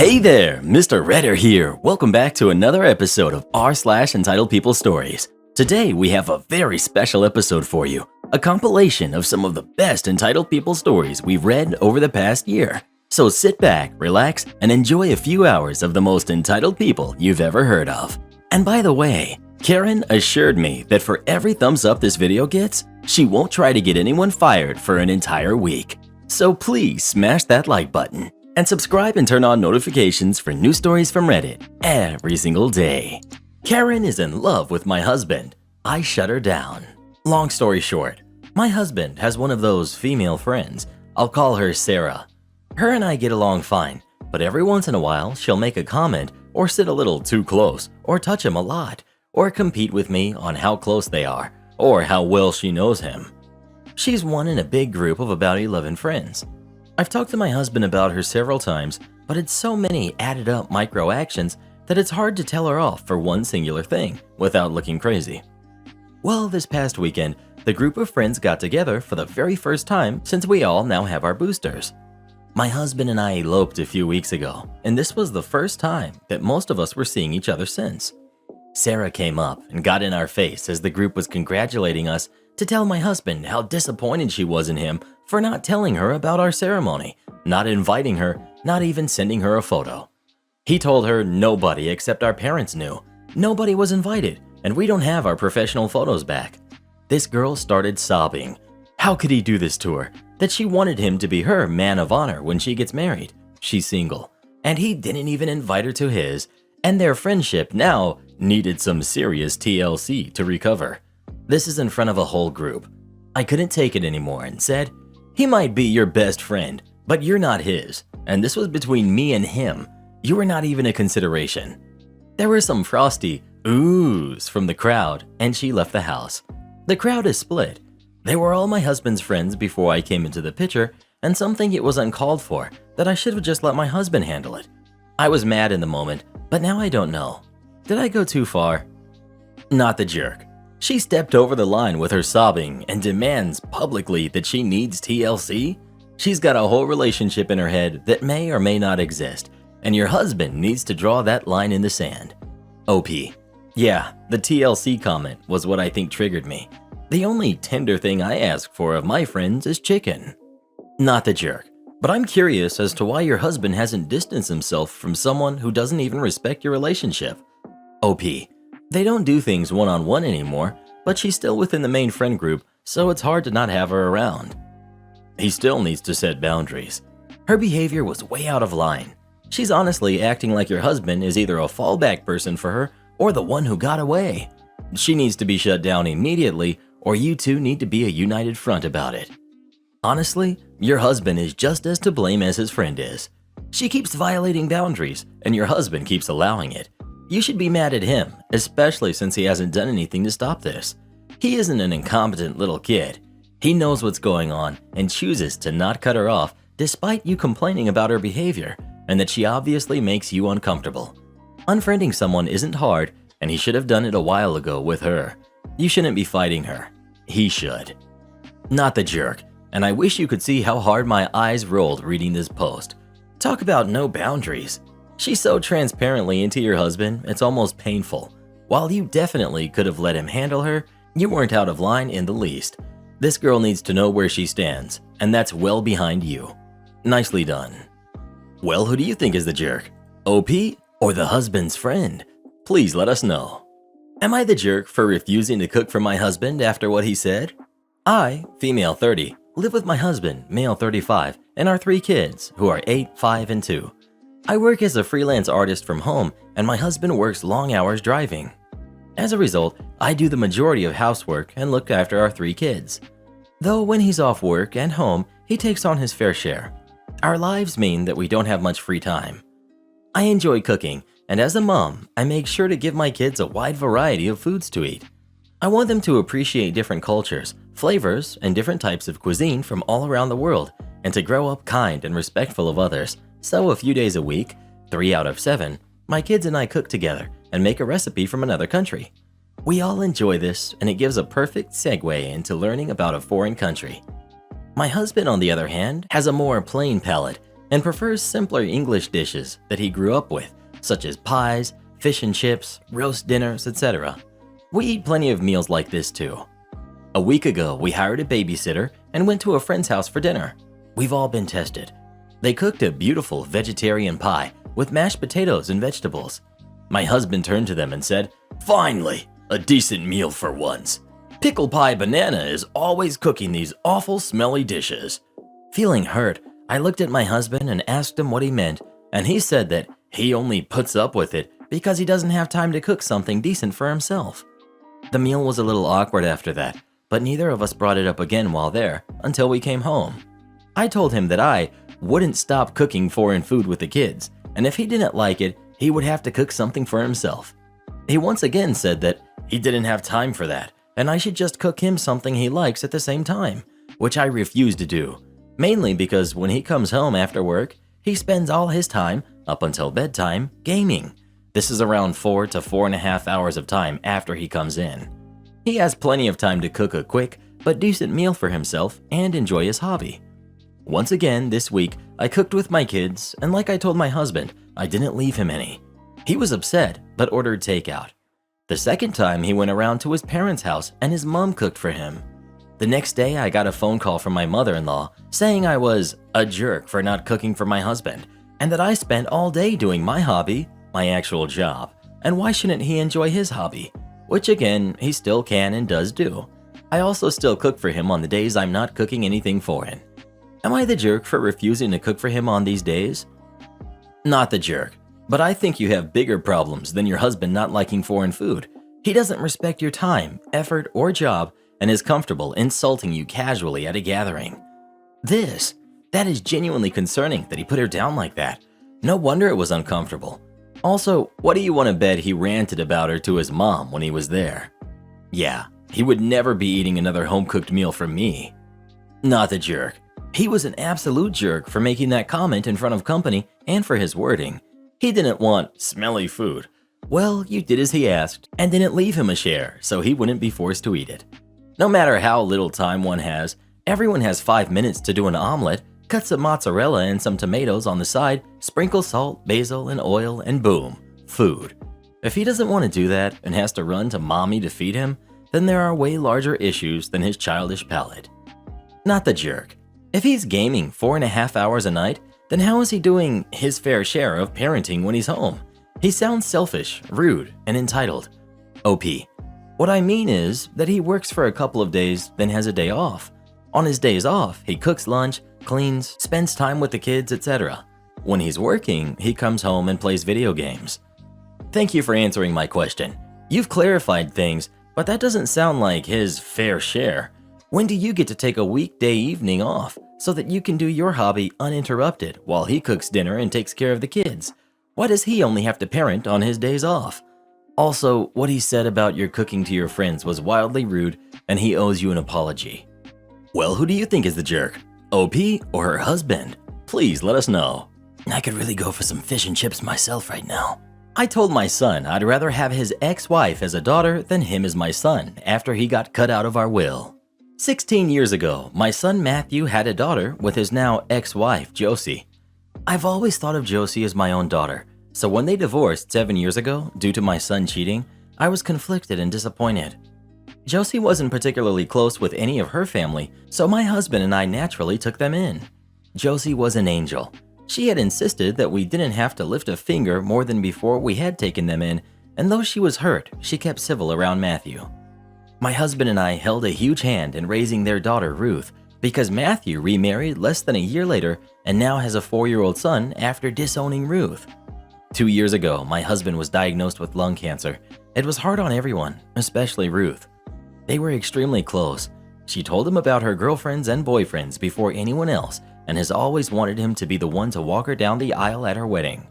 Hey there, Mr. Redder here. Welcome back to another episode of r/Entitled People Stories. Today we have a very special episode for you, a compilation of some of the best entitled people stories we've read over the past year. So sit back, relax, and enjoy a few hours of the most entitled people you've ever heard of. And by the way, Karen assured me that for every thumbs up this video gets, she won't try to get anyone fired for an entire week. So please smash that like button and subscribe and turn on notifications for new stories from Reddit every single day. Karen is in love with my husband. I shut her down. Long story short, my husband has one of those female friends. I'll call her Sarah. Her and I get along fine, but every once in a while she'll make a comment or sit a little too close or touch him a lot or compete with me on how close they are or how well she knows him. She's one in a big group of about 11 friends. I've talked to my husband about her several times, but it's so many added up micro actions that it's hard to tell her off for one singular thing without looking crazy. Well, this past weekend, the group of friends got together for the very first time since we all now have our boosters. My husband and I eloped a few weeks ago, and this was the first time that most of us were seeing each other since. Sarah came up and got in our face as the group was congratulating us to tell my husband how disappointed she was in him for not telling her about our ceremony, not inviting her, not even sending her a photo. He told her nobody except our parents knew, nobody was invited, and we don't have our professional photos back. This girl started sobbing. How could he do this to her? That she wanted him to be her man of honor when she gets married. She's single, and he didn't even invite her to his, and their friendship now needed some serious TLC to recover. This is in front of a whole group. I couldn't take it anymore and said, he might be your best friend, but you're not his, and this was between me and him. You were not even a consideration. There were some frosty oohs from the crowd, and she left the house. The crowd is split. They were all my husband's friends before I came into the picture, and some think it was uncalled for, that I should have just let my husband handle it. I was mad in the moment, but now I don't know. Did I go too far? Not the jerk. She stepped over the line with her sobbing and demands publicly that she needs TLC? She's got a whole relationship in her head that may or may not exist, and your husband needs to draw that line in the sand. OP. Yeah, the TLC comment was what I think triggered me. The only tender thing I ask for of my friends is chicken. Not the jerk, but I'm curious as to why your husband hasn't distanced himself from someone who doesn't even respect your relationship. OP. They don't do things one-on-one anymore, but she's still within the main friend group, so it's hard to not have her around. He still needs to set boundaries. Her behavior was way out of line. She's honestly acting like your husband is either a fallback person for her or the one who got away. She needs to be shut down immediately, or you two need to be a united front about it. Honestly, your husband is just as to blame as his friend is. She keeps violating boundaries, and your husband keeps allowing it. You should be mad at him, especially since he hasn't done anything to stop this. He isn't an incompetent little kid. He knows what's going on and chooses to not cut her off despite you complaining about her behavior and that she obviously makes you uncomfortable. Unfriending someone isn't hard, and he should have done it a while ago with her. You shouldn't be fighting her. He should. Not the jerk, and I wish you could see how hard my eyes rolled reading this post. Talk about no boundaries. She's so transparently into your husband, it's almost painful. While you definitely could have let him handle her, you weren't out of line in the least. This girl needs to know where she stands, and that's well behind you. Nicely done. Well, who do you think is the jerk? OP or the husband's friend? Please let us know. Am I the jerk for refusing to cook for my husband after what he said? I, female 30, live with my husband, male 35, and our 3 kids, who are 8, 5, and 2. I work as a freelance artist from home, and my husband works long hours driving. As a result, I do the majority of housework and look after our 3 kids. Though when he's off work and home, he takes on his fair share. Our lives mean that we don't have much free time. I enjoy cooking, and as a mom, I make sure to give my kids a wide variety of foods to eat. I want them to appreciate different cultures, flavors, and different types of cuisine from all around the world, and to grow up kind and respectful of others. So a few days a week, 3 out of 7, my kids and I cook together and make a recipe from another country. We all enjoy this, and it gives a perfect segue into learning about a foreign country. My husband, on the other hand, has a more plain palate and prefers simpler English dishes that he grew up with, such as pies, fish and chips, roast dinners, etc. We eat plenty of meals like this too. A week ago, we hired a babysitter and went to a friend's house for dinner. We've all been tested. They cooked a beautiful vegetarian pie with mashed potatoes and vegetables. My husband turned to them and said, "Finally, a decent meal for once. Pickle Pie Banana is always cooking these awful smelly dishes." Feeling hurt, I looked at my husband and asked him what he meant, and he said that he only puts up with it because he doesn't have time to cook something decent for himself. The meal was a little awkward after that, but neither of us brought it up again while there until we came home. I told him that I wouldn't stop cooking foreign food with the kids, and if he didn't like it, he would have to cook something for himself. He once again said that he didn't have time for that, and I should just cook him something he likes at the same time, which I refuse to do, mainly because when he comes home after work, he spends all his time, up until bedtime, gaming. This is around 4 to 4.5 hours of time after he comes in. He has plenty of time to cook a quick but decent meal for himself and enjoy his hobby. Once again this week, I cooked with my kids, and like I told my husband, I didn't leave him any. He was upset, but ordered takeout. The second time, he went around to his parents' house and his mom cooked for him. The next day, I got a phone call from my mother-in-law saying I was a jerk for not cooking for my husband, and that I spent all day doing my hobby, my actual job, and why shouldn't he enjoy his hobby? Which again, he still can and does do. I also still cook for him on the days I'm not cooking anything foreign. Am I the jerk for refusing to cook for him on these days? Not the jerk, but I think you have bigger problems than your husband not liking foreign food. He doesn't respect your time, effort, or job and is comfortable insulting you casually at a gathering. That is genuinely concerning that he put her down like that. No wonder it was uncomfortable. Also, what do you want to bet he ranted about her to his mom when he was there? Yeah, he would never be eating another home-cooked meal from me. Not the jerk. He was an absolute jerk for making that comment in front of company and for his wording. He didn't want smelly food. Well, you did as he asked and didn't leave him a share so he wouldn't be forced to eat it. No matter how little time one has, everyone has 5 minutes to do an omelet, cut some mozzarella and some tomatoes on the side, sprinkle salt, basil, and oil, and boom, food. If he doesn't want to do that and has to run to mommy to feed him, then there are way larger issues than his childish palate. Not the jerk. If he's gaming 4.5 hours a night, then how is he doing his fair share of parenting when he's home? He sounds selfish, rude, and entitled. OP. What I mean is that he works for a couple of days, then has a day off. On his days off, he cooks lunch, cleans, spends time with the kids, etc. When he's working, he comes home and plays video games. Thank you for answering my question. You've clarified things, but that doesn't sound like his fair share. When do you get to take a weekday evening off so that you can do your hobby uninterrupted while he cooks dinner and takes care of the kids? Why does he only have to parent on his days off? Also, what he said about your cooking to your friends was wildly rude and he owes you an apology. Well, who do you think is the jerk? OP or her husband? Please let us know. I could really go for some fish and chips myself right now. I told my son I'd rather have his ex-wife as a daughter than him as my son after he got cut out of our will. 16 years ago, my son Matthew had a daughter with his now ex-wife, Josie. I've always thought of Josie as my own daughter, so when they divorced 7 years ago due to my son cheating, I was conflicted and disappointed. Josie wasn't particularly close with any of her family, so my husband and I naturally took them in. Josie was an angel. She had insisted that we didn't have to lift a finger more than before we had taken them in, and though she was hurt, she kept civil around Matthew. My husband and I held a huge hand in raising their daughter, Ruth, because Matthew remarried less than a year later and now has a 4-year-old son after disowning Ruth. 2 years ago, my husband was diagnosed with lung cancer. It was hard on everyone, especially Ruth. They were extremely close. She told him about her girlfriends and boyfriends before anyone else and has always wanted him to be the one to walk her down the aisle at her wedding.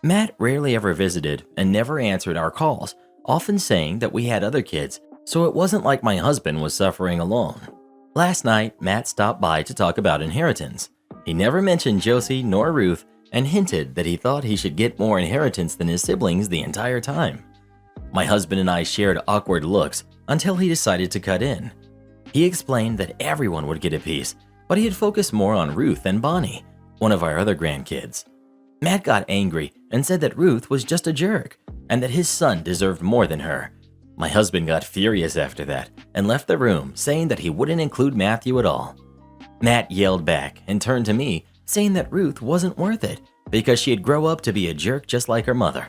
Matt rarely ever visited and never answered our calls, often saying that we had other kids, so it wasn't like my husband was suffering alone. Last night, Matt stopped by to talk about inheritance. He never mentioned Josie nor Ruth and hinted that he thought he should get more inheritance than his siblings the entire time. My husband and I shared awkward looks until he decided to cut in. He explained that everyone would get a piece, but he'd focus more on Ruth and Bonnie. one of our other grandkids. Matt got angry and said that Ruth was just a jerk and that his son deserved more than her. My husband got furious after that and left the room, saying that he wouldn't include Matthew at all. Matt yelled back and turned to me, saying that Ruth wasn't worth it because she'd grow up to be a jerk just like her mother.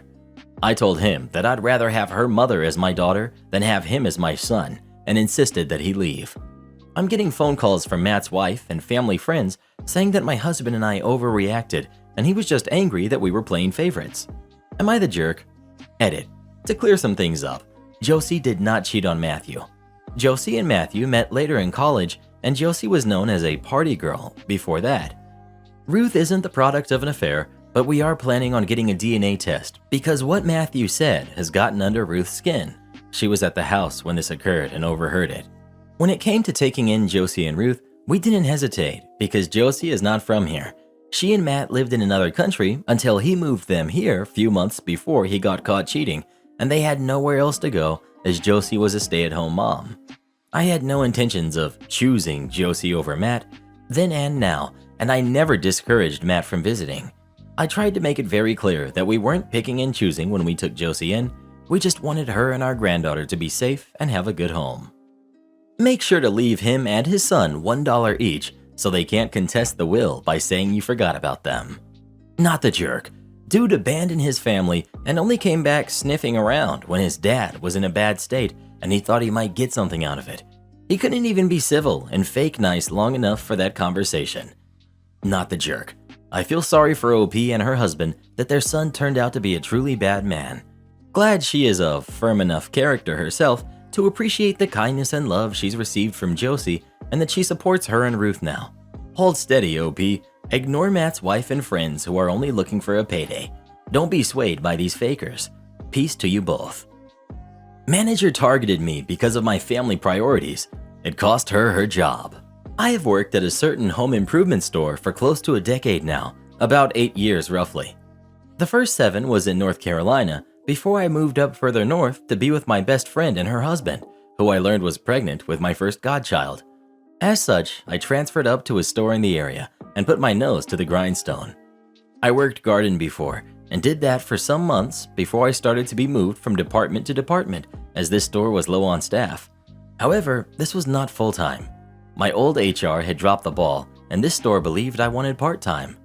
I told him that I'd rather have her mother as my daughter than have him as my son, and insisted that he leave. I'm getting phone calls from Matt's wife and family friends saying that my husband and I overreacted and he was just angry that we were playing favorites. Am I the jerk? Edit. To clear some things up, Josie did not cheat on Matthew. Josie and Matthew met later in college, and Josie was known as a party girl before that. Ruth isn't the product of an affair, but we are planning on getting a DNA test because what Matthew said has gotten under Ruth's skin. She was at the house when this occurred and overheard it. When it came to taking in Josie and Ruth, we didn't hesitate because Josie is not from here. She and Matt lived in another country until he moved them here a few months before he got caught cheating, and they had nowhere else to go as Josie was a stay-at-home mom. I had no intentions of choosing Josie over Matt then and now, and I never discouraged Matt from visiting. I tried to make it very clear that we weren't picking and choosing when we took Josie in. We just wanted her and our granddaughter to be safe and have a good home. Make sure to leave him and his son $1 each so they can't contest the will by saying you forgot about them. Not the jerk. Dude abandoned his family and only came back sniffing around when his dad was in a bad state and he thought he might get something out of it. He couldn't even be civil and fake nice long enough for that conversation. Not the jerk. I feel sorry for OP and her husband that their son turned out to be a truly bad man. Glad she is a firm enough character herself to appreciate the kindness and love she's received from Josie and that she supports her and Ruth now. Hold steady, OP. Ignore Matt's wife and friends who are only looking for a payday. Don't be swayed by these fakers. Peace to you both. Manager targeted me because of my family priorities. It cost her her job. I have worked at a certain home improvement store for close to a decade now, about 8 years roughly. The first 7 was in North Carolina before I moved up further north to be with my best friend and her husband, who I learned was pregnant with my first godchild. As such, I transferred up to a store in the area and put my nose to the grindstone. I worked garden before and did that for some months before I started to be moved from department to department as this store was low on staff. However, this was not full-time. My old HR had dropped the ball, and this store believed I wanted part-time.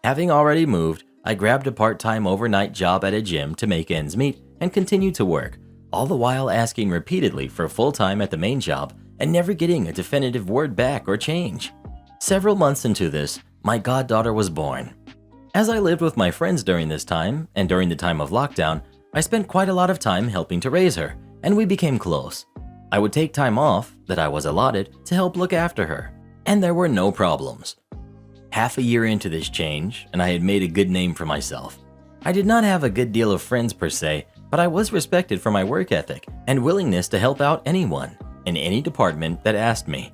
Having already moved, I grabbed a part-time overnight job at a gym to make ends meet and continued to work, all the while asking repeatedly for full-time at the main job and never getting a definitive word back or change. Several months into this, my goddaughter was born. As I lived with my friends during this time, and during the time of lockdown, I spent quite a lot of time helping to raise her, and we became close. I would take time off that I was allotted to help look after her, and there were no problems. Half a year into this change, and I had made a good name for myself. I did not have a good deal of friends per se, but I was respected for my work ethic and willingness to help out anyone in any department that asked me.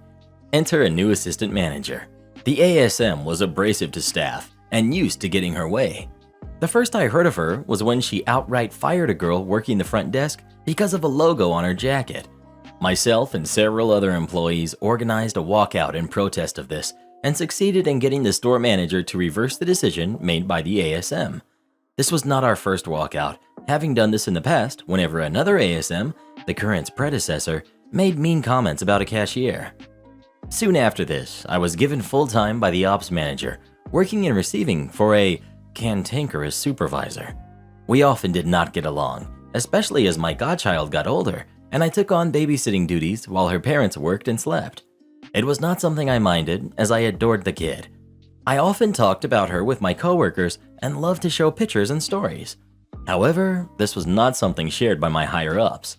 Enter a new assistant manager. The ASM was abrasive to staff and used to getting her way. The first I heard of her was when she outright fired a girl working the front desk because of a logo on her jacket. Myself and several other employees organized a walkout in protest of this and succeeded in getting the store manager to reverse the decision made by the ASM. This was not our first walkout, having done this in the past whenever another ASM, the current's predecessor, made mean comments about a cashier. Soon after this, I was given full-time by the ops manager, working and receiving for a cantankerous supervisor. We often did not get along, especially as my godchild got older, and I took on babysitting duties while her parents worked and slept. It was not something I minded, as I adored the kid. I often talked about her with my coworkers and loved to show pictures and stories. However, this was not something shared by my higher-ups.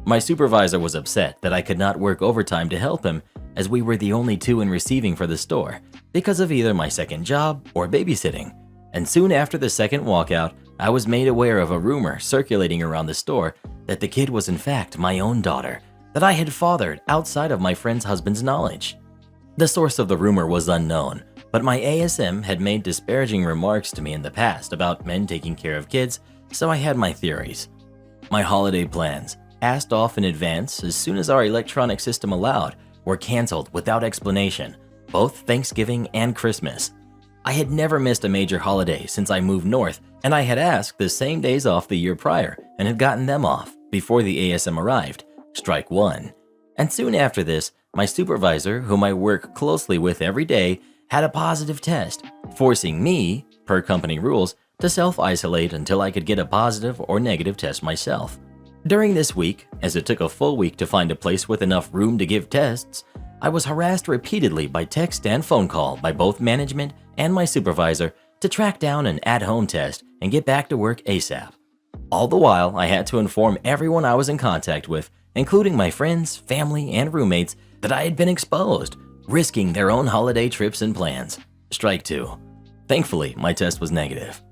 My supervisor was upset that I could not work overtime to help him, as we were the only 2 in receiving for the store, because of either my second job or babysitting. And soon after the second walkout, I was made aware of a rumor circulating around the store that the kid was in fact my own daughter, that I had fathered outside of my friend's husband's knowledge. The source of the rumor was unknown, but my ASM had made disparaging remarks to me in the past about men taking care of kids, so I had my theories. My holiday plans, asked off in advance as soon as our electronic system allowed, were canceled without explanation, both Thanksgiving and Christmas. I had never missed a major holiday since I moved north, and I had asked the same days off the year prior and had gotten them off before the ASM arrived. Strike one. And soon after this, my supervisor, whom I work closely with every day, had a positive test, forcing me, per company rules, to self-isolate until I could get a positive or negative test myself. During this week, as it took a full week to find a place with enough room to give tests, I was harassed repeatedly by text and phone call by both management and my supervisor to track down an at-home test and get back to work ASAP. All the while, I had to inform everyone I was in contact with, including my friends, family, and roommates, that I had been exposed, risking their own holiday trips and plans. Strike two. Thankfully, my test was negative.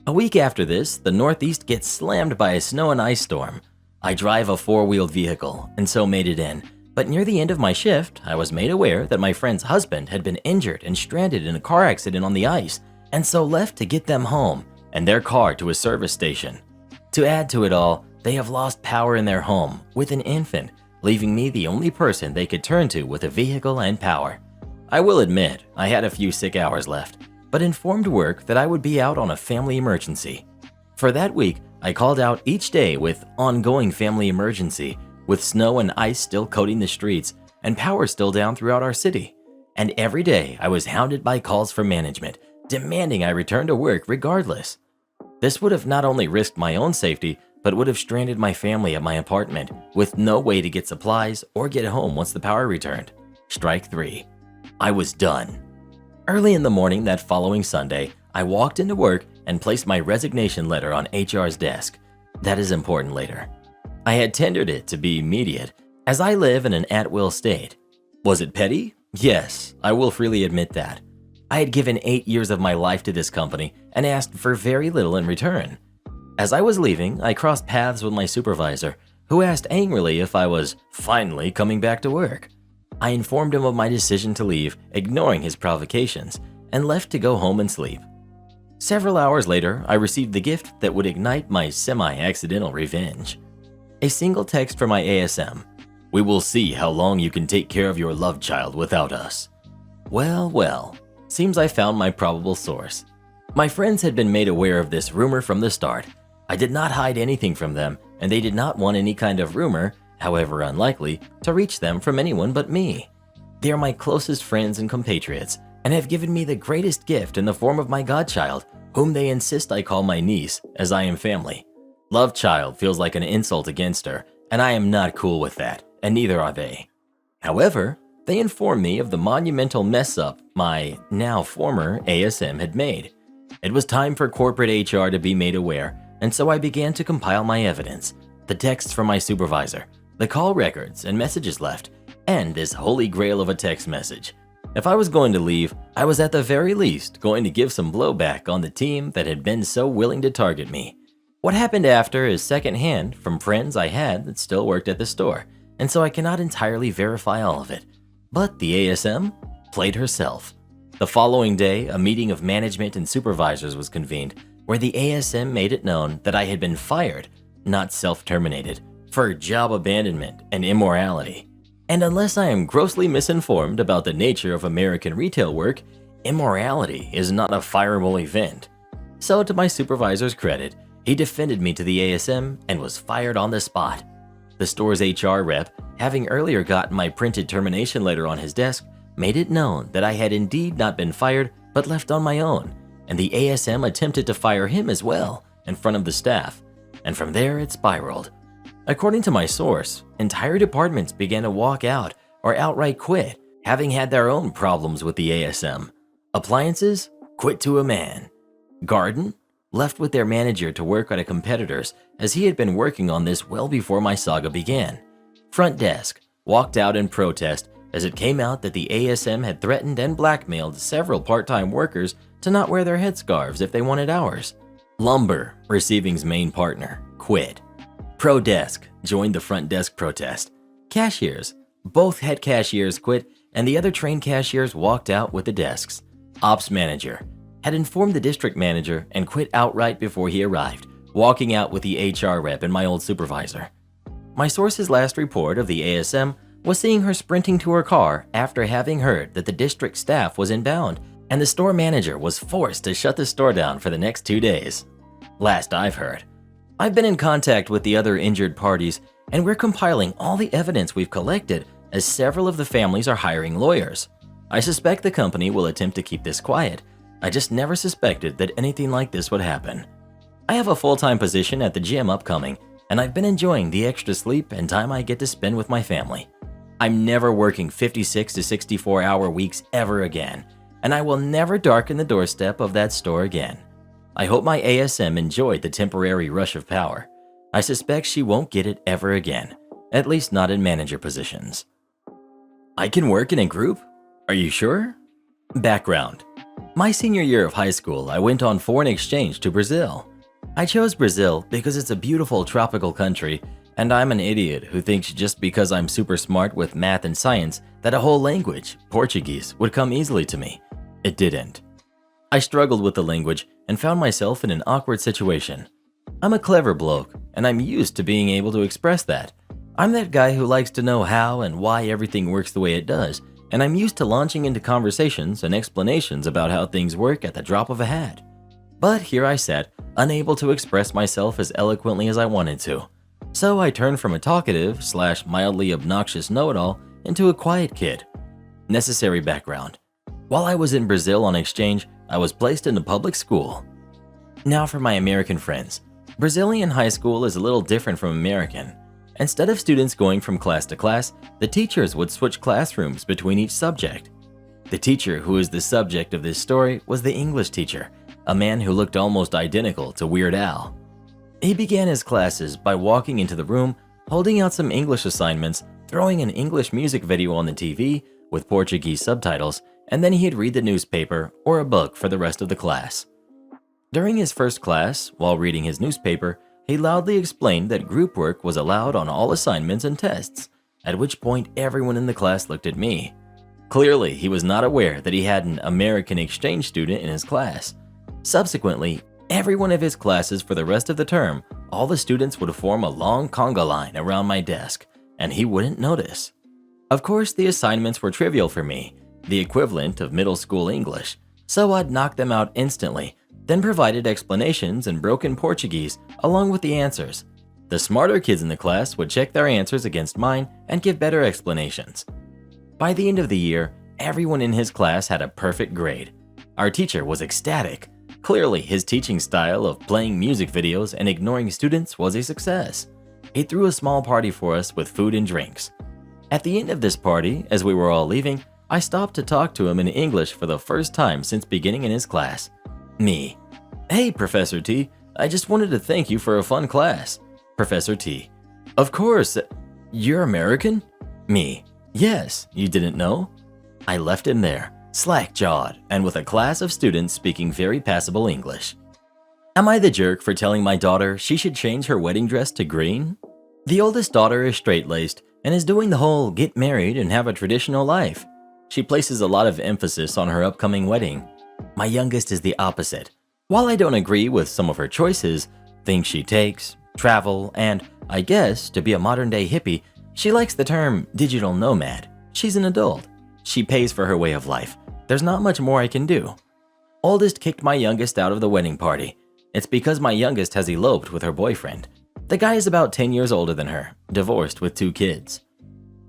A week after this, the Northeast gets slammed by a snow and ice storm. I drive a four-wheeled vehicle and so made it in, but near the end of my shift, I was made aware that my friend's husband had been injured and stranded in a car accident on the ice, and so left to get them home and their car to a service station. To add to it all, they have lost power in their home with an infant, leaving me the only person they could turn to with a vehicle and power. I will admit, I had a few sick hours left, but informed work that I would be out on a family emergency. For that week, I called out each day with ongoing family emergency, with snow and ice still coating the streets and power still down throughout our city. And every day I was hounded by calls from management, demanding I return to work regardless. This would have not only risked my own safety, but would have stranded my family at my apartment with no way to get supplies or get home once the power returned. Strike three. I was done. Early in the morning that following Sunday, I walked into work and placed my resignation letter on HR's desk. That is important later. I had tendered it to be immediate, as I live in an at-will state. Was it petty? Yes, I will freely admit that. I had given 8 years of my life to this company and asked for very little in return. As I was leaving, I crossed paths with my supervisor, who asked angrily if I was finally coming back to work. I informed him of my decision to leave, ignoring his provocations, and left to go home and sleep. Several hours later, I received the gift that would ignite my semi-accidental revenge. A single text from my ASM. We will see how long you can take care of your love child without us. Well, seems I found my probable source. My friends had been made aware of this rumor from the start. I did not hide anything from them, and they did not want any kind of rumor, however unlikely, to reach them from anyone but me. They are my closest friends and compatriots, and have given me the greatest gift in the form of my godchild, whom they insist I call my niece, as I am family. Love child feels like an insult against her, and I am not cool with that, and neither are they. However, they informed me of the monumental mess-up my now former ASM had made. It was time for corporate HR to be made aware, and so I began to compile my evidence, the texts from my supervisor, the call records and messages left, and this holy grail of a text message. If I was going to leave, I was at the very least going to give some blowback on the team that had been so willing to target me. What happened after is secondhand from friends I had that still worked at the store, and so I cannot entirely verify all of it. But the ASM played herself. The following day, a meeting of management and supervisors was convened, where the ASM made it known that I had been fired, not self-terminated, for job abandonment and immorality. And unless I am grossly misinformed about the nature of American retail work, immorality is not a fireable event. So to my supervisor's credit, he defended me to the ASM and was fired on the spot. The store's HR rep, having earlier gotten my printed termination letter on his desk, made it known that I had indeed not been fired but left on my own, and the ASM attempted to fire him as well in front of the staff, and from there it spiraled. According to my source, entire departments began to walk out or outright quit, having had their own problems with the ASM. Appliances quit to a man. Garden left with their manager to work at a competitor's, as he had been working on this well before my saga began. Front desk walked out in protest as it came out that the ASM had threatened and blackmailed several part-time workers to not wear their headscarves if they wanted hours. Lumber, receiving's main partner, quit. Pro desk joined the front desk protest. Cashiers, both head cashiers quit, and the other trained cashiers walked out with the desks. Ops manager had informed the district manager and quit outright before he arrived, walking out with the HR rep and my old supervisor. My source's last report of the ASM was seeing her sprinting to her car after having heard that the district staff was inbound and the store manager was forced to shut the store down for the next 2 days. Last I've heard. I've been in contact with the other injured parties, and we're compiling all the evidence we've collected, as several of the families are hiring lawyers. I suspect the company will attempt to keep this quiet. I just never suspected that anything like this would happen. I have a full-time position at the gym upcoming, and I've been enjoying the extra sleep and time I get to spend with my family. I'm never working 56 to 64-hour weeks ever again, and I will never darken the doorstep of that store again. I hope my ASM enjoyed the temporary rush of power. I suspect she won't get it ever again, at least not in manager positions. I can work in a group? Are you sure? Background. My senior year of high school, I went on foreign exchange to Brazil. I chose Brazil because it's a beautiful tropical country, and I'm an idiot who thinks just because I'm super smart with math and science that a whole language, Portuguese, would come easily to me. It didn't. I struggled with the language and found myself in an awkward situation. I'm a clever bloke, and I'm used to being able to express that. I'm that guy who likes to know how and why everything works the way it does, and I'm used to launching into conversations and explanations about how things work at the drop of a hat. But here I sat, unable to express myself as eloquently as I wanted to. So I turned from a talkative/mildly obnoxious know-it-all into a quiet kid. Necessary background. While I was in Brazil on exchange, I was placed in a public school. Now for my American friends. Brazilian high school is a little different from American. Instead of students going from class to class, the teachers would switch classrooms between each subject. The teacher who is the subject of this story was the English teacher, a man who looked almost identical to Weird Al. He began his classes by walking into the room, holding out some English assignments, throwing an English music video on the TV with Portuguese subtitles, and then he'd read the newspaper or a book for the rest of the class. During his first class, while reading his newspaper, he loudly explained that group work was allowed on all assignments and tests, at which point everyone in the class looked at me. Clearly, he was not aware that he had an American exchange student in his class. Subsequently, every one of his classes for the rest of the term, all the students would form a long conga line around my desk, and he wouldn't notice. Of course, the assignments were trivial for me, the equivalent of middle school English, so I'd knock them out instantly, then provided explanations in broken Portuguese along with the answers. The smarter kids in the class would check their answers against mine and give better explanations. By the end of the year, everyone in his class had a perfect grade. Our teacher was ecstatic. Clearly, his teaching style of playing music videos and ignoring students was a success. He threw a small party for us with food and drinks. At the end of this party, as we were all leaving, I stopped to talk to him in English for the first time since beginning in his class. Me. Hey, Professor T, I just wanted to thank you for a fun class. Professor T. Of course. You're American? Me. Yes, you didn't know? I left him there, slack-jawed, and with a class of students speaking very passable English. Am I the jerk for telling my daughter she should change her wedding dress to green? The oldest daughter is straight-laced and is doing the whole get married and have a traditional life. She places a lot of emphasis on her upcoming wedding. My youngest is the opposite. While I don't agree with some of her choices, things she takes, travel, and, I guess, to be a modern-day hippie, she likes the term digital nomad. She's an adult. She pays for her way of life. There's not much more I can do. Oldest kicked my youngest out of the wedding party. It's because my youngest has eloped with her boyfriend. The guy is about 10 years older than her, divorced with 2 kids.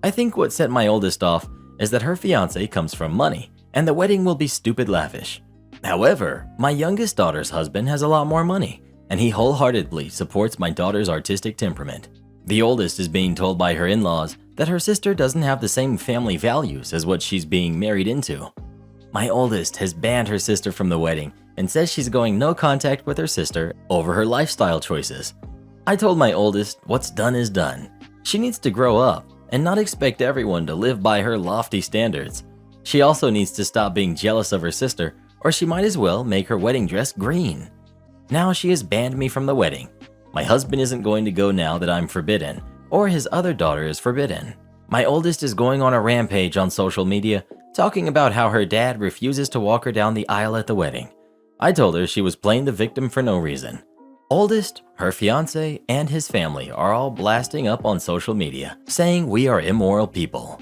I think what set my oldest off is that her fiancé comes from money, and the wedding will be stupid lavish. However, my youngest daughter's husband has a lot more money, and he wholeheartedly supports my daughter's artistic temperament. The oldest is being told by her in-laws that her sister doesn't have the same family values as what she's being married into. My oldest has banned her sister from the wedding and says she's going no contact with her sister over her lifestyle choices. I told my oldest what's done is done. She needs to grow up and not expect everyone to live by her lofty standards. She also needs to stop being jealous of her sister, or she might as well make her wedding dress green. Now she has banned me from the wedding. My husband isn't going to go now that I'm forbidden, or his other daughter is forbidden. My oldest is going on a rampage on social media, talking about how her dad refuses to walk her down the aisle at the wedding. I told her she was playing the victim for no reason. Oldest, her fiancé, and his family are all blasting up on social media, saying we are immoral people.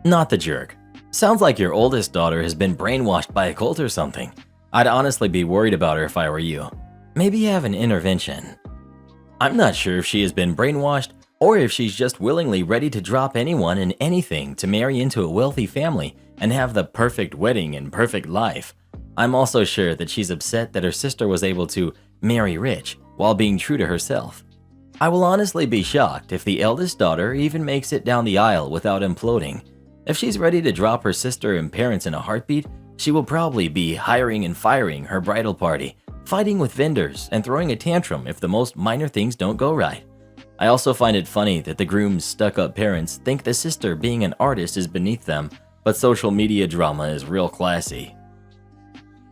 Not the jerk. Sounds like your oldest daughter has been brainwashed by a cult or something. I'd honestly be worried about her if I were you. Maybe have an intervention. I'm not sure if she has been brainwashed or if she's just willingly ready to drop anyone and anything to marry into a wealthy family and have the perfect wedding and perfect life. I'm also sure that she's upset that her sister was able to marry rich while being true to herself. I will honestly be shocked if the eldest daughter even makes it down the aisle without imploding. If she's ready to drop her sister and parents in a heartbeat, she will probably be hiring and firing her bridal party, fighting with vendors, and throwing a tantrum if the most minor things don't go right. I also find it funny that the groom's stuck-up parents think the sister being an artist is beneath them, but social media drama is real classy.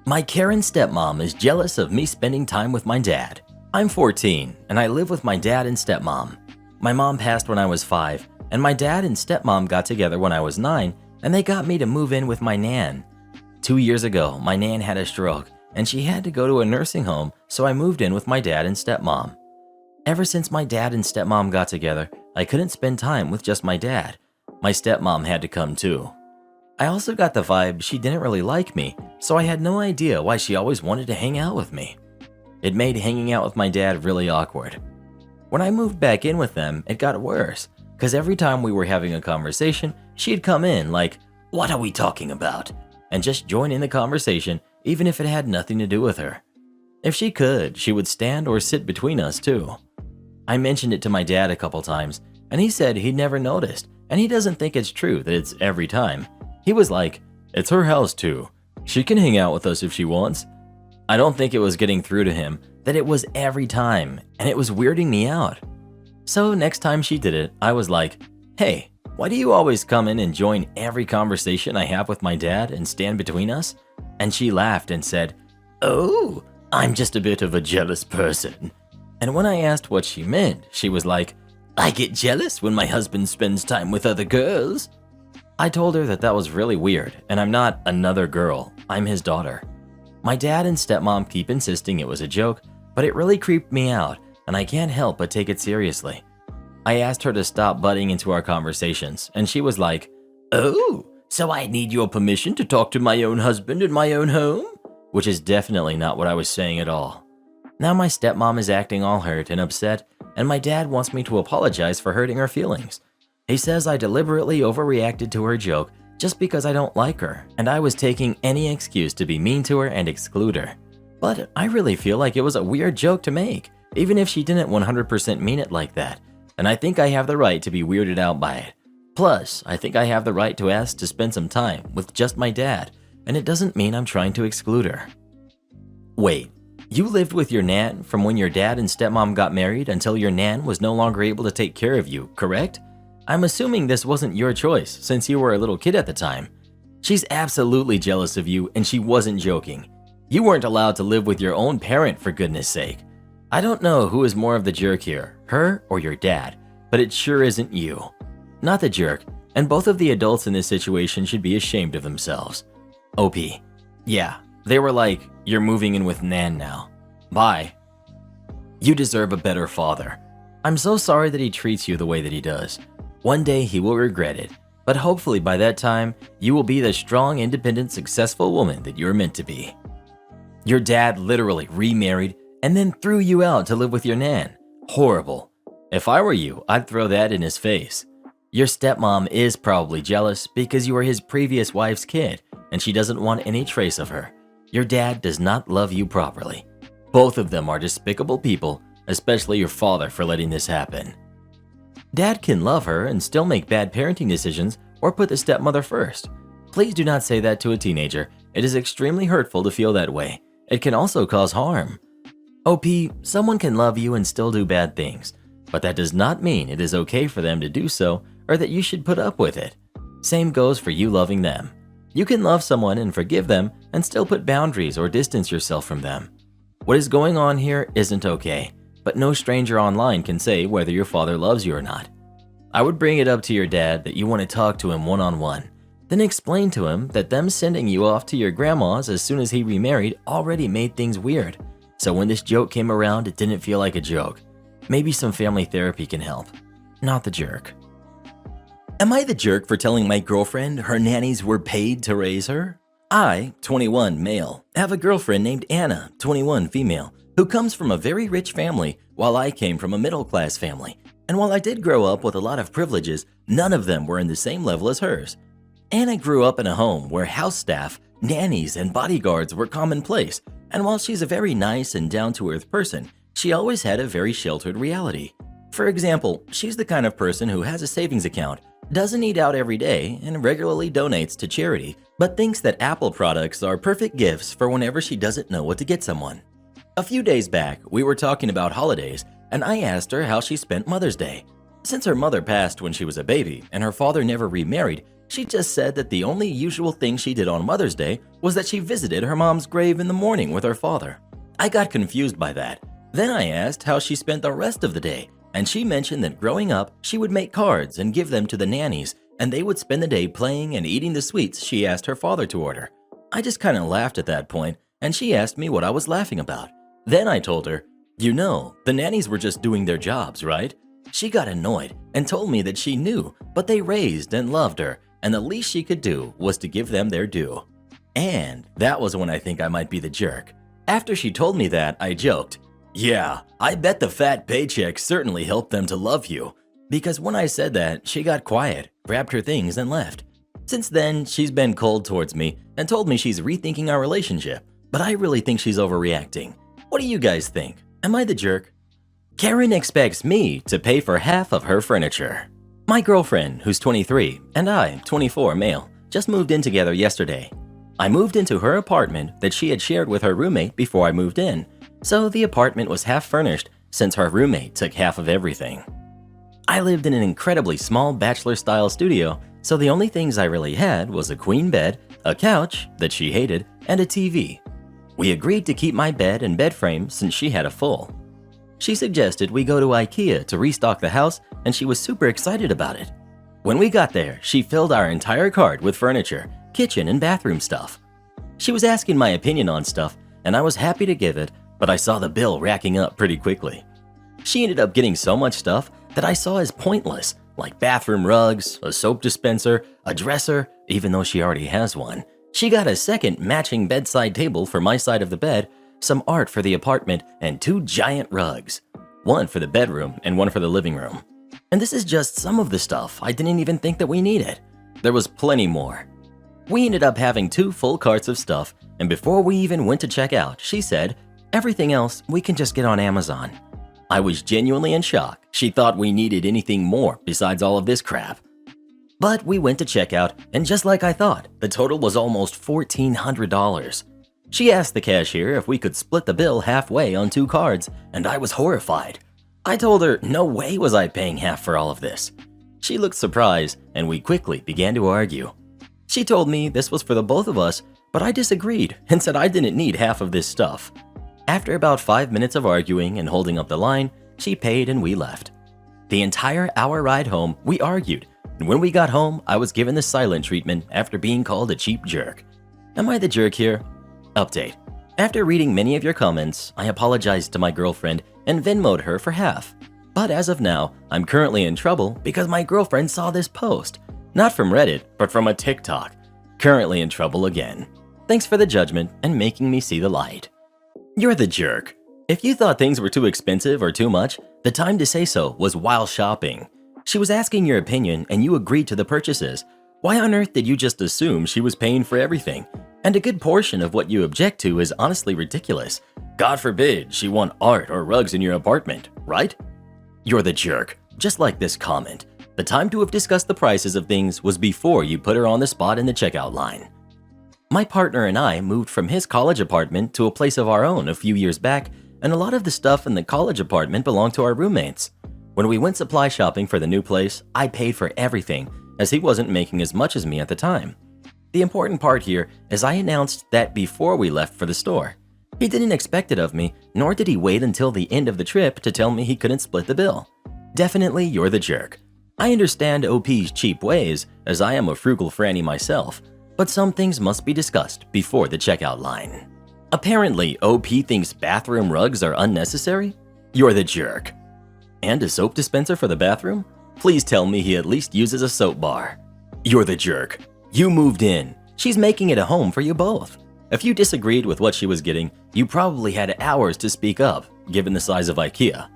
My Karen stepmom is jealous of me spending time with my dad. I'm 14, and I live with my dad and stepmom. My mom passed when I was 5, and my dad and stepmom got together when I was 9, and they got me to move in with my nan. 2 years ago, my nan had a stroke, and she had to go to a nursing home, so I moved in with my dad and stepmom. Ever since my dad and stepmom got together, I couldn't spend time with just my dad. My stepmom had to come too. I also got the vibe she didn't really like me, so I had no idea why she always wanted to hang out with me. It made hanging out with my dad really awkward. When I moved back in with them, it got worse, because every time we were having a conversation, she'd come in like, "What are we talking about?" and just join in the conversation even if it had nothing to do with her. If she could, she would stand or sit between us too. I mentioned it to my dad a couple times, and he said he'd never noticed, and he doesn't think it's true that it's every time. He was like, "It's her house too. She can hang out with us if she wants." I don't think it was getting through to him that it was every time, and it was weirding me out. So next time she did it, I was like, "Hey, why do you always come in and join every conversation I have with my dad and stand between us?" And she laughed and said, "Oh, I'm just a bit of a jealous person." And when I asked what she meant, she was like, "I get jealous when my husband spends time with other girls." I told her that was really weird, and I'm not another girl, I'm his daughter. My dad and stepmom keep insisting it was a joke, but it really creeped me out, and I can't help but take it seriously. I asked her to stop butting into our conversations, and she was like, "Oh, so I need your permission to talk to my own husband in my own home?" Which is definitely not what I was saying at all. Now my stepmom is acting all hurt and upset, and my dad wants me to apologize for hurting her feelings. He says I deliberately overreacted to her joke just because I don't like her, and I was taking any excuse to be mean to her and exclude her. But I really feel like it was a weird joke to make, even if she didn't 100% mean it like that, and I think I have the right to be weirded out by it. Plus, I think I have the right to ask to spend some time with just my dad, and it doesn't mean I'm trying to exclude her. Wait, you lived with your nan from when your dad and stepmom got married until your nan was no longer able to take care of you, correct? I'm assuming this wasn't your choice since you were a little kid at the time. She's absolutely jealous of you, and she wasn't joking. You weren't allowed to live with your own parent, for goodness sake. I don't know who is more of the jerk here, her or your dad, but it sure isn't you. Not the jerk, and both of the adults in this situation should be ashamed of themselves. OP. Yeah, they were like, "You're moving in with Nan now. Bye." You deserve a better father. I'm so sorry that he treats you the way that he does. One day he will regret it, but hopefully by that time, you will be the strong, independent, successful woman that you're meant to be. Your dad literally remarried and then threw you out to live with your nan. Horrible. If I were you, I'd throw that in his face. Your stepmom is probably jealous because you are his previous wife's kid and she doesn't want any trace of her. Your dad does not love you properly. Both of them are despicable people, especially your father for letting this happen. Dad can love her and still make bad parenting decisions or put the stepmother first. Please do not say that to a teenager. It is extremely hurtful to feel that way. It can also cause harm. OP, someone can love you and still do bad things, but that does not mean it is okay for them to do so or that you should put up with it. Same goes for you loving them. You can love someone and forgive them and still put boundaries or distance yourself from them. What is going on here isn't okay, but no stranger online can say whether your father loves you or not. I would bring it up to your dad that you want to talk to him one-on-one. Then explain to him that them sending you off to your grandma's as soon as he remarried already made things weird. So when this joke came around, it didn't feel like a joke. Maybe some family therapy can help. Not the jerk. Am I the jerk for telling my girlfriend her nannies were paid to raise her? I, 21 male, have a girlfriend named Anna, 21 female, who comes from a very rich family while I came from a middle-class family. And while I did grow up with a lot of privileges, none of them were in the same level as hers. Anna grew up in a home where house staff, nannies, and bodyguards were commonplace, and while she's a very nice and down-to-earth person, she always had a very sheltered reality. For example, she's the kind of person who has a savings account, doesn't eat out every day, and regularly donates to charity, but thinks that Apple products are perfect gifts for whenever she doesn't know what to get someone. A few days back, we were talking about holidays, and I asked her how she spent Mother's Day. Since her mother passed when she was a baby and her father never remarried, she just said that the only usual thing she did on Mother's Day was that she visited her mom's grave in the morning with her father. I got confused by that. Then I asked how she spent the rest of the day, and she mentioned that growing up, she would make cards and give them to the nannies, and they would spend the day playing and eating the sweets she asked her father to order. I just kind of laughed at that point, and she asked me what I was laughing about. Then I told her, "You know, the nannies were just doing their jobs, right?" She got annoyed and told me that she knew, but they raised and loved her, and the least she could do was to give them their due. And that was when I think I might be the jerk. After she told me that, I joked, "Yeah, I bet the fat paycheck certainly helped them to love you." Because when I said that, she got quiet, grabbed her things, and left. Since then, she's been cold towards me and told me she's rethinking our relationship, but I really think she's overreacting. What do you guys think? Am I the jerk? Karen expects me to pay for half of her furniture. My girlfriend, who's 23, and I, 24 male, just moved in together yesterday. I moved into her apartment that she had shared with her roommate before I moved in, so the apartment was half furnished since her roommate took half of everything. I lived in an incredibly small bachelor-style studio, so the only things I really had was a queen bed, a couch that she hated, and a TV. We agreed to keep my bed and bed frame since she had a full. She suggested we go to IKEA to restock the house, and she was super excited about it. When we got there, she filled our entire cart with furniture, kitchen, and bathroom stuff. She was asking my opinion on stuff, and I was happy to give it, but I saw the bill racking up pretty quickly. She ended up getting so much stuff that I saw as pointless, like bathroom rugs, a soap dispenser, a dresser, even though she already has one. She got a second matching bedside table for my side of the bed, some art for the apartment, and 2 giant rugs. One for the bedroom and one for the living room. And this is just some of the stuff I didn't even think that we needed. There was plenty more. We ended up having 2 full carts of stuff, and before we even went to check out, she said, "Everything else we can just get on Amazon." I was genuinely in shock. She thought we needed anything more besides all of this crap. But we went to check out, and just like I thought, the total was almost $1,400. She asked the cashier if we could split the bill halfway on 2 cards, and I was horrified. I told her no way was I paying half for all of this. She looked surprised, and we quickly began to argue. She told me this was for the both of us, but I disagreed and said I didn't need half of this stuff. After about 5 minutes of arguing and holding up the line, she paid and we left. The entire hour ride home, we argued, and when we got home, I was given the silent treatment after being called a cheap jerk. Am I the jerk here? Update. After reading many of your comments, I apologized to my girlfriend and Venmo'd her for half. But as of now, I'm currently in trouble because my girlfriend saw this post. Not from Reddit, but from a TikTok. Currently in trouble again. Thanks for the judgment and making me see the light. You're the jerk. If you thought things were too expensive or too much, the time to say so was while shopping. She was asking your opinion and you agreed to the purchases. Why on earth did you just assume she was paying for everything? And a good portion of what you object to is honestly ridiculous. God forbid she want art or rugs in your apartment, right? You're the jerk. Just like this comment. The time to have discussed the prices of things was before you put her on the spot in the checkout line. My partner and I moved from his college apartment to a place of our own a few years back, and a lot of the stuff in the college apartment belonged to our roommates. When we went supply shopping for the new place, I paid for everything, as he wasn't making as much as me at the time. The important part here is I announced that before we left for the store. He didn't expect it of me, nor did he wait until the end of the trip to tell me he couldn't split the bill. Definitely you're the jerk. I understand OP's cheap ways, as I am a frugal franny myself, but some things must be discussed before the checkout line. Apparently, OP thinks bathroom rugs are unnecessary? You're the jerk. And a soap dispenser for the bathroom? Please tell me he at least uses a soap bar. You're the jerk. You moved in. She's making it a home for you both. If you disagreed with what she was getting, you probably had hours to speak up, given the size of IKEA.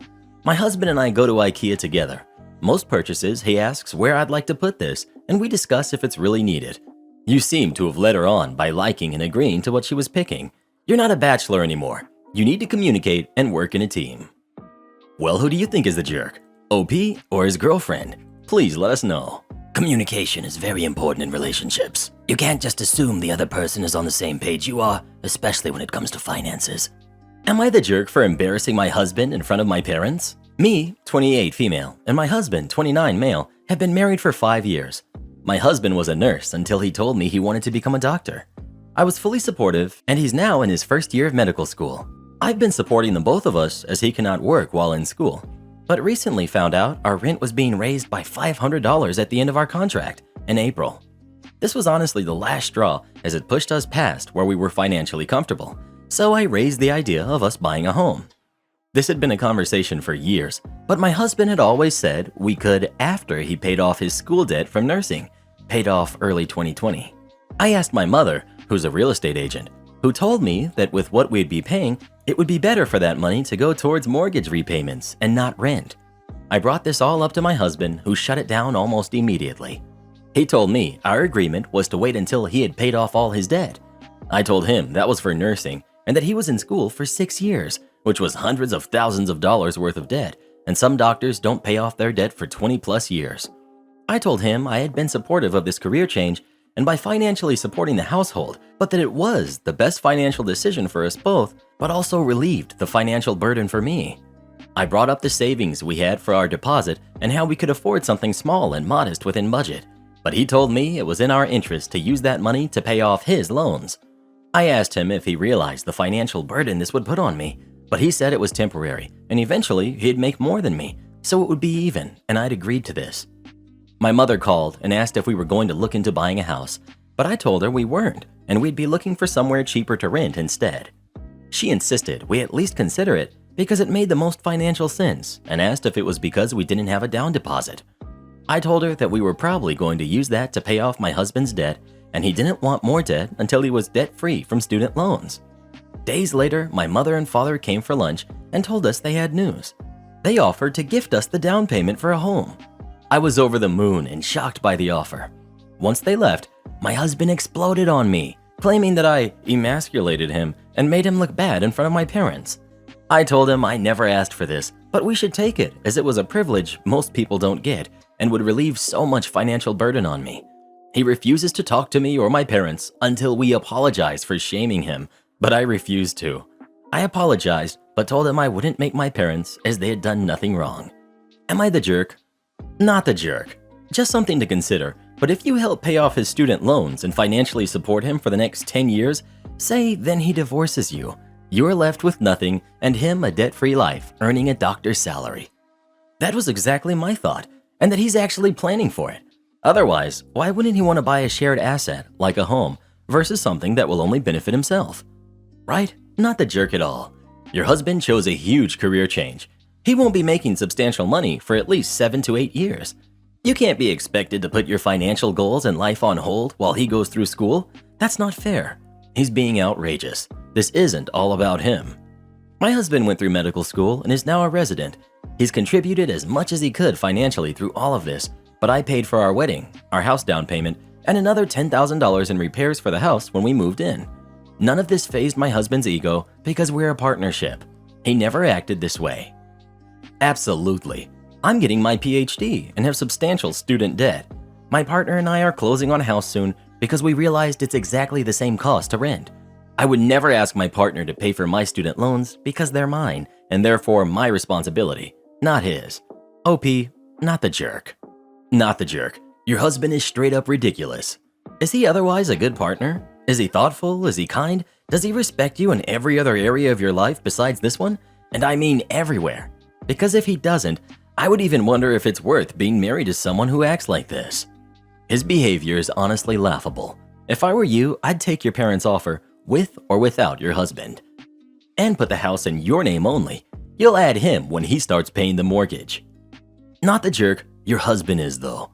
My husband and I go to IKEA together. Most purchases, he asks where I'd like to put this, and we discuss if it's really needed. You seem to have led her on by liking and agreeing to what she was picking. You're not a bachelor anymore. You need to communicate and work in a team. Well, who do you think is the jerk? OP or his girlfriend? Please let us know. Communication is very important in relationships. You can't just assume the other person is on the same page you are, especially when it comes to finances. Am I the jerk for embarrassing my husband in front of my parents? Me, 28 female, and my husband, 29 male, have been married for 5 years. My husband was a nurse until he told me he wanted to become a doctor. I was fully supportive, and he's now in his first year of medical school. I've been supporting the both of us as he cannot work while in school, but recently found out our rent was being raised by $500 at the end of our contract in April. This was honestly the last straw as it pushed us past where we were financially comfortable, so I raised the idea of us buying a home. This had been a conversation for years, but my husband had always said we could after he paid off his school debt from nursing, paid off early 2020. I asked my mother, who's a real estate agent, who told me that with what we'd be paying, it would be better for that money to go towards mortgage repayments and not rent. I brought this all up to my husband, who shut it down almost immediately. He told me our agreement was to wait until he had paid off all his debt. I told him that was for nursing and that he was in school for 6 years, which was hundreds of thousands of dollars worth of debt, and some doctors don't pay off their debt for 20 plus years. I told him I had been supportive of this career change and by financially supporting the household, but that it was the best financial decision for us both, but also relieved the financial burden for me. I brought up the savings we had for our deposit and how we could afford something small and modest within budget, but he told me it was in our interest to use that money to pay off his loans. I asked him if he realized the financial burden this would put on me, but he said it was temporary, and eventually he'd make more than me, so it would be even, and I'd agreed to this. My mother called and asked if we were going to look into buying a house, but I told her we weren't, and we'd be looking for somewhere cheaper to rent instead. She insisted we at least consider it because it made the most financial sense, and asked if it was because we didn't have a down deposit. I told her that we were probably going to use that to pay off my husband's debt, and he didn't want more debt until he was debt-free from student loans. Days later, my mother and father came for lunch and told us they had news. They offered to gift us the down payment for a home. I was over the moon and shocked by the offer. Once they left, my husband exploded on me, claiming that I emasculated him and made him look bad in front of my parents. I told him I never asked for this, but we should take it as it was a privilege most people don't get and would relieve so much financial burden on me. He refuses to talk to me or my parents until we apologize for shaming him, but I refused to. I apologized, but told him I wouldn't make my parents as they had done nothing wrong. Am I the jerk? Not the jerk. Just something to consider, but if you help pay off his student loans and financially support him for the next 10 years, say then he divorces you. You're left with nothing and him a debt-free life, earning a doctor's salary. That was exactly my thought, and that he's actually planning for it. Otherwise, why wouldn't he want to buy a shared asset, like a home, versus something that will only benefit himself? Right? Not the jerk at all. Your husband chose a huge career change. He won't be making substantial money for at least 7 to 8 years. You can't be expected to put your financial goals and life on hold while he goes through school. That's not fair. He's being outrageous. This isn't all about him. My husband went through medical school and is now a resident. He's contributed as much as he could financially through all of this, but I paid for our wedding, our house down payment, and another $10,000 in repairs for the house when we moved in. None of this fazed my husband's ego because we're a partnership. He never acted this way. Absolutely. I'm getting my PhD and have substantial student debt. My partner and I are closing on a house soon because we realized it's exactly the same cost to rent. I would never ask my partner to pay for my student loans because they're mine and therefore my responsibility, not his. OP, not the jerk. Not the jerk. Your husband is straight up ridiculous. Is he otherwise a good partner? Is he thoughtful? Is he kind? Does he respect you in every other area of your life besides this one? And I mean everywhere. Because if he doesn't, I would even wonder if it's worth being married to someone who acts like this. His behavior is honestly laughable. If I were you, I'd take your parents' offer with or without your husband. And put the house in your name only. You'll add him when he starts paying the mortgage. Not the jerk. Your husband is, though.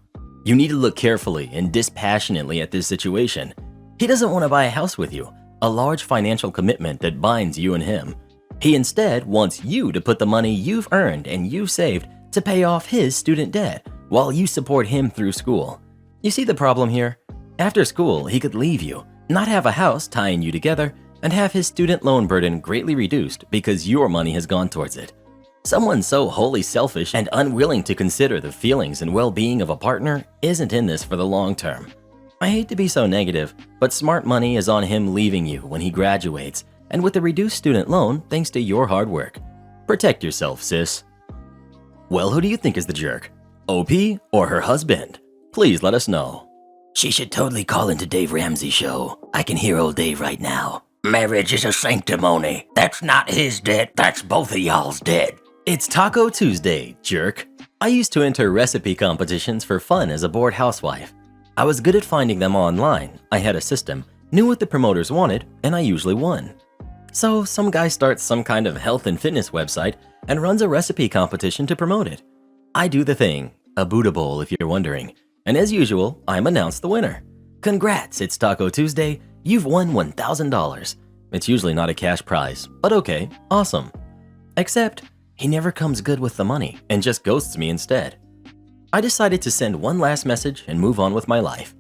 You need to look carefully and dispassionately at this situation. He doesn't want to buy a house with you, a large financial commitment that binds you and him. He instead wants you to put the money you've earned and you've saved to pay off his student debt while you support him through school. You see the problem here? After school, he could leave you, not have a house tying you together, and have his student loan burden greatly reduced because your money has gone towards it. Someone so wholly selfish and unwilling to consider the feelings and well-being of a partner isn't in this for the long term. I hate to be so negative, but smart money is on him leaving you when he graduates, and with a reduced student loan thanks to your hard work. Protect yourself, sis. Well, who do you think is the jerk? OP or her husband? Please let us know. She should totally call into Dave Ramsey's show. I can hear old Dave right now. Marriage is a sanctimony. That's not his debt, that's both of y'all's debt. It's Taco Tuesday, jerk. I used to enter recipe competitions for fun as a bored housewife. I was good at finding them online, I had a system, knew what the promoters wanted, and I usually won. So some guy starts some kind of health and fitness website and runs a recipe competition to promote it. I do the thing, a Buddha bowl if you're wondering, and as usual, I'm announced the winner. Congrats, it's Taco Tuesday, you've won $1,000. It's usually not a cash prize, but okay, awesome. Except, he never comes good with the money and just ghosts me instead. I decided to send one last message and move on with my life.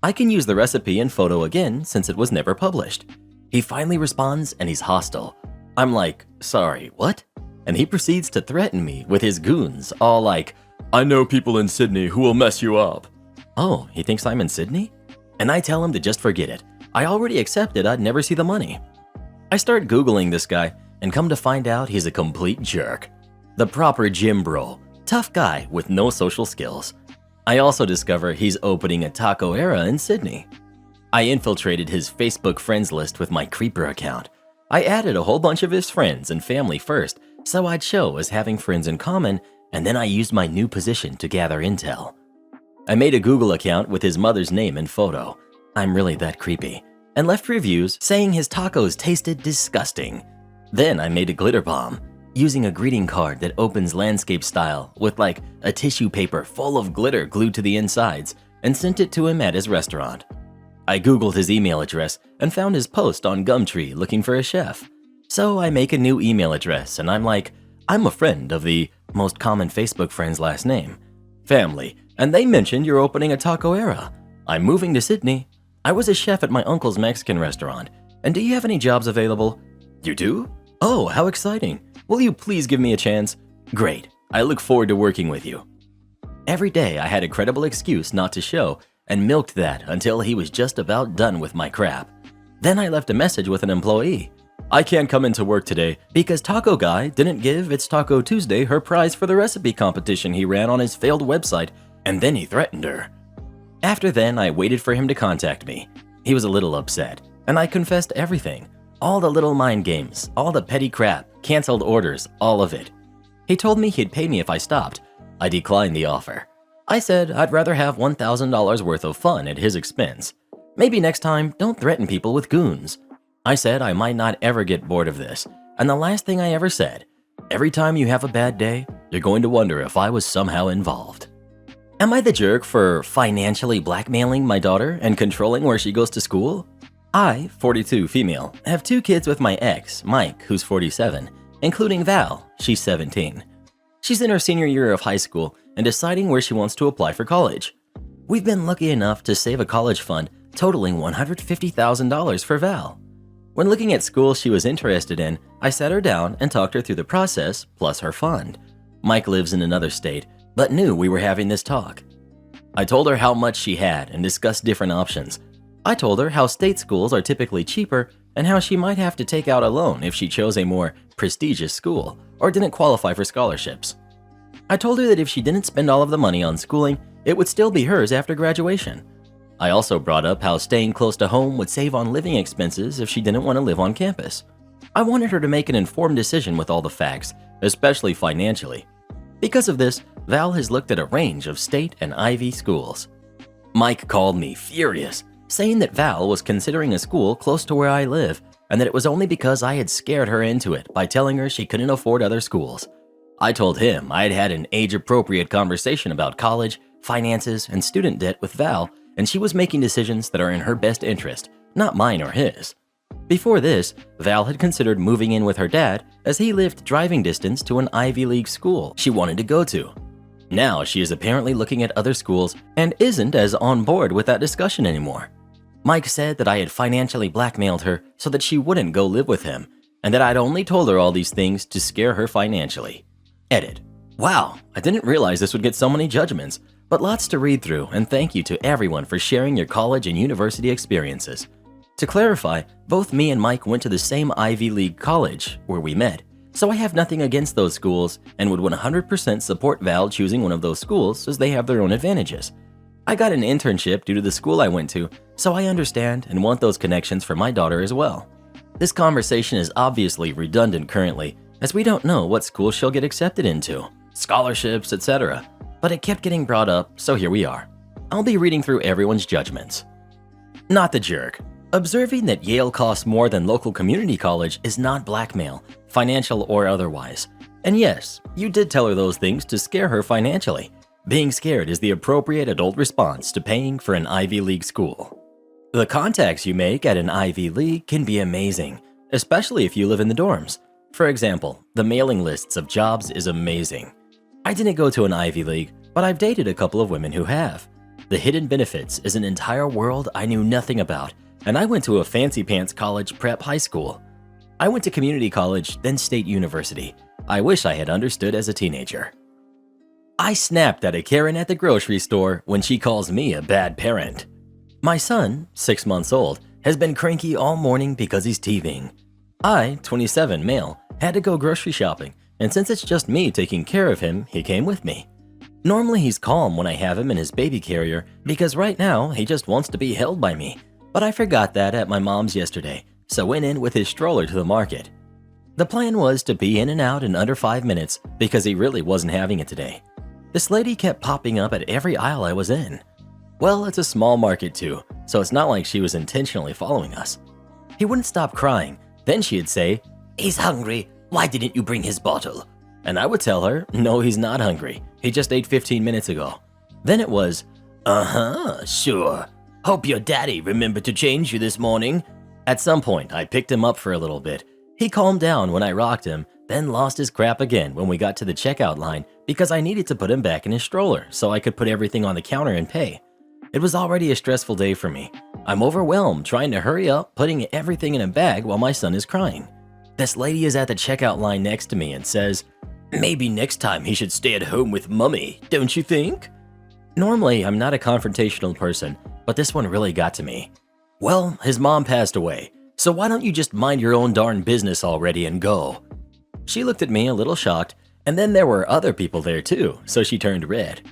I can use the recipe and photo again since it was never published. He finally responds and he's hostile. I'm like, sorry, what? And he proceeds to threaten me with his goons, all like, I know people in Sydney who will mess you up. Oh, he thinks I'm in Sydney? And I tell him to just forget it. I already accepted I'd never see the money. I start Googling this guy and come to find out he's a complete jerk. The proper gym bro, tough guy with no social skills. I also discover he's opening a taco era in Sydney. I infiltrated his Facebook friends list with my creeper account. I added a whole bunch of his friends and family first, so I'd show as having friends in common, and then I used my new position to gather intel. I made a Google account with his mother's name and photo. I'm really that creepy. And left reviews saying his tacos tasted disgusting. Then I made a glitter bomb, using a greeting card that opens landscape style with like a tissue paper full of glitter glued to the insides, and sent it to him at his restaurant. I Googled his email address and found his post on Gumtree looking for a chef. So I make a new email address and I'm like, I'm a friend of the most common Facebook friend's last name, family, and they mentioned you're opening a taco era. I'm moving to Sydney. I was a chef at my uncle's Mexican restaurant, and do you have any jobs available? You do? Oh, how exciting. Will you please give me a chance? Great. I look forward to working with you. Every day I had a credible excuse not to show and milked that until he was just about done with my crap. Then I left a message with an employee. I can't come into work today because Taco Guy didn't give It's Taco Tuesday her prize for the recipe competition he ran on his failed website, and then he threatened her. After then, I waited for him to contact me. He was a little upset, and I confessed everything. All the little mind games, all the petty crap, canceled orders, all of it. He told me he'd pay me if I stopped. I declined the offer. I said I'd rather have $1,000 worth of fun at his expense. Maybe next time, don't threaten people with goons. I said I might not ever get bored of this, and the last thing I ever said, every time you have a bad day, you're going to wonder if I was somehow involved. Am I the jerk for financially blackmailing my daughter and controlling where she goes to school? I, 42 female, have 2 kids with my ex, Mike, who's 47, including Val, she's 17. She's in her senior year of high school and deciding where she wants to apply for college. We've been lucky enough to save a college fund totaling $150,000 for Val. When looking at schools she was interested in, I sat her down and talked her through the process plus her fund. Mike lives in another state, but knew we were having this talk. I told her how much she had and discussed different options. I told her how state schools are typically cheaper and how she might have to take out a loan if she chose a more prestigious school or didn't qualify for scholarships. I told her that if she didn't spend all of the money on schooling, it would still be hers after graduation. I also brought up how staying close to home would save on living expenses if she didn't want to live on campus. I wanted her to make an informed decision with all the facts, especially financially. Because of this, Val has looked at a range of state and Ivy schools. Mike called me furious, saying that Val was considering a school close to where I live and that it was only because I had scared her into it by telling her she couldn't afford other schools. I told him I had had an age-appropriate conversation about college, finances, and student debt with Val, and she was making decisions that are in her best interest, not mine or his. Before this, Val had considered moving in with her dad as he lived driving distance to an Ivy League school she wanted to go to. Now she is apparently looking at other schools and isn't as on board with that discussion anymore. Mike said that I had financially blackmailed her so that she wouldn't go live with him, and that I'd only told her all these things to scare her financially. Edit. Wow, I didn't realize this would get so many judgments, but lots to read through, and thank you to everyone for sharing your college and university experiences. To clarify, both me and Mike went to the same Ivy League college where we met, so I have nothing against those schools and would 100% support Val choosing one of those schools as they have their own advantages. I got an internship due to the school I went to, so I understand and want those connections for my daughter as well. This conversation is obviously redundant currently, as we don't know what school she'll get accepted into, scholarships, etc. But it kept getting brought up, so here we are. I'll be reading through everyone's judgments. Not the jerk. Observing that Yale costs more than local community college is not blackmail, financial or otherwise. And yes, you did tell her those things to scare her financially. Being scared is the appropriate adult response to paying for an Ivy League school. The contacts you make at an Ivy League can be amazing, especially if you live in the dorms. For example, the mailing lists of jobs is amazing. I didn't go to an Ivy League, but I've dated a couple of women who have. The hidden benefits is an entire world I knew nothing about, and I went to a fancy pants college prep high school. I went to community college, then state university. I wish I had understood as a teenager. I snapped at a Karen at the grocery store when she calls me a bad parent. My son, 6 months old, has been cranky all morning because he's teething. I, 27 male, had to go grocery shopping, and since it's just me taking care of him, he came with me. Normally he's calm when I have him in his baby carrier because right now he just wants to be held by me, but I forgot that at my mom's yesterday, so went in with his stroller to the market. The plan was to be in and out in under 5 minutes because he really wasn't having it today. This lady kept popping up at every aisle I was in. Well, it's a small market too, so it's not like she was intentionally following us. He wouldn't stop crying. Then she'd say, "He's hungry. Why didn't you bring his bottle?" And I would tell her, "No, he's not hungry. He just ate 15 minutes ago." Then it was, "Sure. Hope your daddy remembered to change you this morning." At some point, I picked him up for a little bit. He calmed down when I rocked him, then lost his crap again when we got to the checkout line because I needed to put him back in his stroller so I could put everything on the counter and pay. It was already a stressful day for me. I'm overwhelmed trying to hurry up, putting everything in a bag while my son is crying. This lady is at the checkout line next to me and says, "Maybe next time he should stay at home with mommy, don't you think?" Normally, I'm not a confrontational person, but this one really got to me. "Well, his mom passed away, so why don't you just mind your own darn business already and go?" She looked at me a little shocked, and then there were other people there too, so she turned red.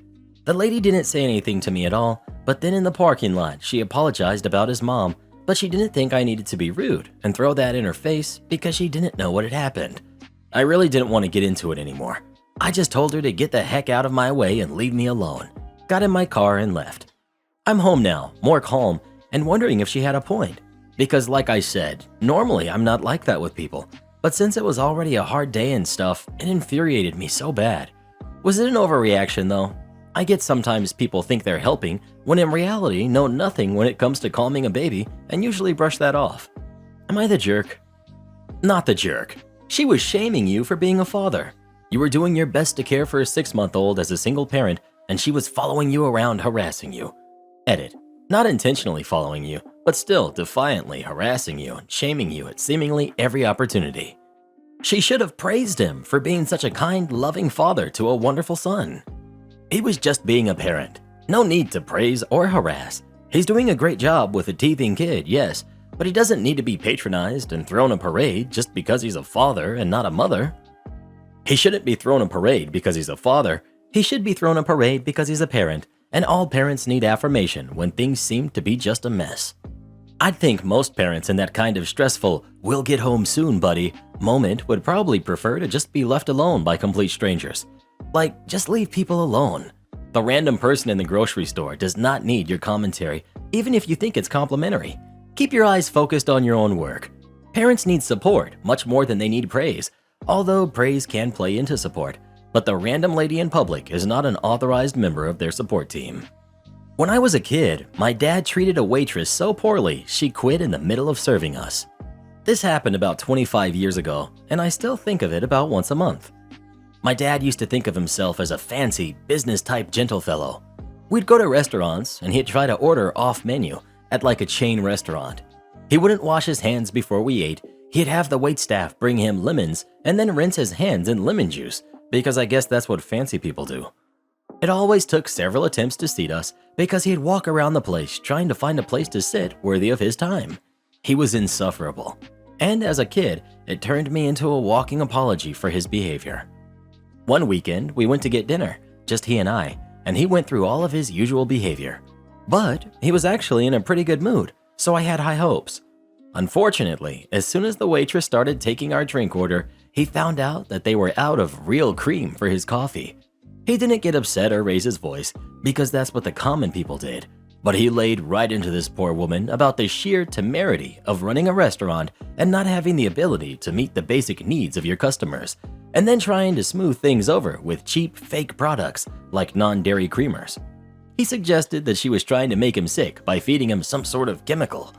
The lady didn't say anything to me at all, but then in the parking lot, she apologized about his mom, but she didn't think I needed to be rude and throw that in her face because she didn't know what had happened. I really didn't want to get into it anymore. I just told her to get the heck out of my way and leave me alone. Got in my car and left. I'm home now, more calm, and wondering if she had a point. Because like I said, normally I'm not like that with people, but since it was already a hard day and stuff, it infuriated me so bad. Was it an overreaction though? I get sometimes people think they're helping, when in reality know nothing when it comes to calming a baby and usually brush that off. Am I the jerk? Not the jerk. She was shaming you for being a father. You were doing your best to care for a 6-month-old as a single parent, and she was following you around harassing you. Edit. Not intentionally following you, but still defiantly harassing you and shaming you at seemingly every opportunity. She should have praised him for being such a kind, loving father to a wonderful son. He was just being a parent. No need to praise or harass. He's doing a great job with a teething kid, yes, but he doesn't need to be patronized and thrown a parade just because he's a father and not a mother. He shouldn't be thrown a parade because he's a father. He should be thrown a parade because he's a parent, and all parents need affirmation when things seem to be just a mess. I'd think most parents in that kind of stressful, "we'll get home soon, buddy" moment would probably prefer to just be left alone by complete strangers. Like, just leave people alone. The random person in the grocery store does not need your commentary, even if you think it's complimentary. Keep your eyes focused on your own work. Parents need support much more than they need praise, although praise can play into support. but the random lady in public is not an authorized member of their support team. When I was a kid, my dad treated a waitress so poorly she quit in the middle of serving us. This happened about 25 years ago, and I still think of it about once a month. My dad used to think of himself as a fancy, business-type gentle fellow. We'd go to restaurants, and he'd try to order off-menu at like a chain restaurant. He wouldn't wash his hands before we ate. He'd have the waitstaff bring him lemons and then rinse his hands in lemon juice, because I guess that's what fancy people do. It always took several attempts to seat us because he'd walk around the place trying to find a place to sit worthy of his time. He was insufferable. And as a kid, it turned me into a walking apology for his behavior. One weekend, we went to get dinner, just he and he went through all of his usual behavior. But he was actually in a pretty good mood, so I had high hopes. Unfortunately, as soon as the waitress started taking our drink order, he found out that they were out of real cream for his coffee. He didn't get upset or raise his voice, because that's what the common people did, but he laid right into this poor woman about the sheer temerity of running a restaurant and not having the ability to meet the basic needs of your customers, and then trying to smooth things over with cheap, fake products like non-dairy creamers. He suggested that she was trying to make him sick by feeding him some sort of chemical.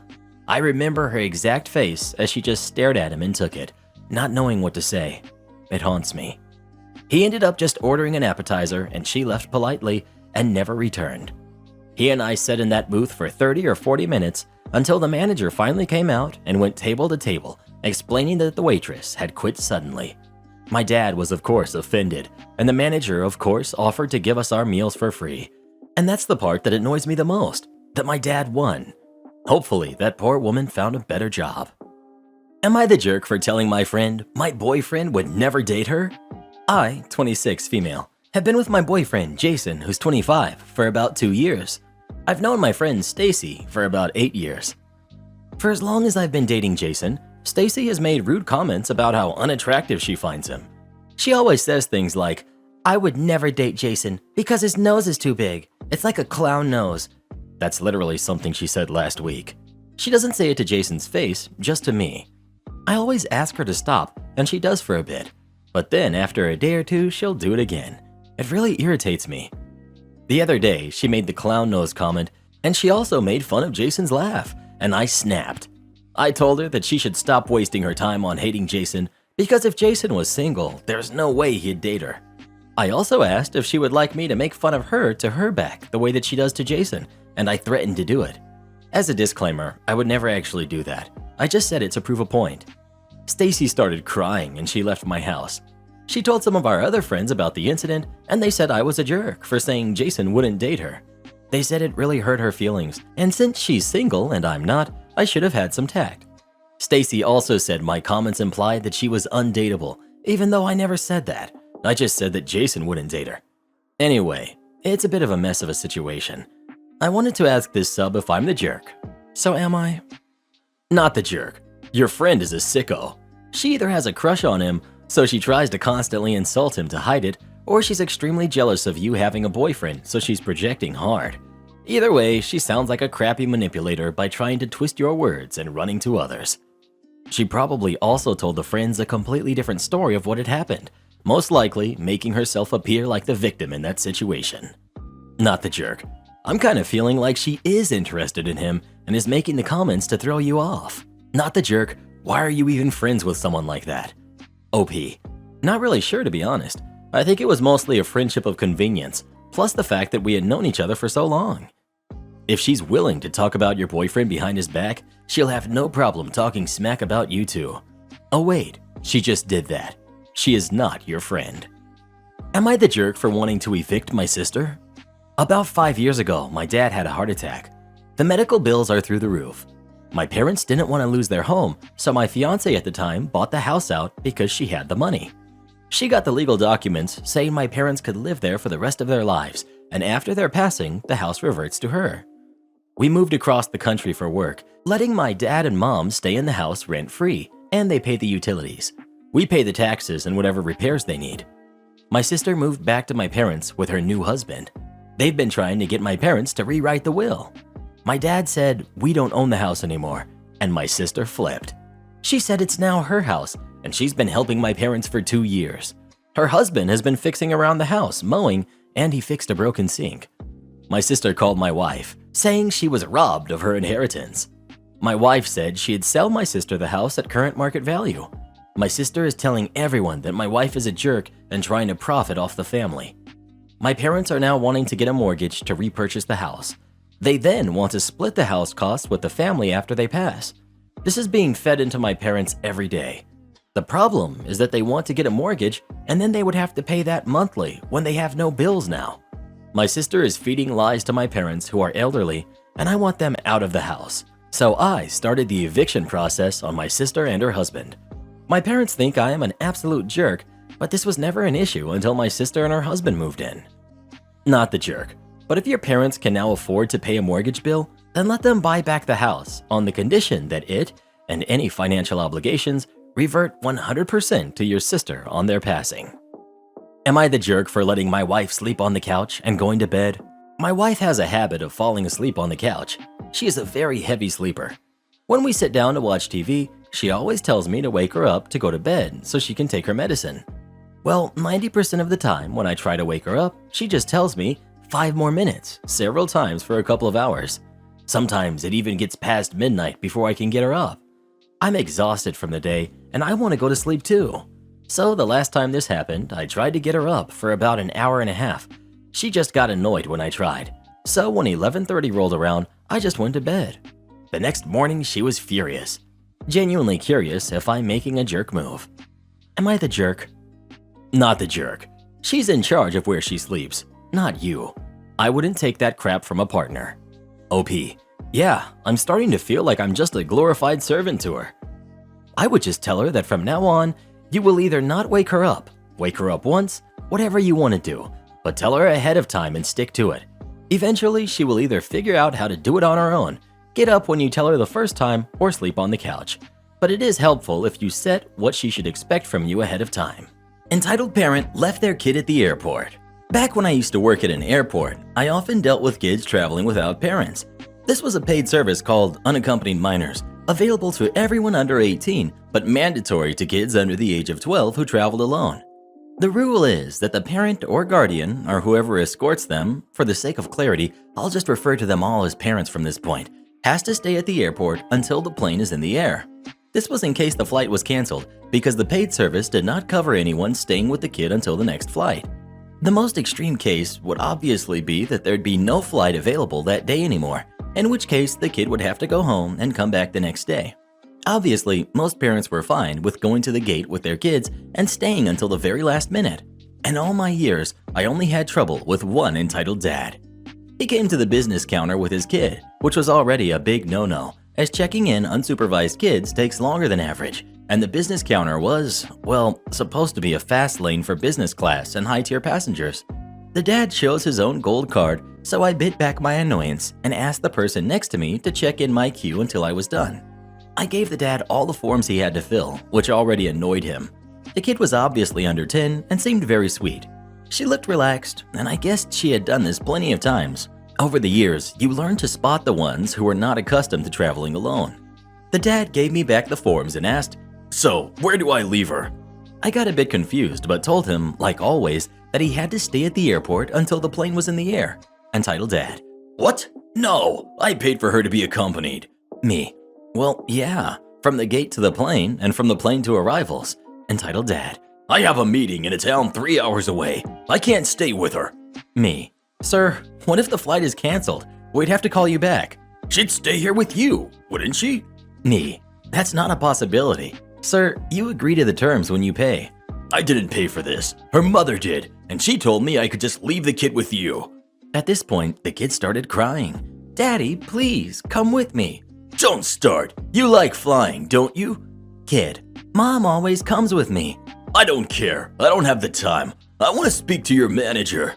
I remember her exact face as she just stared at him and took it, not knowing what to say. It haunts me. He ended up just ordering an appetizer and she left politely and never returned. He and I sat in that booth for 30 or 40 minutes until the manager finally came out and went table to table, explaining that the waitress had quit suddenly. My dad was of course offended, and the manager of course offered to give us our meals for free. And that's the part that annoys me the most, that my dad won. Hopefully that poor woman found a better job. Am I the jerk for telling my friend my boyfriend would never date her? I, 26 female, have been with my boyfriend Jason, who's 25, for about 2 years. I've known my friend Stacy for about 8 years. For as long as I've been dating Jason, Stacy has made rude comments about how unattractive she finds him. She always says things like, "I would never date Jason because his nose is too big. It's like a clown nose." That's literally something she said last week. She doesn't say it to Jason's face, just to me. I always ask her to stop, and she does for a bit. But then after a day or two, she'll do it again. It really irritates me. The other day, she made the clown nose comment, and she also made fun of Jason's laugh, and I snapped. I told her that she should stop wasting her time on hating Jason, because if Jason was single, there's no way he'd date her. I also asked if she would like me to make fun of her to her back the way that she does to Jason, and I threatened to do it. As a disclaimer, I would never actually do that. I just said it to prove a point. Stacy started crying and she left my house. She told some of our other friends about the incident, and they said I was a jerk for saying Jason wouldn't date her. They said it really hurt her feelings, and since she's single and I'm not, I should have had some tact. Stacy also said my comments implied that she was undateable, even though I never said that. I just said that Jason wouldn't date her. Anyway, it's a bit of a mess of a situation. I wanted to ask this sub if I'm the jerk. So am I? Not the jerk. Your friend is a sicko. She either has a crush on him, so she tries to constantly insult him to hide it, or she's extremely jealous of you having a boyfriend, so she's projecting hard. Either way, she sounds like a crappy manipulator by trying to twist your words and running to others. She probably also told the friends a completely different story of what had happened, most likely making herself appear like the victim in that situation. Not the jerk. I'm kind of feeling like she is interested in him and is making the comments to throw you off. Not the jerk. Why are you even friends with someone like that? OP. Not really sure, to be honest. I think it was mostly a friendship of convenience, plus the fact that we had known each other for so long. If she's willing to talk about your boyfriend behind his back, she'll have no problem talking smack about you two. Oh wait, she just did that. She is not your friend. Am I the jerk for wanting to evict my sister? About 5 years ago, my dad had a heart attack. The medical bills are through the roof. My parents didn't want to lose their home, so my fiance at the time bought the house out because she had the money. She got the legal documents saying my parents could live there for the rest of their lives, and after their passing, the house reverts to her. We moved across the country for work, letting my dad and mom stay in the house rent-free, and they pay the utilities. We pay the taxes and whatever repairs they need. My sister moved back to my parents with her new husband. They've been trying to get my parents to rewrite the will. My dad said, "We don't own the house anymore," and my sister flipped. She said it's now her house, and she's been helping my parents for 2 years. Her husband has been fixing around the house, mowing, and he fixed a broken sink. My sister called my wife, saying she was robbed of her inheritance. My wife said she'd sell my sister the house at current market value. My sister is telling everyone that my wife is a jerk and trying to profit off the family. My parents are now wanting to get a mortgage to repurchase the house. They then want to split the house costs with the family after they pass. This is being fed into my parents every day. The problem is that they want to get a mortgage and then they would have to pay that monthly when they have no bills now. My sister is feeding lies to my parents who are elderly, and I want them out of the house. So I started the eviction process on my sister and her husband. My parents think I am an absolute jerk, but this was never an issue until my sister and her husband moved in. Not the jerk, but if your parents can now afford to pay a mortgage bill, then let them buy back the house on the condition that it and any financial obligations revert 100% to your sister on their passing. Am I the jerk for letting my wife sleep on the couch and going to bed? My wife has a habit of falling asleep on the couch. She is a very heavy sleeper. When we sit down to watch TV, she always tells me to wake her up to go to bed so she can take her medicine. Well, 90% of the time when I try to wake her up, she just tells me 5 more minutes, several times for a couple of hours. Sometimes it even gets past midnight before I can get her up. I'm exhausted from the day and I want to go to sleep too. So the last time this happened, I tried to get her up for about an hour and a half. She just got annoyed when I tried. So when 11:30 rolled around, I just went to bed. The next morning, she was furious. Genuinely curious if I'm making a jerk move. Am I the jerk? Not the jerk. She's in charge of where she sleeps, not you. I wouldn't take that crap from a partner. OP. Yeah, I'm starting to feel like I'm just a glorified servant to her. I would just tell her that from now on, you will either not wake her up once, whatever you want to do, but tell her ahead of time and stick to it. Eventually, she will either figure out how to do it on her own, get up when you tell her the first time, or sleep on the couch. But it is helpful if you set what she should expect from you ahead of time. Entitled parent left their kid at the airport. Back when I used to work at an airport, I often dealt with kids traveling without parents. This was a paid service called unaccompanied minors, available to everyone under 18, but mandatory to kids under the age of 12 who traveled alone. The rule is that the parent or guardian, or whoever escorts them, for the sake of clarity, I'll just refer to them all as parents from this point, has to stay at the airport until the plane is in the air. This was in case the flight was canceled, because the paid service did not cover anyone staying with the kid until the next flight. The most extreme case would obviously be that there'd be no flight available that day anymore, in which case the kid would have to go home and come back the next day. Obviously, most parents were fine with going to the gate with their kids and staying until the very last minute. In all my years, I only had trouble with one entitled dad. He came to the business counter with his kid, which was already a big no-no, as checking in unsupervised kids takes longer than average, and the business counter was, well, supposed to be a fast lane for business class and high-tier passengers. The dad chose his own gold card, so I bit back my annoyance and asked the person next to me to check in my queue until I was done. I gave the dad all the forms he had to fill, which already annoyed him. The kid was obviously under 10 and seemed very sweet. She looked relaxed, and I guessed she had done this plenty of times. Over the years, you learn to spot the ones who are not accustomed to traveling alone. The dad gave me back the forms and asked, "So, where do I leave her?" I got a bit confused, but told him, like always, that he had to stay at the airport until the plane was in the air. Entitled dad. "What? No, I paid for her to be accompanied." Me. "Well, yeah, from the gate to the plane and from the plane to arrivals." Entitled dad. "I have a meeting in a town 3 hours away. I can't stay with her." Me. "Sir, what if the flight is canceled? We'd have to call you back." "She'd stay here with you, wouldn't she?" Me. "That's not a possibility. Sir, you agree to the terms when you pay." "I didn't pay for this. Her mother did, and she told me I could just leave the kid with you." At this point, the kid started crying. "Daddy, please, come with me." "Don't start. You like flying, don't you?" Kid. "Mom always comes with me." "I don't care. I don't have the time. I want to speak to your manager."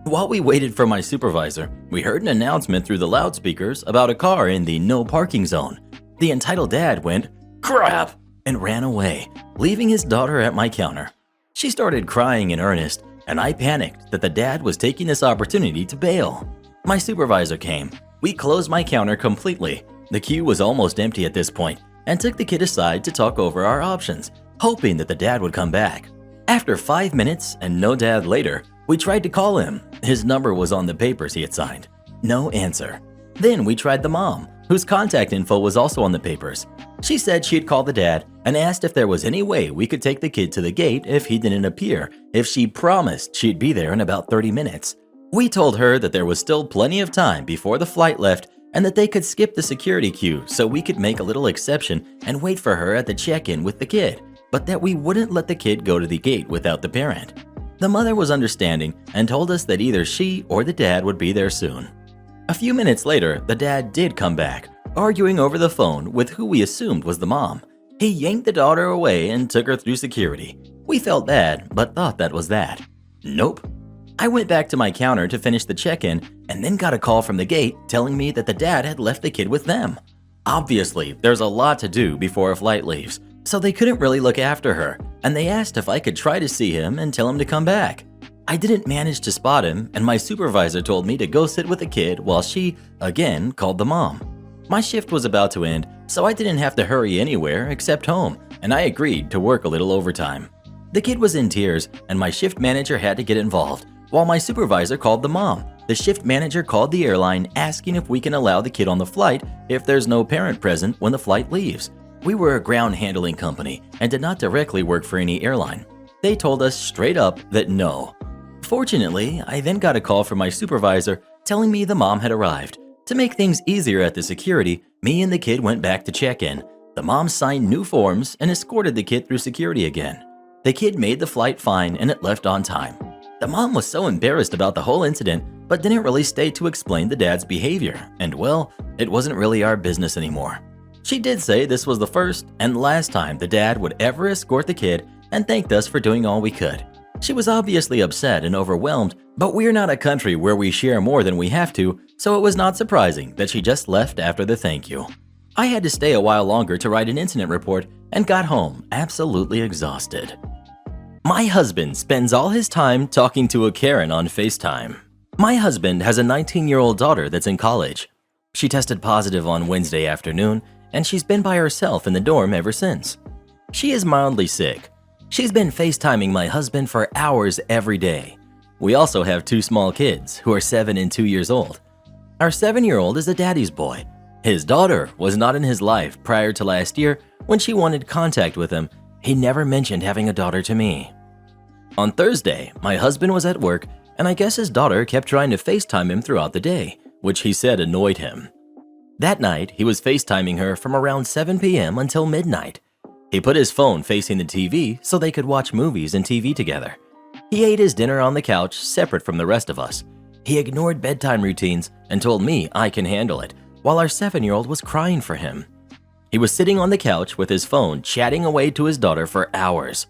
While we waited for my supervisor, we heard an announcement through the loudspeakers about a car in the no parking zone. The entitled dad went, "Crap!" and ran away, leaving his daughter at my counter. She started crying in earnest, and I panicked that the dad was taking this opportunity to bail. My supervisor came. We closed my counter completely. The queue was almost empty at this point, and took the kid aside to talk over our options, hoping that the dad would come back. After 5 minutes and no dad later, we tried to call him. His number was on the papers he had signed. No answer. Then we tried the mom, whose contact info was also on the papers. She said she'd call the dad and asked if there was any way we could take the kid to the gate if he didn't appear, if she promised she'd be there in about 30 minutes. We told her that there was still plenty of time before the flight left and that they could skip the security queue so we could make a little exception and wait for her at the check-in with the kid, but that we wouldn't let the kid go to the gate without the parent. The mother was understanding and told us that either she or the dad would be there soon. A few minutes later, the dad did come back, arguing over the phone with who we assumed was the mom. He yanked the daughter away and took her through security. We felt bad, but thought that was that. Nope. I went back to my counter to finish the check-in and then got a call from the gate telling me that the dad had left the kid with them. Obviously, there's a lot to do before a flight leaves, so they couldn't really look after her, and they asked if I could try to see him and tell him to come back. I didn't manage to spot him, and my supervisor told me to go sit with the kid while she, again, called the mom. My shift was about to end, so I didn't have to hurry anywhere except home, and I agreed to work a little overtime. The kid was in tears, and my shift manager had to get involved, while my supervisor called the mom. The shift manager called the airline asking if we can allow the kid on the flight if there's no parent present when the flight leaves. We were a ground handling company and did not directly work for any airline. They told us straight up that no. Fortunately, I then got a call from my supervisor telling me the mom had arrived. To make things easier at the security, me and the kid went back to check-in. The mom signed new forms and escorted the kid through security again. The kid made the flight fine and it left on time. The mom was so embarrassed about the whole incident, but didn't really stay to explain the dad's behavior, and well, it wasn't really our business anymore. She did say this was the first and last time the dad would ever escort the kid and thanked us for doing all we could. She was obviously upset and overwhelmed, but we're not a country where we share more than we have to, so it was not surprising that she just left after the thank you. I had to stay a while longer to write an incident report and got home absolutely exhausted. My husband spends all his time talking to a Karen on FaceTime. My husband has a 19-year-old daughter that's in college. She tested positive on Wednesday afternoon, and she's been by herself in the dorm ever since. She is mildly sick. She's been FaceTiming my husband for hours every day. We also have 2 small kids who are 7 and 2 years old. Our 7-year-old is a daddy's boy. His daughter was not in his life prior to last year when she wanted contact with him. He never mentioned having a daughter to me. On Thursday, my husband was at work, and I guess his daughter kept trying to FaceTime him throughout the day, which he said annoyed him. That night, he was FaceTiming her from around 7 p.m. until midnight. He put his phone facing the TV so they could watch movies and TV together. He ate his dinner on the couch separate from the rest of us. He ignored bedtime routines and told me I can handle it, while our 7-year-old was crying for him. He was sitting on the couch with his phone chatting away to his daughter for hours.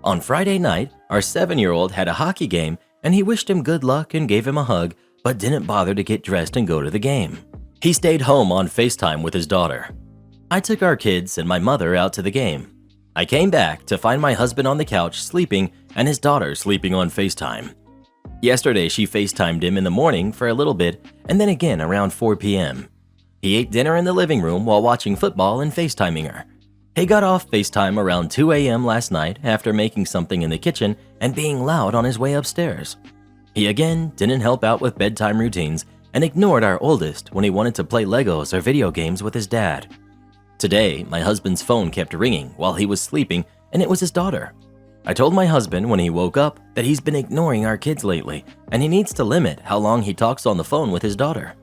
On Friday night, our 7-year-old had a hockey game and he wished him good luck and gave him a hug, but didn't bother to get dressed and go to the game. He stayed home on FaceTime with his daughter. I took our kids and my mother out to the game. I came back to find my husband on the couch sleeping and his daughter sleeping on FaceTime. Yesterday, she FaceTimed him in the morning for a little bit and then again around 4 p.m. He ate dinner in the living room while watching football and FaceTiming her. He got off FaceTime around 2 a.m. last night after making something in the kitchen and being loud on his way upstairs. He again didn't help out with bedtime routines and ignored our oldest when he wanted to play Legos or video games with his dad. Today, my husband's phone kept ringing while he was sleeping and it was his daughter. I told my husband when he woke up that he's been ignoring our kids lately and he needs to limit how long he talks on the phone with his daughter.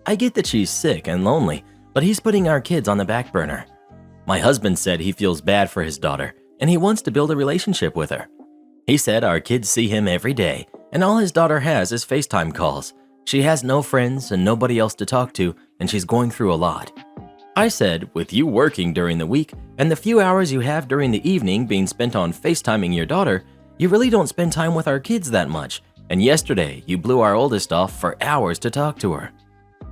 I get that she's sick and lonely, but he's putting our kids on the back burner. My husband said he feels bad for his daughter and he wants to build a relationship with her. He said our kids see him every day and all his daughter has is FaceTime calls. She has no friends and nobody else to talk to and she's going through a lot. I said, with you working during the week and the few hours you have during the evening being spent on FaceTiming your daughter, you really don't spend time with our kids that much, and yesterday you blew our oldest off for hours to talk to her.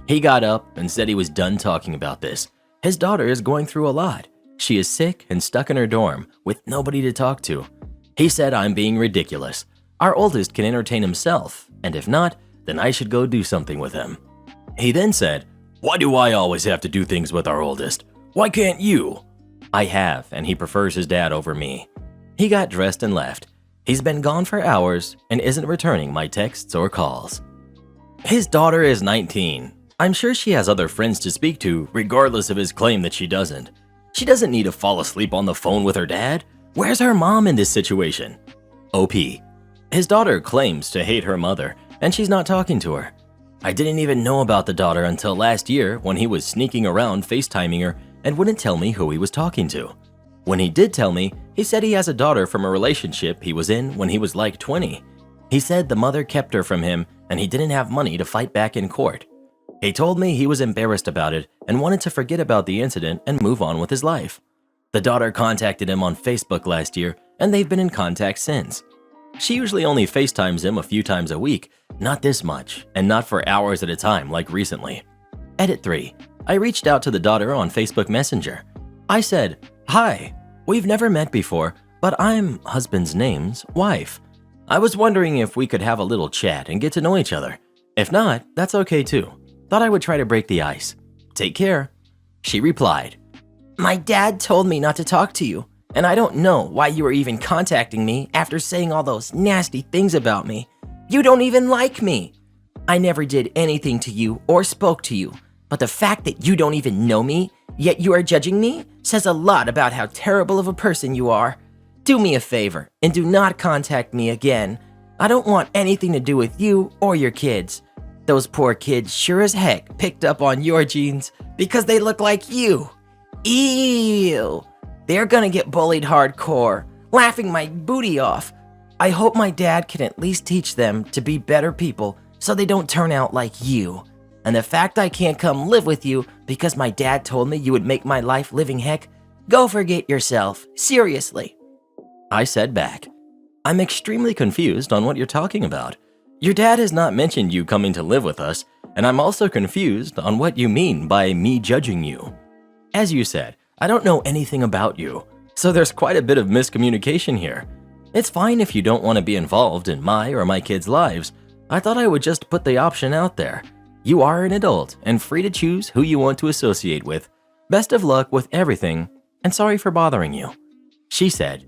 He got up and said he was done talking about this. His daughter is going through a lot. She is sick and stuck in her dorm with nobody to talk to. He said I'm being ridiculous. Our oldest can entertain himself, and if not, then I should go do something with him. He then said, "Why do I always have to do things with our oldest? Why can't you?" I have, and he prefers his dad over me. He got dressed and left. He's been gone for hours and isn't returning my texts or calls. His daughter is 19. I'm sure she has other friends to speak to, regardless of his claim that she doesn't. She doesn't need to fall asleep on the phone with her dad. Where's her mom in this situation? OP. His daughter claims to hate her mother, and she's not talking to her. I didn't even know about the daughter until last year when he was sneaking around FaceTiming her and wouldn't tell me who he was talking to. When he did tell me, he said he has a daughter from a relationship he was in when he was like 20. He said the mother kept her from him and he didn't have money to fight back in court. He told me he was embarrassed about it and wanted to forget about the incident and move on with his life. The daughter contacted him on Facebook last year and they've been in contact since. She usually only FaceTimes him a few times a week, not this much, and not for hours at a time like recently. Edit 3. I reached out to the daughter on Facebook Messenger. I said, "Hi, we've never met before, but I'm husband's name's wife. I was wondering if we could have a little chat and get to know each other. If not, that's okay too. Thought I would try to break the ice. Take care." She replied, "My dad told me not to talk to you, and I don't know why you were even contacting me after saying all those nasty things about me. You don't even like me. I never did anything to you or spoke to you, but the fact that you don't even know me, yet you are judging me, says a lot about how terrible of a person you are. Do me a favor and do not contact me again. I don't want anything to do with you or your kids. Those poor kids sure as heck picked up on your genes because they look like you. Ew. They're gonna get bullied hardcore, laughing my booty off. I hope my dad can at least teach them to be better people so they don't turn out like you. And the fact I can't come live with you because my dad told me you would make my life living heck, go forget yourself, seriously." I said back, "I'm extremely confused on what you're talking about. Your dad has not mentioned you coming to live with us, and I'm also confused on what you mean by me judging you. As you said, I don't know anything about you, so there's quite a bit of miscommunication here. It's fine if you don't want to be involved in my or my kids' lives. I thought I would just put the option out there. You are an adult and free to choose who you want to associate with. Best of luck with everything, and sorry for bothering you." She said,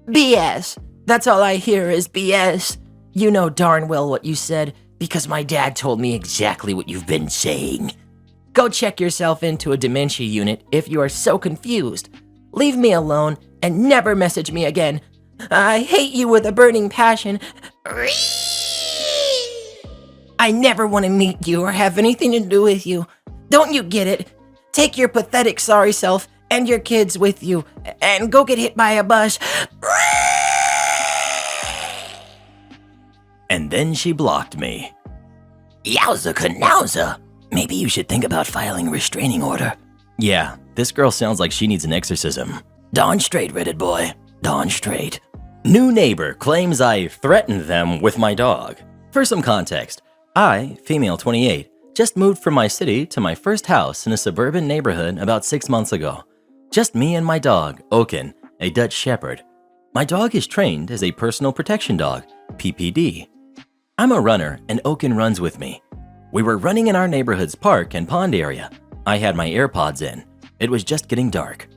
"BS. That's all I hear is BS. You know darn well what you said because my dad told me exactly what you've been saying. Go check yourself into a dementia unit if you are so confused. Leave me alone and never message me again. I hate you with a burning passion. I never want to meet you or have anything to do with you. Don't you get it? Take your pathetic sorry self and your kids with you and go get hit by a bus." And then she blocked me. Yowza canowza. Maybe you should think about filing a restraining order. Yeah, this girl sounds like she needs an exorcism. Darn straight, Reddit boy. Darn straight. New neighbor claims I threatened them with my dog. For some context, I, female 28, just moved from my city to my first house in a suburban neighborhood about 6 months ago. Just me and my dog, Oaken, a Dutch Shepherd. My dog is trained as a personal protection dog, PPD. I'm a runner and Oaken runs with me. We were running in our neighborhood's park and pond area. I had my AirPods in. It was just getting dark.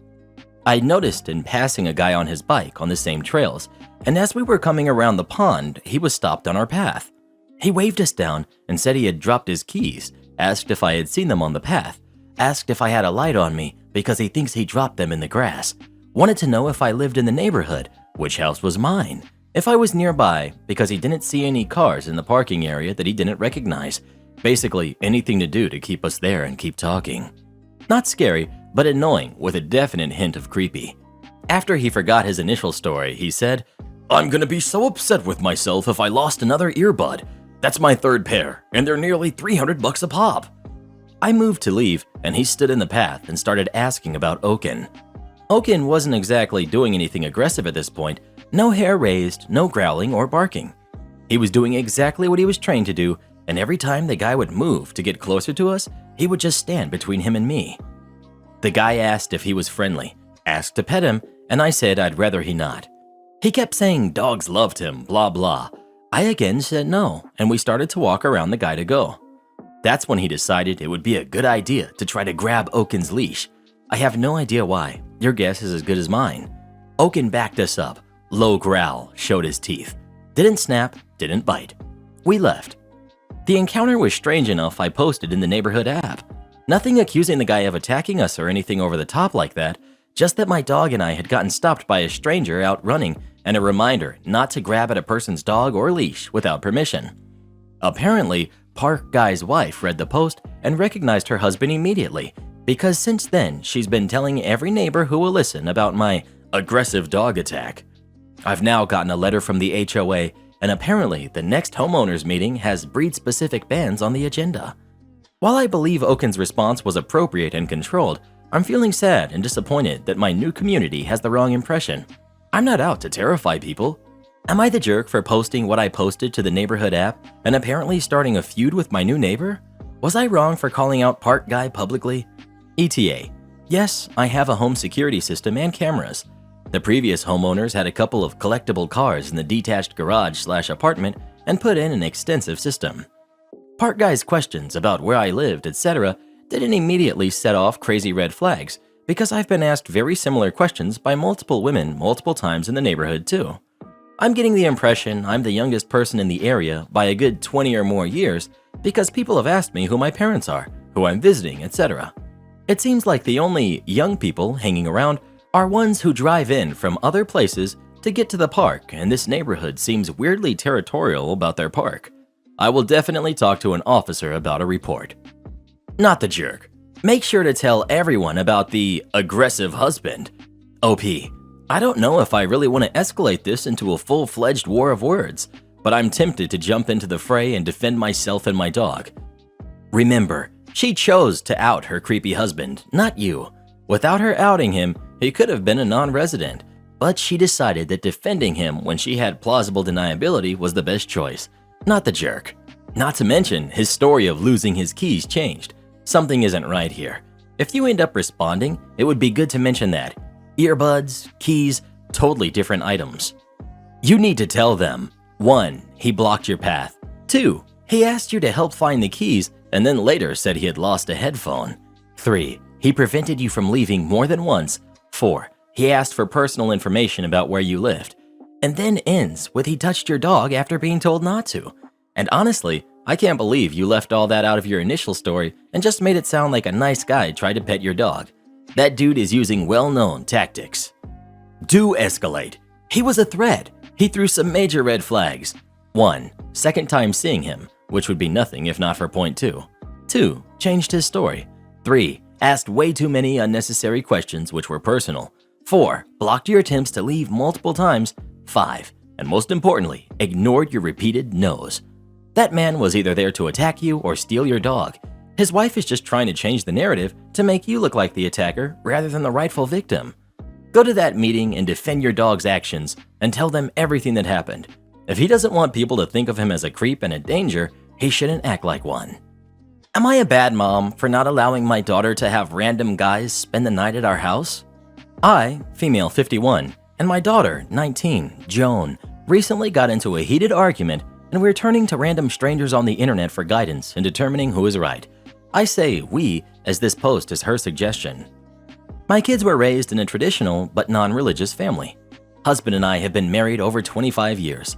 I noticed in passing a guy on his bike on the same trails, and as we were coming around the pond, he was stopped on our path. He waved us down and said he had dropped his keys, asked if I had seen them on the path, asked if I had a light on me because he thinks he dropped them in the grass, wanted to know if I lived in the neighborhood, which house was mine, if I was nearby because he didn't see any cars in the parking area that he didn't recognize. Basically, anything to do to keep us there and keep talking. Not scary, but annoying with a definite hint of creepy. After he forgot his initial story, he said, "I'm gonna be so upset with myself if I lost another earbud. That's my third pair, and they're nearly $300 a pop." I moved to leave, and he stood in the path and started asking about Oaken. Oaken wasn't exactly doing anything aggressive at this point. No hair raised, no growling or barking. He was doing exactly what he was trained to do, and every time the guy would move to get closer to us, he would just stand between him and me. The guy asked if he was friendly, asked to pet him, and I said I'd rather he not. He kept saying dogs loved him, blah blah. I again said no, and we started to walk around the guy to go. That's when he decided it would be a good idea to try to grab Oaken's leash. I have no idea why. Your guess is as good as mine. Oaken backed us up. Low growl showed his teeth. Didn't snap, didn't bite. We left. The encounter was strange enough I posted in the neighborhood app. Nothing accusing the guy of attacking us or anything over the top like that, just that my dog and I had gotten stopped by a stranger out running and a reminder not to grab at a person's dog or leash without permission. Apparently, Park Guy's wife read the post and recognized her husband immediately because since then she's been telling every neighbor who will listen about my aggressive dog attack. I've now gotten a letter from the HOA and apparently the next homeowners meeting has breed-specific bans on the agenda. While I believe Oaken's response was appropriate and controlled, I'm feeling sad and disappointed that my new community has the wrong impression. I'm not out to terrify people. Am I the jerk for posting what I posted to the neighborhood app and apparently starting a feud with my new neighbor? Was I wrong for calling out Park Guy publicly? ETA. Yes, I have a home security system and cameras. The previous homeowners had a couple of collectible cars in the detached garage/apartment and put in an extensive system. Park Guy's questions about where I lived, etc. didn't immediately set off crazy red flags because I've been asked very similar questions by multiple women multiple times in the neighborhood too. I'm getting the impression I'm the youngest person in the area by a good 20 or more years because people have asked me who my parents are, who I'm visiting, etc. It seems like the only young people hanging around are ones who drive in from other places to get to the park, and this neighborhood seems weirdly territorial about their park. I will definitely talk to an officer about a report. Not the jerk. Make sure to tell everyone about the aggressive husband. OP. I don't know if I really want to escalate this into a full-fledged war of words, but I'm tempted to jump into the fray and defend myself and my dog. Remember, she chose to out her creepy husband, not you. Without her outing him, he could have been a non-resident, but she decided that defending him when she had plausible deniability was the best choice, not the jerk. Not to mention, his story of losing his keys changed. Something isn't right here. If you end up responding, it would be good to mention that. Earbuds, keys, totally different items. You need to tell them. 1. He blocked your path. 2. He asked you to help find the keys and then later said he had lost a headphone. 3. He prevented you from leaving more than once. 4. He asked for personal information about where you lived. And then ends with he touched your dog after being told not to. And honestly, I can't believe you left all that out of your initial story and just made it sound like a nice guy tried to pet your dog. That dude is using well-known tactics. Do escalate. He was a threat. He threw some major red flags. 1. Second time seeing him, which would be nothing if not for point 2. 2. Changed his story. 3. Asked way too many unnecessary questions which were personal. 4. Blocked your attempts to leave multiple times. 5. And most importantly, ignored your repeated no's. That man was either there to attack you or steal your dog. His wife is just trying to change the narrative to make you look like the attacker rather than the rightful victim. Go to that meeting and defend your dog's actions and tell them everything that happened. If he doesn't want people to think of him as a creep and a danger, he shouldn't act like one. Am I a bad mom for not allowing my daughter to have random guys spend the night at our house? I, female 51, and my daughter, 19, Joan, recently got into a heated argument and we're turning to random strangers on the internet for guidance in determining who is right. I say we, as this post is her suggestion. My kids were raised in a traditional but non-religious family. Husband and I have been married over 25 years.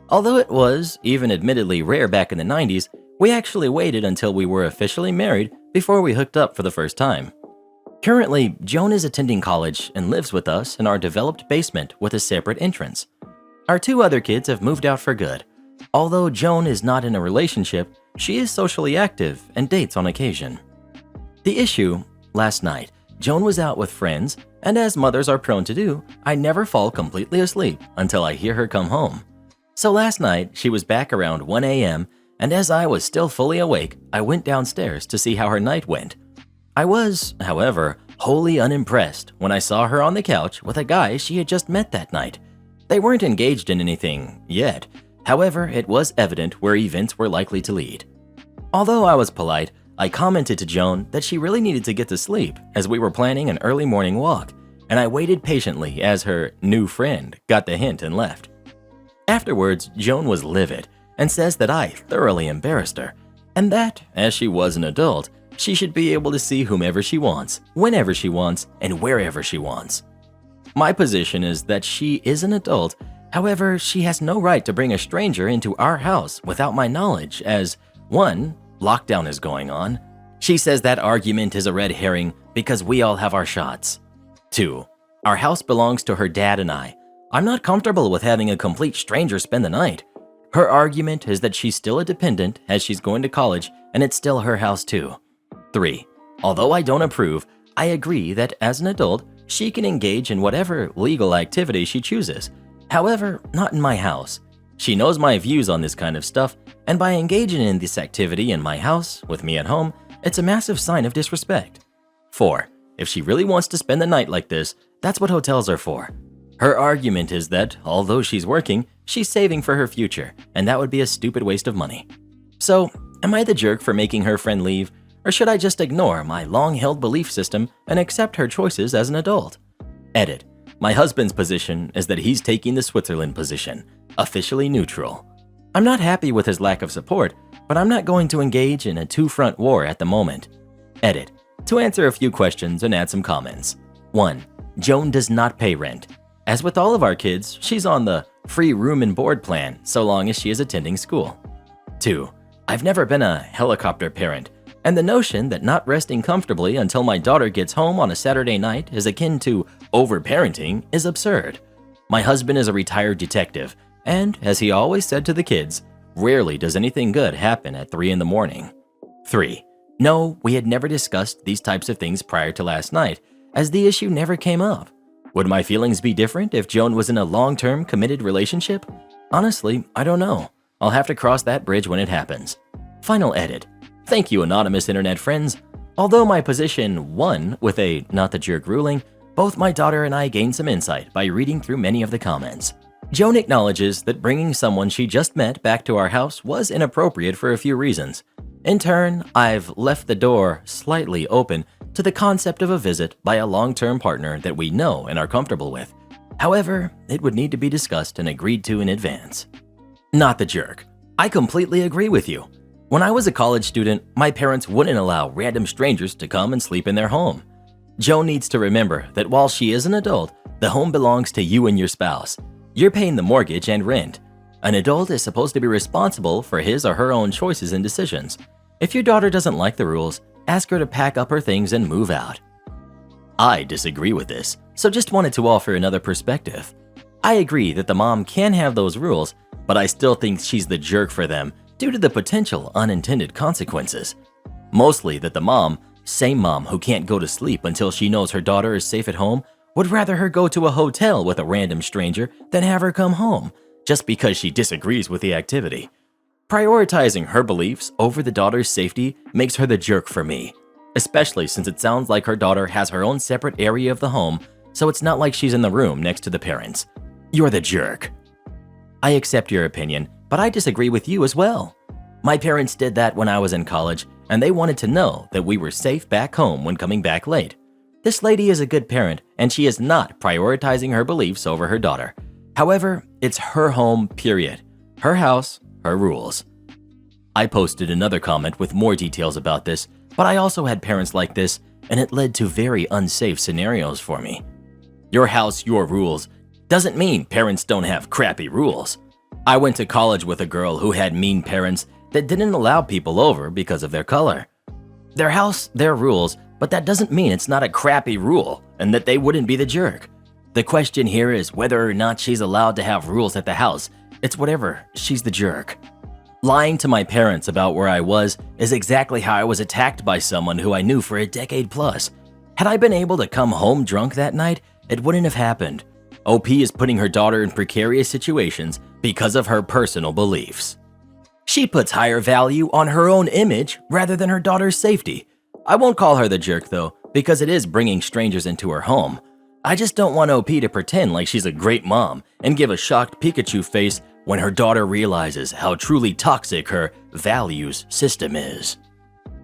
Although it was, even admittedly rare back in the 90s, we actually waited until we were officially married before we hooked up for the first time. Currently, Joan is attending college and lives with us in our developed basement with a separate entrance. Our 2 other kids have moved out for good. Although Joan is not in a relationship, she is socially active and dates on occasion. The issue, last night, Joan was out with friends, and as mothers are prone to do, I never fall completely asleep until I hear her come home. So last night, she was back around 1 a.m., and as I was still fully awake, I went downstairs to see how her night went. I was, however, wholly unimpressed when I saw her on the couch with a guy she had just met that night. They weren't engaged in anything yet. However, it was evident where events were likely to lead. Although I was polite, I commented to Joan that she really needed to get to sleep as we were planning an early morning walk, and I waited patiently as her new friend got the hint and left. Afterwards, Joan was livid and says that I thoroughly embarrassed her, and that, as she was an adult, she should be able to see whomever she wants, whenever she wants, and wherever she wants. My position is that she is an adult However, she has no right to bring a stranger into our house without my knowledge as 1. Lockdown is going on. She says that argument is a red herring because we all have our shots. 2. Our house belongs to her dad and I. I'm not comfortable with having a complete stranger spend the night. Her argument is that she's still a dependent as she's going to college and it's still her house too. 3. Although I don't approve, I agree that as an adult, she can engage in whatever legal activity she chooses. However, not in my house. She knows my views on this kind of stuff, and by engaging in this activity in my house, with me at home, it's a massive sign of disrespect. 4. If she really wants to spend the night like this, that's what hotels are for. Her argument is that, although she's working, she's saving for her future, and that would be a stupid waste of money. So, am I the jerk for making her friend leave, or should I just ignore my long-held belief system and accept her choices as an adult? Edit. My husband's position is that he's taking the Switzerland position, officially neutral. I'm not happy with his lack of support, but I'm not going to engage in a two-front war at the moment. Edit. To answer a few questions and add some comments. 1. Joan does not pay rent. As with all of our kids, she's on the free room and board plan so long as she is attending school. 2. I've never been a helicopter parent, and the notion that not resting comfortably until my daughter gets home on a Saturday night is akin to overparenting is absurd. My husband is a retired detective, and as he always said to the kids, rarely does anything good happen at 3 in the morning. 3. No, we had never discussed these types of things prior to last night, as the issue never came up. Would my feelings be different if Joan was in a long-term committed relationship? Honestly, I don't know. I'll have to cross that bridge when it happens. Final edit. Thank you, anonymous internet friends. Although my position won with a not the jerk ruling, both my daughter and I gained some insight by reading through many of the comments. Joan acknowledges that bringing someone she just met back to our house was inappropriate for a few reasons. In turn, I've left the door slightly open to the concept of a visit by a long-term partner that we know and are comfortable with. However, it would need to be discussed and agreed to in advance. Not the jerk. I completely agree with you. When I was a college student, my parents wouldn't allow random strangers to come and sleep in their home. Joan needs to remember that while she is an adult, the home belongs to you and your spouse. You're paying the mortgage and rent. An adult is supposed to be responsible for his or her own choices and decisions. If your daughter doesn't like the rules, ask her to pack up her things and move out. I disagree with this, so just wanted to offer another perspective. I agree that the mom can have those rules, but I still think she's the jerk for them due to the potential unintended consequences. Mostly that the mom, same mom who can't go to sleep until she knows her daughter is safe at home, would rather her go to a hotel with a random stranger than have her come home, just because she disagrees with the activity. Prioritizing her beliefs over the daughter's safety makes her the jerk for me, especially since it sounds like her daughter has her own separate area of the home, so it's not like she's in the room next to the parents. You're the jerk. I accept your opinion, but I disagree with you as well. My parents did that when I was in college, and they wanted to know that we were safe back home when coming back late. This lady is a good parent, and she is not prioritizing her beliefs over her daughter. However, it's her home, period. Her house, her rules. I posted another comment with more details about this, but I also had parents like this, and it led to very unsafe scenarios for me. Your house, your rules doesn't mean parents don't have crappy rules. I went to college with a girl who had mean parents that didn't allow people over because of their color. Their house, their rules, but that doesn't mean it's not a crappy rule and that they wouldn't be the jerk. The question here is whether or not she's allowed to have rules at the house. It's whatever, she's the jerk. Lying to my parents about where I was is exactly how I was attacked by someone who I knew for a decade plus. Had I been able to come home drunk that night, it wouldn't have happened. OP is putting her daughter in precarious situations because of her personal beliefs. She puts higher value on her own image rather than her daughter's safety. I won't call her the jerk though, because it is bringing strangers into her home. I just don't want OP to pretend like she's a great mom and give a shocked Pikachu face when her daughter realizes how truly toxic her values system is.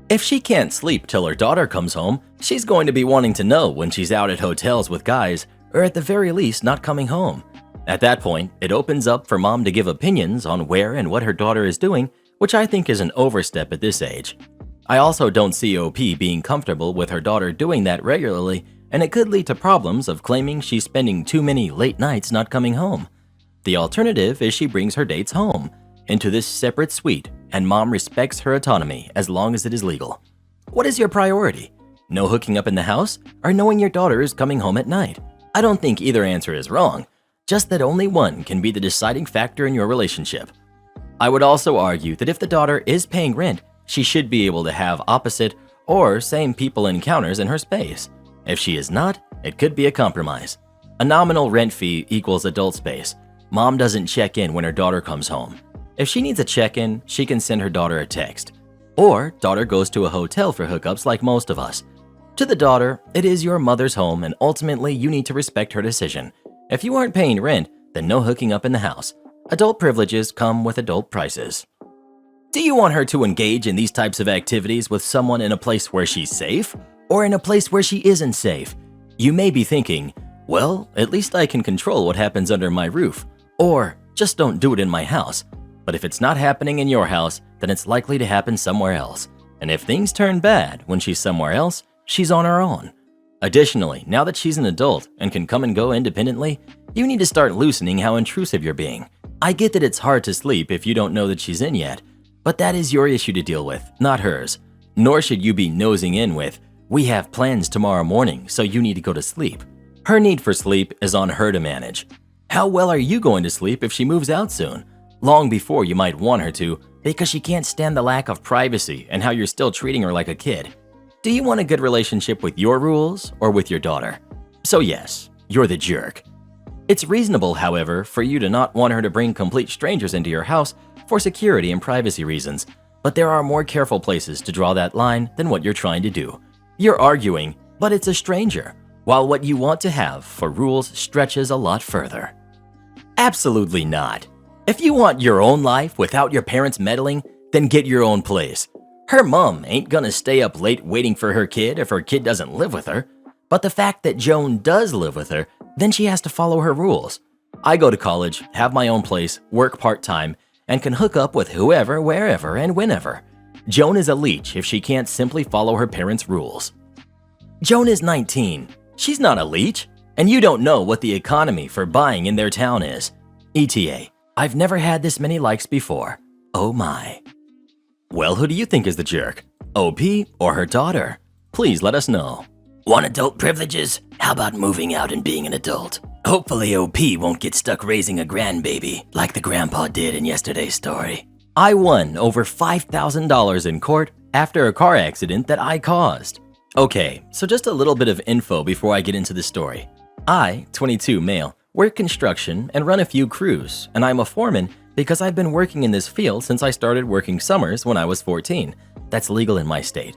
If she can't sleep till her daughter comes home, she's going to be wanting to know when she's out at hotels with guys, or at the very least not coming home. At that point, it opens up for mom to give opinions on where and what her daughter is doing, which I think is an overstep at this age. I also don't see OP being comfortable with her daughter doing that regularly, and it could lead to problems of claiming she's spending too many late nights not coming home. The alternative is she brings her dates home, into this separate suite, and mom respects her autonomy as long as it is legal. What is your priority? No hooking up in the house, or knowing your daughter is coming home at night? I don't think either answer is wrong, just that only one can be the deciding factor in your relationship. I would also argue that if the daughter is paying rent, she should be able to have opposite or same people encounters in her space. If she is not, it could be a compromise. A nominal rent fee equals adult space. Mom doesn't check in when her daughter comes home. If she needs a check-in, she can send her daughter a text. Or daughter goes to a hotel for hookups like most of us. To the daughter, it is your mother's home and ultimately you need to respect her decision. If you aren't paying rent, then no hooking up in the house. Adult privileges come with adult prices. Do you want her to engage in these types of activities with someone in a place where she's safe, or in a place where she isn't safe? You may be thinking, well, at least I can control what happens under my roof, or just don't do it in my house. But if it's not happening in your house, then it's likely to happen somewhere else. And if things turn bad when she's somewhere else, she's on her own. Additionally, now that she's an adult and can come and go independently, you need to start loosening how intrusive you're being. I get that it's hard to sleep if you don't know that she's in yet, but that is your issue to deal with, not hers. Nor should you be nosing in with, we have plans tomorrow morning, so you need to go to sleep. Her need for sleep is on her to manage. How well are you going to sleep if she moves out soon? Long before you might want her to, because she can't stand the lack of privacy and how you're still treating her like a kid. Do you want a good relationship with your rules or with your daughter? So yes, you're the jerk. It's reasonable, however, for you to not want her to bring complete strangers into your house for security and privacy reasons, but there are more careful places to draw that line than what you're trying to do. You're arguing, but it's a stranger, while what you want to have for rules stretches a lot further. Absolutely not. If you want your own life without your parents meddling, then get your own place. Her mom ain't gonna stay up late waiting for her kid if her kid doesn't live with her. But the fact that Joan does live with her, then she has to follow her rules. I go to college, have my own place, work part-time, and can hook up with whoever, wherever, and whenever. Joan is a leech if she can't simply follow her parents' rules. Joan is 19. She's not a leech, and you don't know what the economy for buying in their town is. ETA, I've never had this many likes before. Oh my. Well, who do you think is the jerk? OP or her daughter? Please let us know. Want adult privileges? How about moving out and being an adult? Hopefully OP won't get stuck raising a grandbaby like the grandpa did in yesterday's story. I won over $5,000 in court after a car accident that I caused. Okay, so just a little bit of info before I get into the story. I, 22 male, work construction and run a few crews, and I'm a foreman because I've been working in this field since I started working summers when I was 14. That's legal in my state.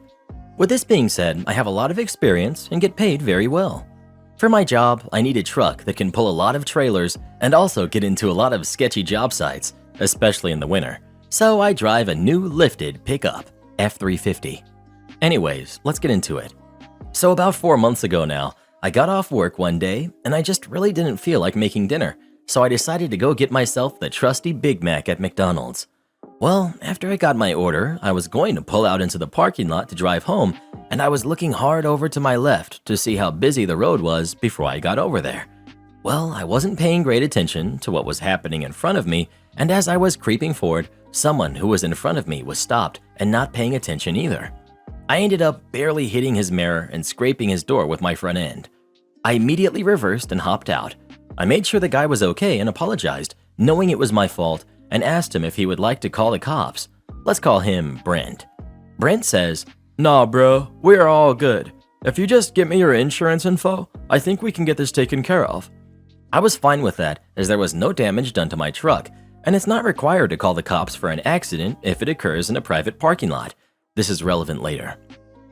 With this being said, I have a lot of experience and get paid very well. For my job, I need a truck that can pull a lot of trailers and also get into a lot of sketchy job sites, especially in the winter. So I drive a new lifted pickup, F350. Anyways, let's get into it. So about 4 months ago now, I got off work one day and I just really didn't feel like making dinner, so I decided to go get myself the trusty Big Mac at McDonald's. Well, after I got my order, I was going to pull out into the parking lot to drive home, and I was looking hard over to my left to see how busy the road was before I got over there. Well, I wasn't paying great attention to what was happening in front of me, and as I was creeping forward, someone who was in front of me was stopped and not paying attention either. I ended up barely hitting his mirror and scraping his door with my front end. I immediately reversed and hopped out. I made sure the guy was okay and apologized, knowing it was my fault, and asked him if he would like to call the cops. Let's call him Brent. Brent says, "Nah bro, we're all good. If you just get me your insurance info, I think we can get this taken care of." I was fine with that as there was no damage done to my truck, and it's not required to call the cops for an accident if it occurs in a private parking lot. This is relevant later.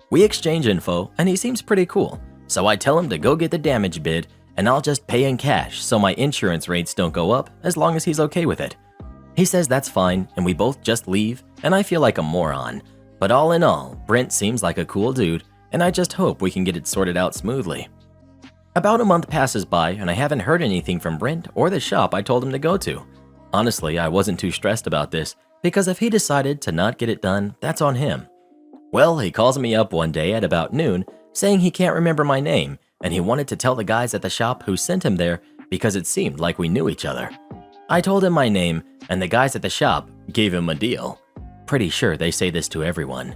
We exchange info and he seems pretty cool, so I tell him to go get the damage bid and I'll just pay in cash so my insurance rates don't go up as long as he's okay with it. He says that's fine, and we both just leave, and I feel like a moron. But all in all, Brent seems like a cool dude, and I just hope we can get it sorted out smoothly. About a month passes by, and I haven't heard anything from Brent or the shop I told him to go to. Honestly, I wasn't too stressed about this, because if he decided to not get it done, that's on him. Well, he calls me up one day at about noon, saying he can't remember my name, and he wanted to tell the guys at the shop who sent him there because it seemed like we knew each other. I told him my name, and the guys at the shop gave him a deal. Pretty sure they say this to everyone.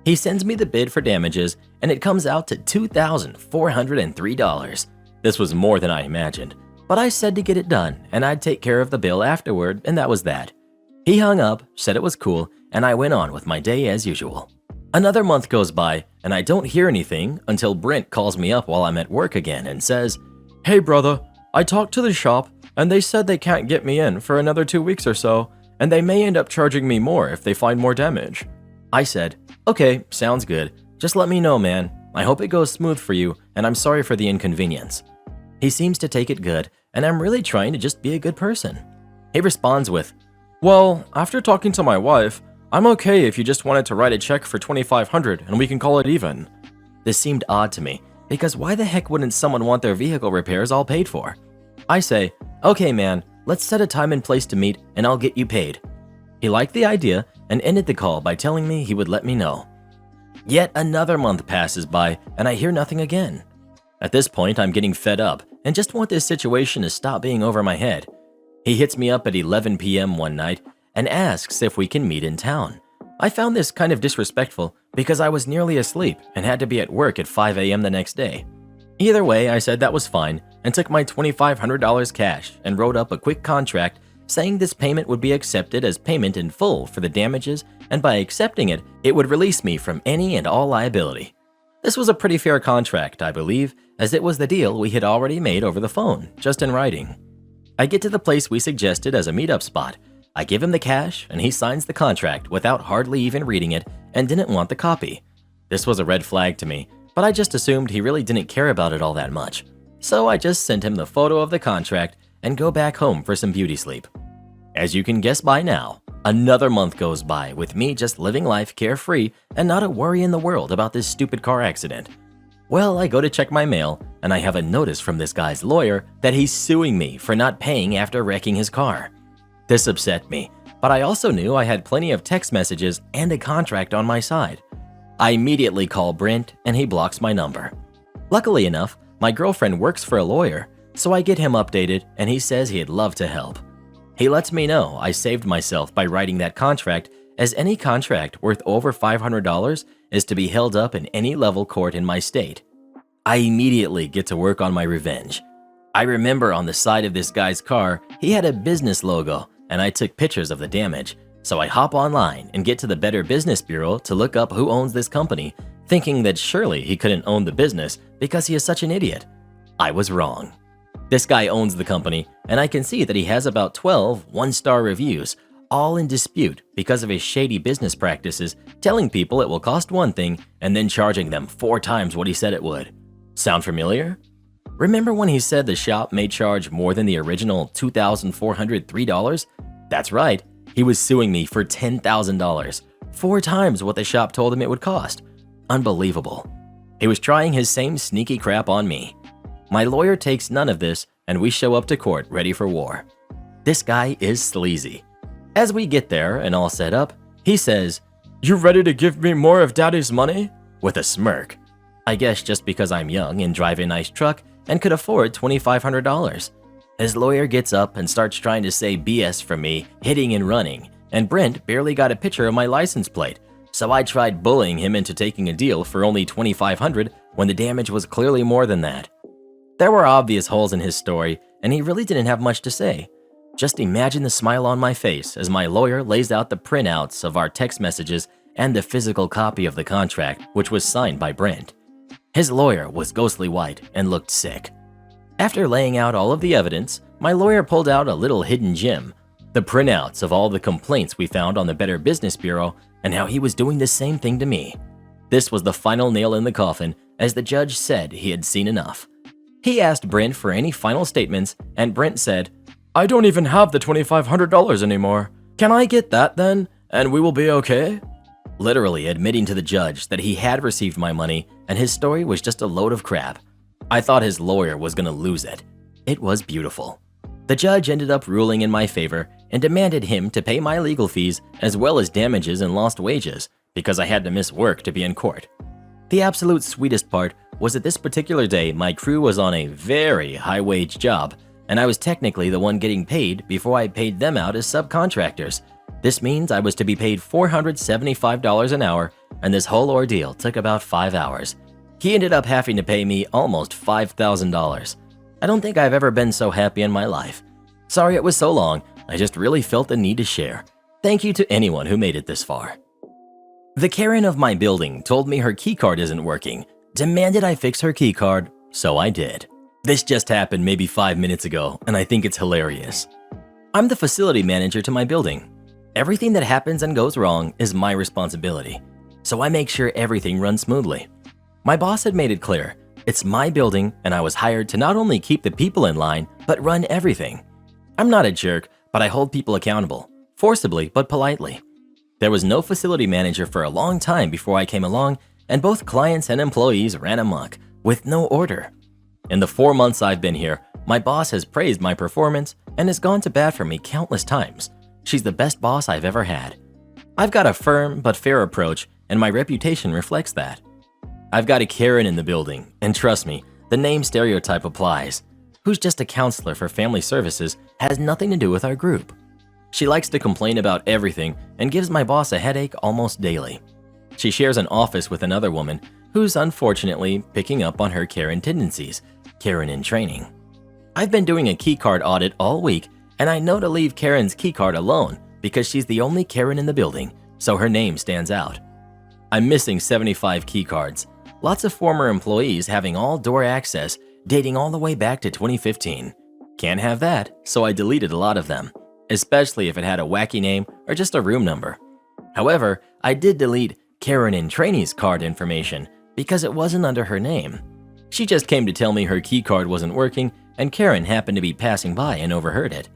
He sends me the bid for damages, and it comes out to $2,403. This was more than I imagined, but I said to get it done, and I'd take care of the bill afterward, and that was that. He hung up, said it was cool, and I went on with my day as usual. Another month goes by, and I don't hear anything until Brent calls me up while I'm at work again and says, "Hey brother, I talked to the shop, and they said they can't get me in for another 2 weeks or so, and they may end up charging me more if they find more damage." I said, "Okay, sounds good. Just let me know, man. I hope it goes smooth for you, and I'm sorry for the inconvenience." He seems to take it good, and I'm really trying to just be a good person. He responds with, "Well, after talking to my wife, I'm okay if you just wanted to write a check for $2,500 and we can call it even." This seemed odd to me, because why the heck wouldn't someone want their vehicle repairs all paid for? I say, "Okay man, let's set a time and place to meet and I'll get you paid." He liked the idea and ended the call by telling me he would let me know. Yet another month passes by and I hear nothing again. At this point, I'm getting fed up and just want this situation to stop being over my head. He hits me up at 11 p.m. one night and asks if we can meet in town. I found this kind of disrespectful because I was nearly asleep and had to be at work at 5 a.m. the next day. Either way, I said that was fine and took my $2,500 cash and wrote up a quick contract saying this payment would be accepted as payment in full for the damages, and by accepting it, it would release me from any and all liability. This was a pretty fair contract, I believe, as it was the deal we had already made over the phone, just in writing. I get to the place we suggested as a meetup spot. I give him the cash, and he signs the contract without hardly even reading it and didn't want the copy. This was a red flag to me, but I just assumed he really didn't care about it all that much. So I just sent him the photo of the contract and go back home for some beauty sleep. As you can guess by now, another month goes by with me just living life carefree and not a worry in the world about this stupid car accident. Well, I go to check my mail, and I have a notice from this guy's lawyer that he's suing me for not paying after wrecking his car. This upset me, but I also knew I had plenty of text messages and a contract on my side. I immediately call Brent, and he blocks my number. Luckily enough, my girlfriend works for a lawyer, so I get him updated, and he says he'd love to help. He lets me know I saved myself by writing that contract, as any contract worth over $500 is to be held up in any level court in my state. I immediately get to work on my revenge. I remember on the side of this guy's car, he had a business logo, and I took pictures of the damage, so I hop online and get to the Better Business Bureau to look up who owns this company, thinking that surely he couldn't own the business because he is such an idiot. I was wrong. This guy owns the company, and I can see that he has about 12 one-star reviews, all in dispute because of his shady business practices, telling people it will cost one thing and then charging them 4 times what he said it would. Sound familiar? Remember when he said the shop may charge more than the original $2,403? That's right, he was suing me for $10,000, 4 times what the shop told him it would cost. Unbelievable. He was trying his same sneaky crap on me. My lawyer takes none of this, and we show up to court ready for war. This guy is sleazy. As we get there and all set up, he says, "You ready to give me more of daddy's money?" with a smirk. I guess just because I'm young and drive a nice truck and could afford $2,500. His lawyer gets up and starts trying to say BS from me, hitting and running, and Brent barely got a picture of my license plate, so I tried bullying him into taking a deal for only $2,500 when the damage was clearly more than that. There were obvious holes in his story, and he really didn't have much to say. Just imagine the smile on my face as my lawyer lays out the printouts of our text messages and the physical copy of the contract, which was signed by Brent. His lawyer was ghostly white and looked sick. After laying out all of the evidence, my lawyer pulled out a little hidden gem, the printouts of all the complaints we found on the Better Business Bureau and how he was doing the same thing to me. This was the final nail in the coffin, as the judge said he had seen enough. He asked Brent for any final statements, and Brent said, "I don't even have the $2,500 anymore. Can I get that then, and we will be okay?" Literally admitting to the judge that he had received my money and his story was just a load of crap. I thought his lawyer was gonna lose it. It was beautiful. The judge ended up ruling in my favor and demanded him to pay my legal fees as well as damages and lost wages because I had to miss work to be in court. The absolute sweetest part was that this particular day my crew was on a very high-wage job, and I was technically the one getting paid before I paid them out as subcontractors. This means I was to be paid $475 an hour, and this whole ordeal took about 5 hours. He ended up having to pay me almost $5,000. I don't think I've ever been so happy in my life. Sorry it was so long, I just really felt the need to share. Thank you to anyone who made it this far. The Karen of my building told me her keycard isn't working, demanded I fix her keycard, so I did. This just happened maybe 5 minutes ago, and I think it's hilarious. I'm the facility manager to my building. Everything that happens and goes wrong is my responsibility, so I make sure everything runs smoothly. My boss had made it clear, it's my building and I was hired to not only keep the people in line, but run everything. I'm not a jerk, but I hold people accountable, forcibly but politely. There was no facility manager for a long time before I came along, and both clients and employees ran amok, with no order. In the 4 months I've been here, my boss has praised my performance and has gone to bat for me countless times. She's the best boss I've ever had. I've got a firm but fair approach, and my reputation reflects that. I've got a Karen in the building, and trust me, the name stereotype applies. Who's just a counselor for family services has nothing to do with our group. She likes to complain about everything and gives my boss a headache almost daily. She shares an office with another woman who's unfortunately picking up on her Karen tendencies, Karen in training. I've been doing a keycard audit all week, and I know to leave Karen's keycard alone because she's the only Karen in the building, so her name stands out. I'm missing 75 keycards, lots of former employees having all door access dating all the way back to 2015. Can't have that, so I deleted a lot of them, especially if it had a wacky name or just a room number. However, I did delete Karen in Training's card information because it wasn't under her name. She just came to tell me her keycard wasn't working, and Karen happened to be passing by and overheard it.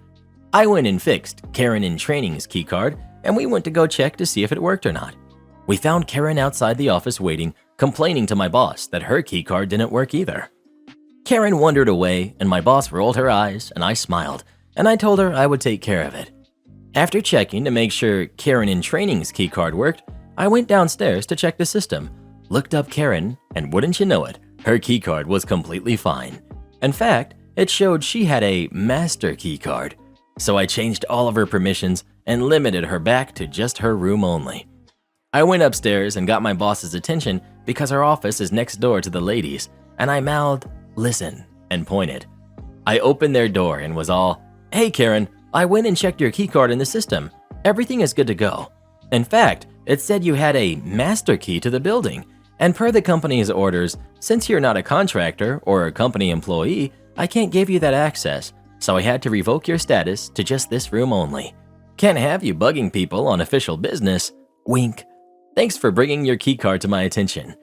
I went and fixed Karen in Training's keycard, and we went to go check to see if it worked or not. We found Karen outside the office waiting, complaining to my boss that her keycard didn't work either. Karen wandered away, and my boss rolled her eyes, and I smiled, and I told her I would take care of it. After checking to make sure Karen in Training's keycard worked, I went downstairs to check the system, looked up Karen, and wouldn't you know it, her keycard was completely fine. In fact, it showed she had a master keycard, so I changed all of her permissions and limited her back to just her room only. I went upstairs and got my boss's attention because her office is next door to the ladies, and I mouthed, "Listen," and pointed. I opened their door and was all, "Hey Karen, I went and checked your keycard in the system. Everything is good to go. In fact, it said you had a master key to the building, and per the company's orders, since you're not a contractor or a company employee, I can't give you that access, so I had to revoke your status to just this room only. Can't have you bugging people on official business. Wink. Thanks for bringing your keycard to my attention."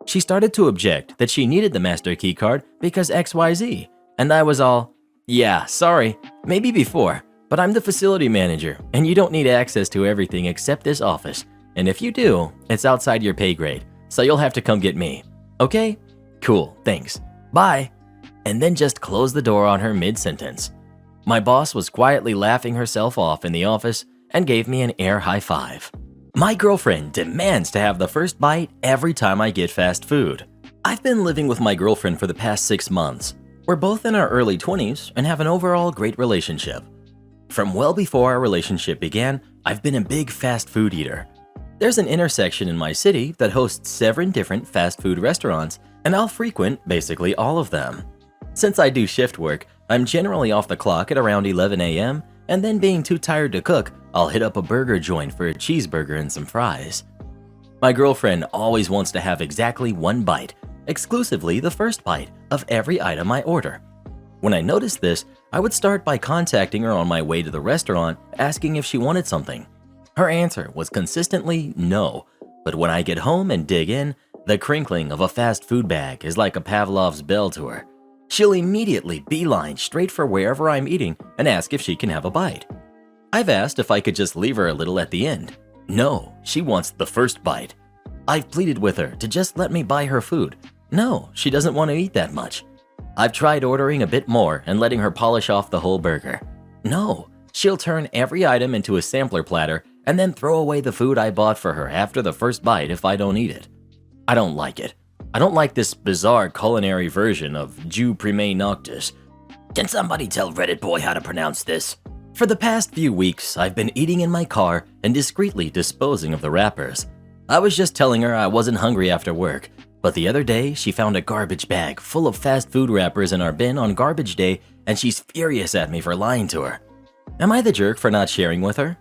She started to object that she needed the master keycard because XYZ, and I was all, "Yeah, sorry, maybe before, but I'm the facility manager, and you don't need access to everything except this office, and if you do, it's outside your pay grade, so you'll have to come get me. Okay? Cool, thanks. Bye." And then just closed the door on her mid-sentence. My boss was quietly laughing herself off in the office and gave me an air high five. My girlfriend demands to have the first bite every time I get fast food. I've been living with my girlfriend for the past 6 months. We're both in our early 20s and have an overall great relationship. From well before our relationship began, I've been a big fast food eater. There's an intersection in my city that hosts 7 different fast food restaurants, and I'll frequent basically all of them. Since I do shift work, I'm generally off the clock at around 11 a.m., and then being too tired to cook, I'll hit up a burger joint for a cheeseburger and some fries. My girlfriend always wants to have exactly 1 bite, exclusively the first bite, of every item I order. When I noticed this, I would start by contacting her on my way to the restaurant, asking if she wanted something. Her answer was consistently no, but when I get home and dig in, the crinkling of a fast food bag is like a Pavlov's bell to her. She'll immediately beeline straight for wherever I'm eating and ask if she can have a bite. I've asked if I could just leave her a little at the end. No, she wants the first bite. I've pleaded with her to just let me buy her food. No, she doesn't want to eat that much. I've tried ordering a bit more and letting her polish off the whole burger. No, she'll turn every item into a sampler platter and then throw away the food I bought for her after the first bite if I don't eat it. I don't like it. I don't like this bizarre culinary version of Jus Primae Noctis. Can somebody tell Reddit boy how to pronounce this? For the past few weeks, I've been eating in my car and discreetly disposing of the wrappers. I was just telling her I wasn't hungry after work, but the other day she found a garbage bag full of fast food wrappers in our bin on garbage day, and she's furious at me for lying to her. Am I the jerk for not sharing with her?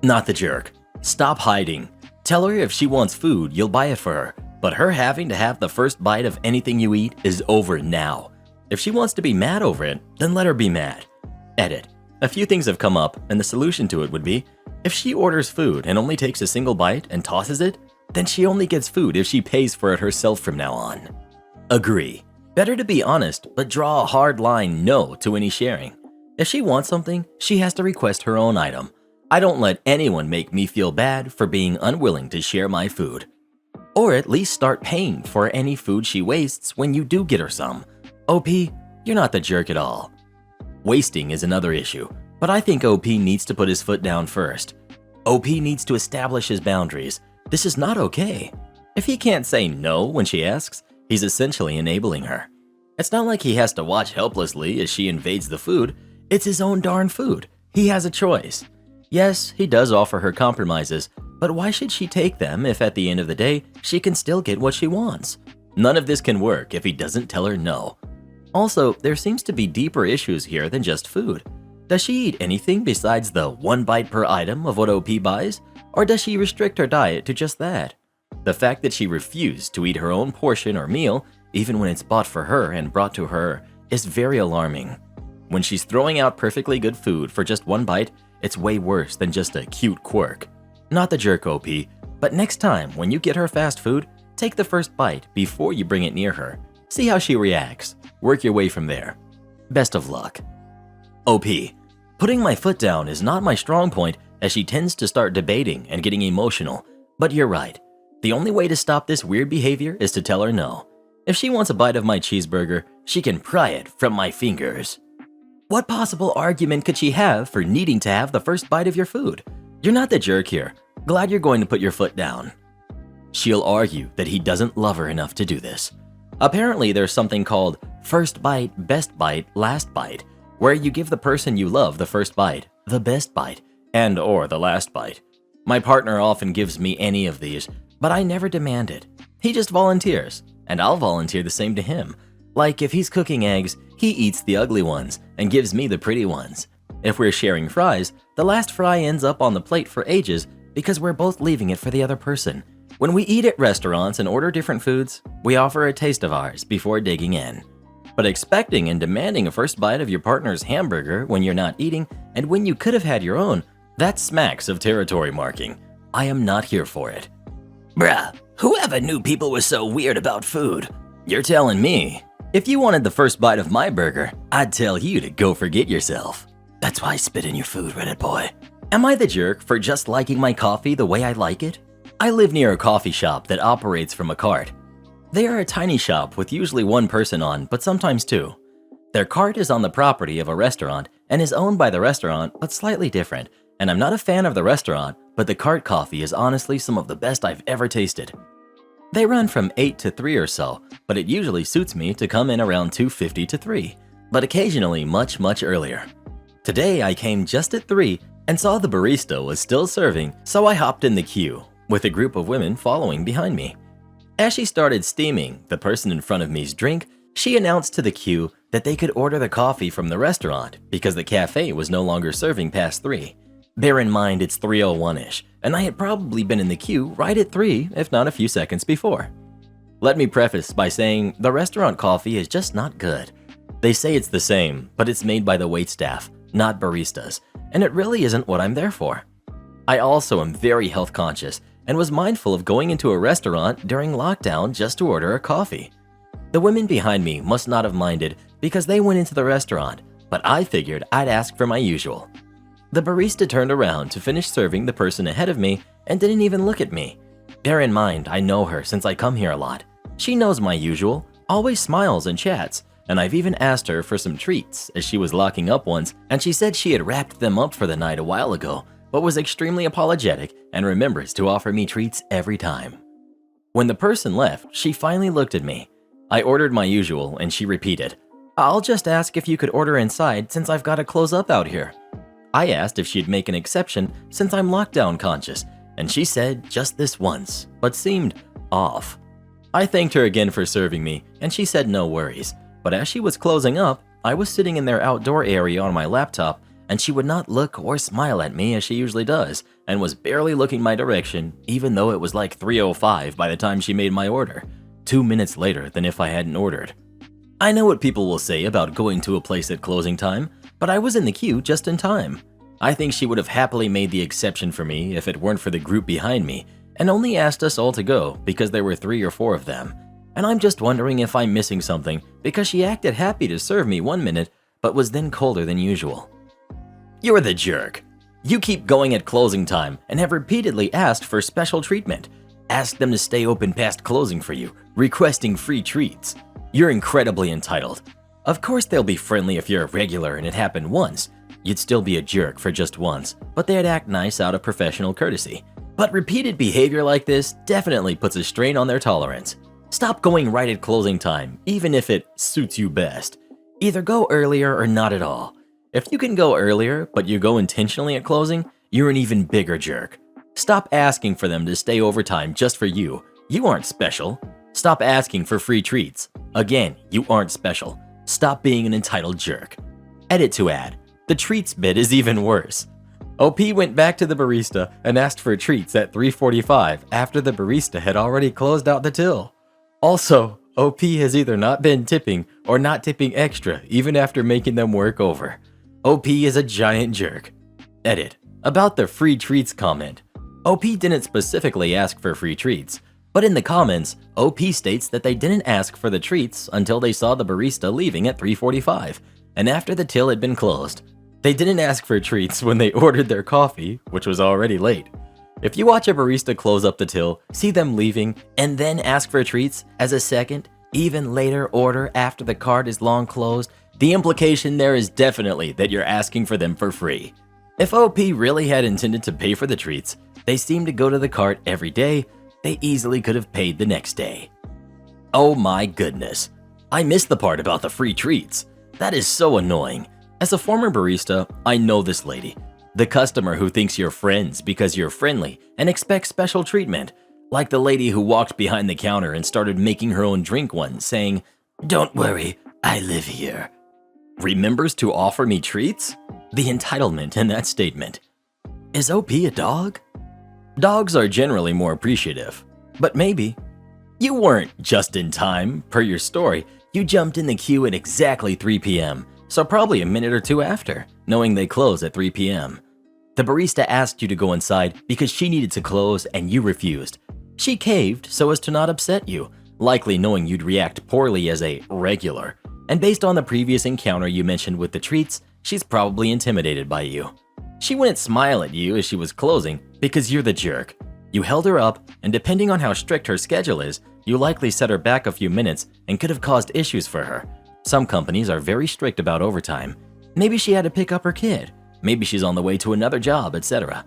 Not the jerk. Stop hiding. Tell her if she wants food, you'll buy it for her, but her having to have the first bite of anything you eat is over now. If she wants to be mad over it, then let her be mad. Edit. A few things have come up, and the solution to it would be, if she orders food and only takes a single bite and tosses it, then she only gets food if she pays for it herself from now on. Agree. Better to be honest, but draw a hard line no to any sharing. If she wants something, she has to request her own item. I don't let anyone make me feel bad for being unwilling to share my food. Or at least start paying for any food she wastes when you do get her some. OP, you're not the jerk at all. Wasting is another issue, but I think OP needs to put his foot down first. OP needs to establish his boundaries. This is not okay. If he can't say no when she asks, he's essentially enabling her. It's not like he has to watch helplessly as she invades the food. It's his own darn food. He has a choice. Yes, he does offer her compromises, but why should she take them if at the end of the day, she can still get what she wants? None of this can work if he doesn't tell her no. Also, there seems to be deeper issues here than just food. Does she eat anything besides the one bite per item of what OP buys? Or does she restrict her diet to just that? The fact that she refused to eat her own portion or meal, even when it's bought for her and brought to her, is very alarming. When she's throwing out perfectly good food for just one bite, it's way worse than just a cute quirk. Not the jerk, OP, but next time when you get her fast food, take the first bite before you bring it near her. See how she reacts. Work your way from there. Best of luck. OP. Putting my foot down is not my strong point, as she tends to start debating and getting emotional. But you're right. The only way to stop this weird behavior is to tell her no. If she wants a bite of my cheeseburger, she can pry it from my fingers. What possible argument could she have for needing to have the first bite of your food? You're not the jerk here. Glad you're going to put your foot down. She'll argue that he doesn't love her enough to do this. Apparently, there's something called first bite, best bite, last bite, where you give the person you love the first bite, the best bite, and or the last bite. My partner often gives me any of these, but I never demand it. He just volunteers, and I'll volunteer the same to him. Like if he's cooking eggs, he eats the ugly ones and gives me the pretty ones. If we're sharing fries, the last fry ends up on the plate for ages because we're both leaving it for the other person. When we eat at restaurants and order different foods, we offer a taste of ours before digging in. But expecting and demanding a first bite of your partner's hamburger when you're not eating and when you could have had your own, that smacks of territory marking. I am not here for it. Bruh, whoever knew people were so weird about food? You're telling me. If you wanted the first bite of my burger, I'd tell you to go forget yourself. That's why I spit in your food, Reddit boy. Am I the jerk for just liking my coffee the way I like it? I live near a coffee shop that operates from a cart. They are a tiny shop with usually one person on, but sometimes two. Their cart is on the property of a restaurant and is owned by the restaurant, but slightly different. And I'm not a fan of the restaurant, but the cart coffee is honestly some of the best I've ever tasted. They run from 8 to 3 or so, but it usually suits me to come in around 2:50 to 3, but occasionally much earlier. Today I came just at 3 and saw the barista was still serving, so I hopped in the queue, with a group of women following behind me. As she started steaming the person in front of me's drink, she announced to the queue that they could order the coffee from the restaurant because the cafe was no longer serving past 3. Bear in mind it's 3:01-ish, and I had probably been in the queue right at 3, if not a few seconds before. Let me preface by saying the restaurant coffee is just not good. They say it's the same, but it's made by the waitstaff, not baristas, and it really isn't what I'm there for. I also am very health conscious and was mindful of going into a restaurant during lockdown just to order a coffee. The women behind me must not have minded because they went into the restaurant, but I figured I'd ask for my usual. The barista turned around to finish serving the person ahead of me and didn't even look at me. Bear in mind, I know her since I come here a lot. She knows my usual, always smiles and chats, and I've even asked her for some treats as she was locking up once, and she said she had wrapped them up for the night a while ago, but was extremely apologetic and remembers to offer me treats every time. When the person left, she finally looked at me. I ordered my usual and she repeated, I'll just ask if you could order inside since I've got to close up out here. I asked if she'd make an exception since I'm lockdown conscious, and she said just this once, but seemed off. I thanked her again for serving me, and she said no worries. But as she was closing up, I was sitting in their outdoor area on my laptop, and she would not look or smile at me as she usually does, and was barely looking my direction, even though it was like 3:05 by the time she made my order, 2 minutes later than if I hadn't ordered. I know what people will say about going to a place at closing time, but I was in the queue just in time. I think she would have happily made the exception for me if it weren't for the group behind me, and only asked us all to go because there were 3 or 4 of them. And I'm just wondering if I'm missing something because she acted happy to serve me 1 minute, but was then colder than usual. You're the jerk. You keep going at closing time and have repeatedly asked for special treatment. Asked them to stay open past closing for you, requesting free treats. You're incredibly entitled. Of course they'll be friendly if you're a regular and it happened once. You'd still be a jerk for just once, but they'd act nice out of professional courtesy. But repeated behavior like this definitely puts a strain on their tolerance. Stop going right at closing time, even if it suits you best. Either go earlier or not at all. If you can go earlier, but you go intentionally at closing, you're an even bigger jerk. Stop asking for them to stay overtime just for you. You aren't special. Stop asking for free treats. Again, you aren't special. Stop being an entitled jerk. Edit to add. The treats bit is even worse. OP went back to the barista and asked for treats at 3:45 after the barista had already closed out the till. Also, OP has either not been tipping or not tipping extra even after making them work over. OP is a giant jerk. Edit. About the free treats comment. OP didn't specifically ask for free treats, but in the comments, OP states that they didn't ask for the treats until they saw the barista leaving at 3:45 and after the till had been closed. They didn't ask for treats when they ordered their coffee, which was already late. If you watch a barista close up the till, see them leaving, and then ask for treats as a second, even later order after the cart is long closed, the implication there is definitely that you're asking for them for free. If OP really had intended to pay for the treats, they seem to go to the cart every day, they easily could have paid the next day. Oh my goodness. I missed the part about the free treats. That is so annoying. As a former barista, I know this lady. The customer who thinks you're friends because you're friendly and expects special treatment. Like the lady who walked behind the counter and started making her own drink one, saying, "Don't worry, I live here." Remembers to offer me treats? The entitlement in that statement. Is OP a dog? Dogs are generally more appreciative, but maybe. You weren't just in time, per your story. You jumped in the queue at exactly 3 p.m., so probably a minute or two after, knowing they close at 3 p.m. The barista asked you to go inside because she needed to close and you refused. She caved so as to not upset you, likely knowing you'd react poorly as a regular. And based on the previous encounter you mentioned with the treats, she's probably intimidated by you. She wouldn't smile at you as she was closing because you're the jerk. You held her up, and depending on how strict her schedule is, you likely set her back a few minutes and could have caused issues for her. Some companies are very strict about overtime. Maybe she had to pick up her kid. Maybe she's on the way to another job, etc.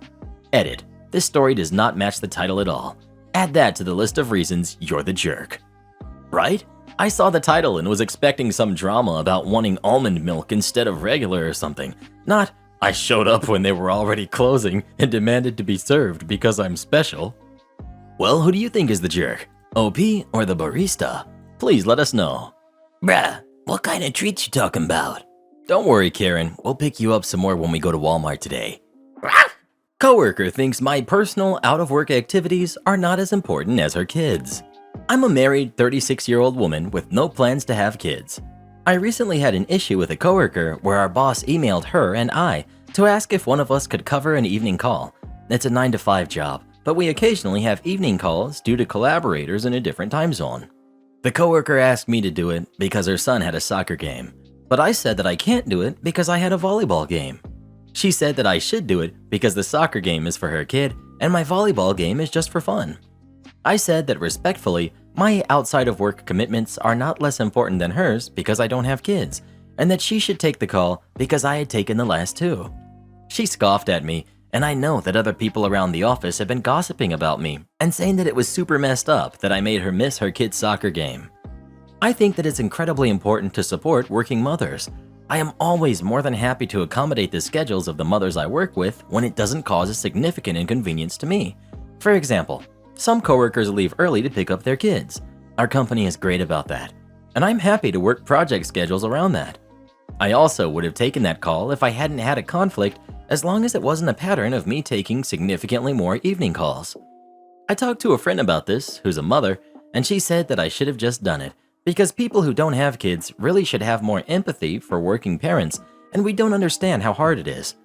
Edit. This story does not match the title at all. Add that to the list of reasons you're the jerk. Right? I saw the title and was expecting some drama about wanting almond milk instead of regular or something. Not, I showed up when they were already closing and demanded to be served because I'm special. Well, who do you think is the jerk? OP or the barista? Please let us know. Bruh, what kind of treats you talking about? Don't worry, Karen. We'll pick you up some more when we go to Walmart today. Coworker thinks my personal out-of-work activities are not as important as her kids. I'm a married 36-year-old woman with no plans to have kids. I recently had an issue with a coworker where our boss emailed her and I to ask if one of us could cover an evening call. It's a 9 to 5 job, but we occasionally have evening calls due to collaborators in a different time zone. The coworker asked me to do it because her son had a soccer game, but I said that I can't do it because I had a volleyball game. She said that I should do it because the soccer game is for her kid and my volleyball game is just for fun. I said that respectfully, my outside of work commitments are not less important than hers because I don't have kids, and that she should take the call because I had taken the last 2. She scoffed at me, and I know that other people around the office have been gossiping about me and saying that it was super messed up that I made her miss her kid's soccer game. I think that it's incredibly important to support working mothers. I am always more than happy to accommodate the schedules of the mothers I work with when it doesn't cause a significant inconvenience to me. For example, some coworkers leave early to pick up their kids. Our company is great about that, and I'm happy to work project schedules around that. I also would have taken that call if I hadn't had a conflict, as long as it wasn't a pattern of me taking significantly more evening calls. I talked to a friend about this, who's a mother, and she said that I should have just done it, because people who don't have kids really should have more empathy for working parents, and we don't understand how hard it is.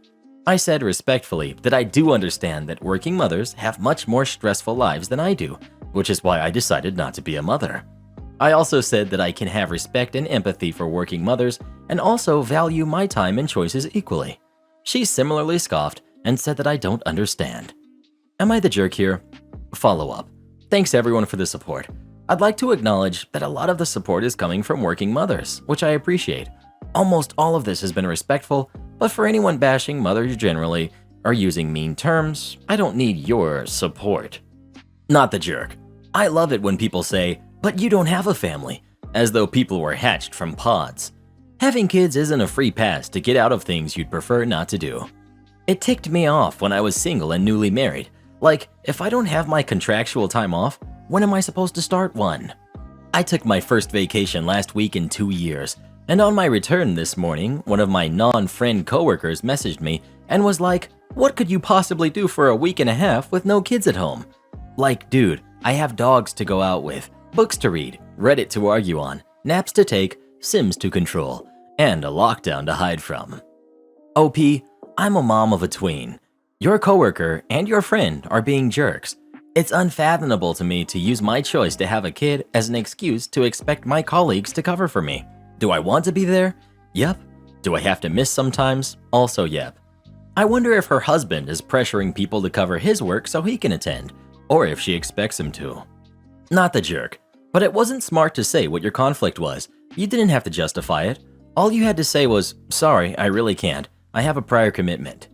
I said respectfully that I do understand that working mothers have much more stressful lives than I do, which is why I decided not to be a mother. I also said that I can have respect and empathy for working mothers and also value my time and choices equally. She similarly scoffed and said that I don't understand. Am I the jerk here? Follow-up. Thanks everyone for the support. I'd like to acknowledge that a lot of the support is coming from working mothers, which I appreciate. Almost all of this has been respectful, but for anyone bashing mothers generally or using mean terms, I don't need your support. Not the jerk. I love it when people say, "But you don't have a family," as though people were hatched from pods. Having kids isn't a free pass to get out of things you'd prefer not to do. It ticked me off when I was single and newly married. Like, if I don't have my contractual time off, when am I supposed to start one? I took my first vacation last week in 2 years, and on my return this morning, one of my non-friend coworkers messaged me and was like, "What could you possibly do for a week and a half with no kids at home?" Like, dude, I have dogs to go out with, books to read, Reddit to argue on, naps to take, Sims to control, and a lockdown to hide from. OP, I'm a mom of a tween. Your coworker and your friend are being jerks. It's unfathomable to me to use my choice to have a kid as an excuse to expect my colleagues to cover for me. Do I want to be there? Yep. Do I have to miss sometimes? Also yep. I wonder if her husband is pressuring people to cover his work so he can attend, or if she expects him to. Not the jerk, but it wasn't smart to say what your conflict was. You didn't have to justify it. All you had to say was, "Sorry, I really can't. I have a prior commitment."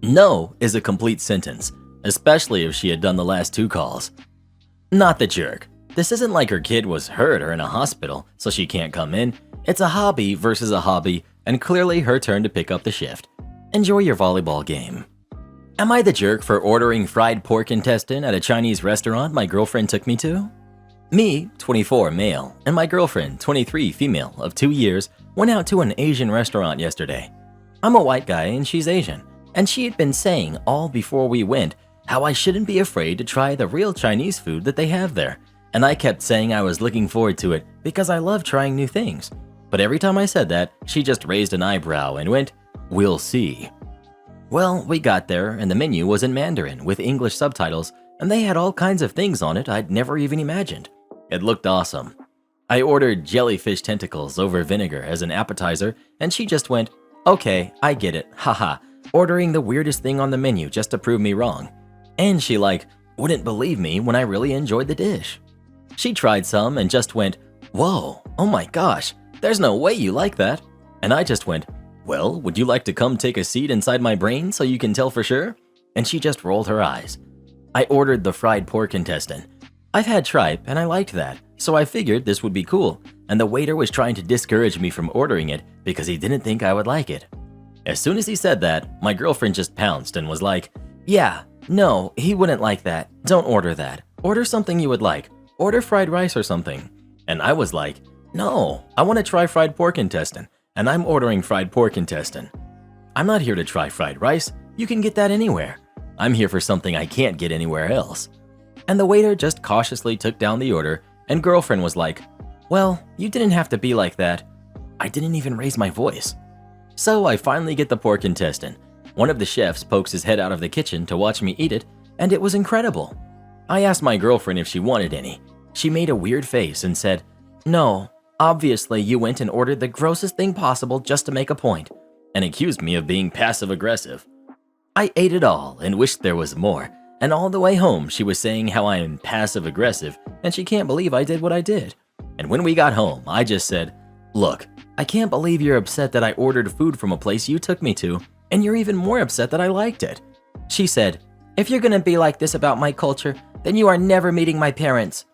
No is a complete sentence, especially if she had done the last 2 calls. Not the jerk. This isn't like her kid was hurt or in a hospital, so she can't come in. It's a hobby versus a hobby, and clearly her turn to pick up the shift. Enjoy your volleyball game. Am I the jerk for ordering fried pork intestine at a Chinese restaurant my girlfriend took me to? Me, 24 male, and my girlfriend, 23 female, of 2 years, went out to an Asian restaurant yesterday. I'm a white guy and she's Asian, and she had been saying all before we went how I shouldn't be afraid to try the real Chinese food that they have there. And I kept saying I was looking forward to it because I love trying new things. But every time I said that, she just raised an eyebrow and went, "We'll see." Well, we got there and the menu was in Mandarin with English subtitles, and they had all kinds of things on it I'd never even imagined. It looked awesome. I ordered jellyfish tentacles over vinegar as an appetizer, and she just went, "Okay, I get it, haha," ordering the weirdest thing on the menu just to prove me wrong. And she wouldn't believe me when I really enjoyed the dish. She tried some and just went, "Whoa, oh my gosh, there's no way you like that." And I just went, "Well, would you like to come take a seat inside my brain so you can tell for sure?" And she just rolled her eyes. I ordered the fried pork intestine. I've had tripe and I liked that, so I figured this would be cool, and the waiter was trying to discourage me from ordering it because he didn't think I would like it. As soon as he said that, my girlfriend just pounced and was like, "Yeah, no, he wouldn't like that. Don't order that. Order something you would like. Order fried rice or something." And I was like, "No, I want to try fried pork intestine, and I'm ordering fried pork intestine. I'm not here to try fried rice. You can get that anywhere. I'm here for something I can't get anywhere else." And the waiter just cautiously took down the order, and girlfriend was like, "Well, you didn't have to be like that." I didn't even raise my voice. So I finally get the pork intestine. One of the chefs pokes his head out of the kitchen to watch me eat it, and it was incredible. I asked my girlfriend if she wanted any. She made a weird face and said, "No, obviously you went and ordered the grossest thing possible just to make a point," and accused me of being passive-aggressive. I ate it all and wished there was more, and all the way home she was saying how I am passive-aggressive and she can't believe I did what I did. And when we got home, I just said, "Look, I can't believe you're upset that I ordered food from a place you took me to, and you're even more upset that I liked it." She said, "If you're gonna be like this about my culture, then you are never meeting my parents."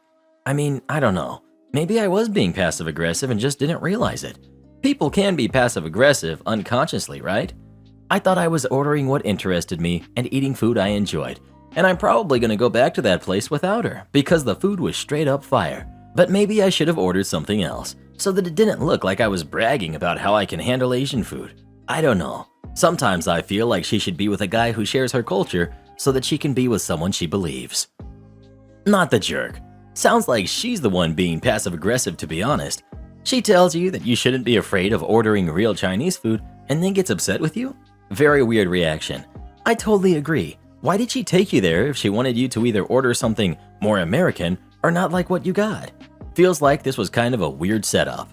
I mean, I don't know. Maybe I was being passive-aggressive and just didn't realize it. People can be passive-aggressive unconsciously, right? I thought I was ordering what interested me and eating food I enjoyed, and I'm probably gonna go back to that place without her because the food was straight up fire. But maybe I should have ordered something else so that it didn't look like I was bragging about how I can handle Asian food. I don't know. Sometimes I feel like she should be with a guy who shares her culture so that she can be with someone she believes. Not the jerk. Sounds like she's the one being passive-aggressive, to be honest. She tells you that you shouldn't be afraid of ordering real Chinese food and then gets upset with you? Very weird reaction. I totally agree. Why did she take you there if she wanted you to either order something more American or not like what you got? Feels like this was kind of a weird setup.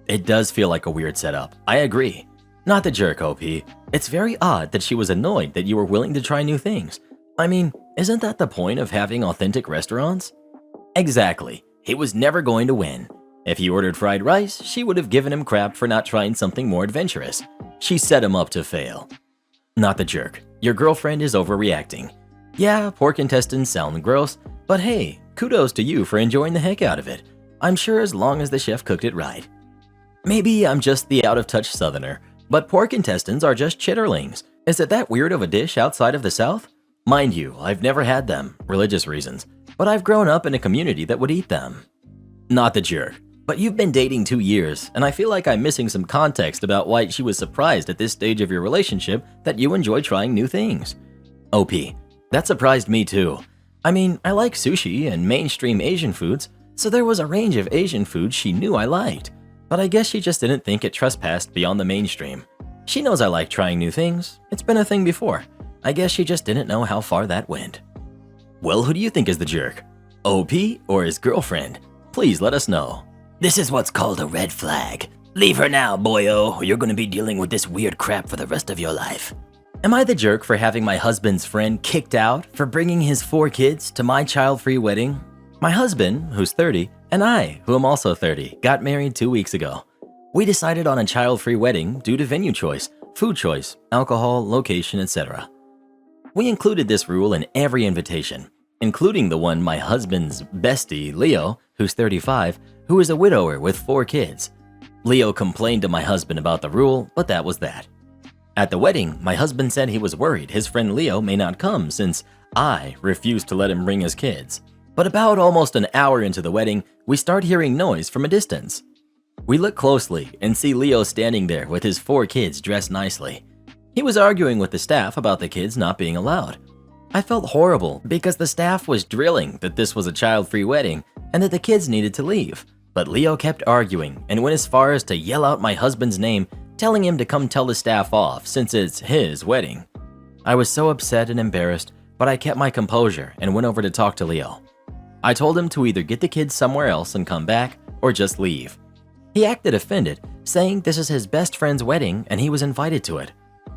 It does feel like a weird setup. I agree. Not the jerk, OP. It's very odd that she was annoyed that you were willing to try new things. I mean, isn't that the point of having authentic restaurants? Exactly. He was never going to win. If he ordered fried rice, she would have given him crap for not trying something more adventurous. She set him up to fail. Not the jerk. Your girlfriend is overreacting. Yeah, pork intestines sound gross, but hey, kudos to you for enjoying the heck out of it. I'm sure as long as the chef cooked it right. Maybe I'm just the out-of-touch southerner, but pork intestines are just chitterlings. Is it that weird of a dish outside of the South? Mind you, I've never had them, religious reasons, but I've grown up in a community that would eat them. Not the jerk. But you've been dating 2 years, and I feel like I'm missing some context about why she was surprised at this stage of your relationship that you enjoy trying new things. OP, that surprised me too. I mean, I like sushi and mainstream Asian foods, so there was a range of Asian foods she knew I liked. But I guess she just didn't think it trespassed beyond the mainstream. She knows I like trying new things. It's been a thing before. I guess she just didn't know how far that went. Well, who do you think is the jerk? OP or his girlfriend? Please let us know. This is what's called a red flag. Leave her now, boyo, or you're gonna be dealing with this weird crap for the rest of your life. Am I the jerk for having my husband's friend kicked out for bringing his 4 kids to my child-free wedding? My husband, who's 30, and I, who am also 30, got married 2 weeks ago. We decided on a child-free wedding due to venue choice, food choice, alcohol, location, etc. We included this rule in every invitation, including the one my husband's bestie, Leo, who's 35, who is a widower with 4 kids. Leo complained to my husband about the rule, but that was that. At the wedding, my husband said he was worried his friend Leo may not come since I refused to let him bring his kids. But about almost an hour into the wedding, we start hearing noise from a distance. We look closely and see Leo standing there with his 4 kids dressed nicely. He was arguing with the staff about the kids not being allowed. I felt horrible because the staff was drilling that this was a child-free wedding and that the kids needed to leave. But Leo kept arguing and went as far as to yell out my husband's name, telling him to come tell the staff off since it's his wedding. I was so upset and embarrassed, but I kept my composure and went over to talk to Leo. I told him to either get the kids somewhere else and come back or just leave. He acted offended, saying this is his best friend's wedding and he was invited to it.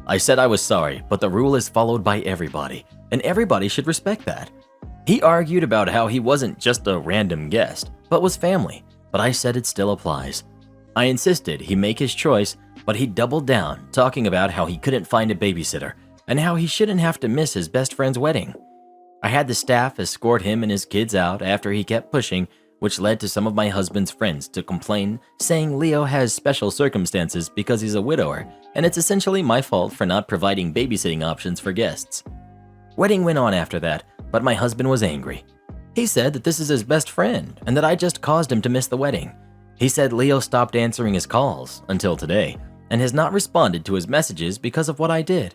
I said I was sorry, but the rule is followed by everybody, and everybody should respect that. He argued about how he wasn't just a random guest, but was family, but I said it still applies. I insisted he make his choice, but he doubled down, talking about how he couldn't find a babysitter and how he shouldn't have to miss his best friend's wedding. I had the staff escort him and his kids out after he kept pushing, which led to some of my husband's friends to complain, saying Leo has special circumstances because he's a widower, and it's essentially my fault for not providing babysitting options for guests. Wedding went on after that, but my husband was angry. He said that this is his best friend and that I just caused him to miss the wedding. He said Leo stopped answering his calls until today and has not responded to his messages because of what I did.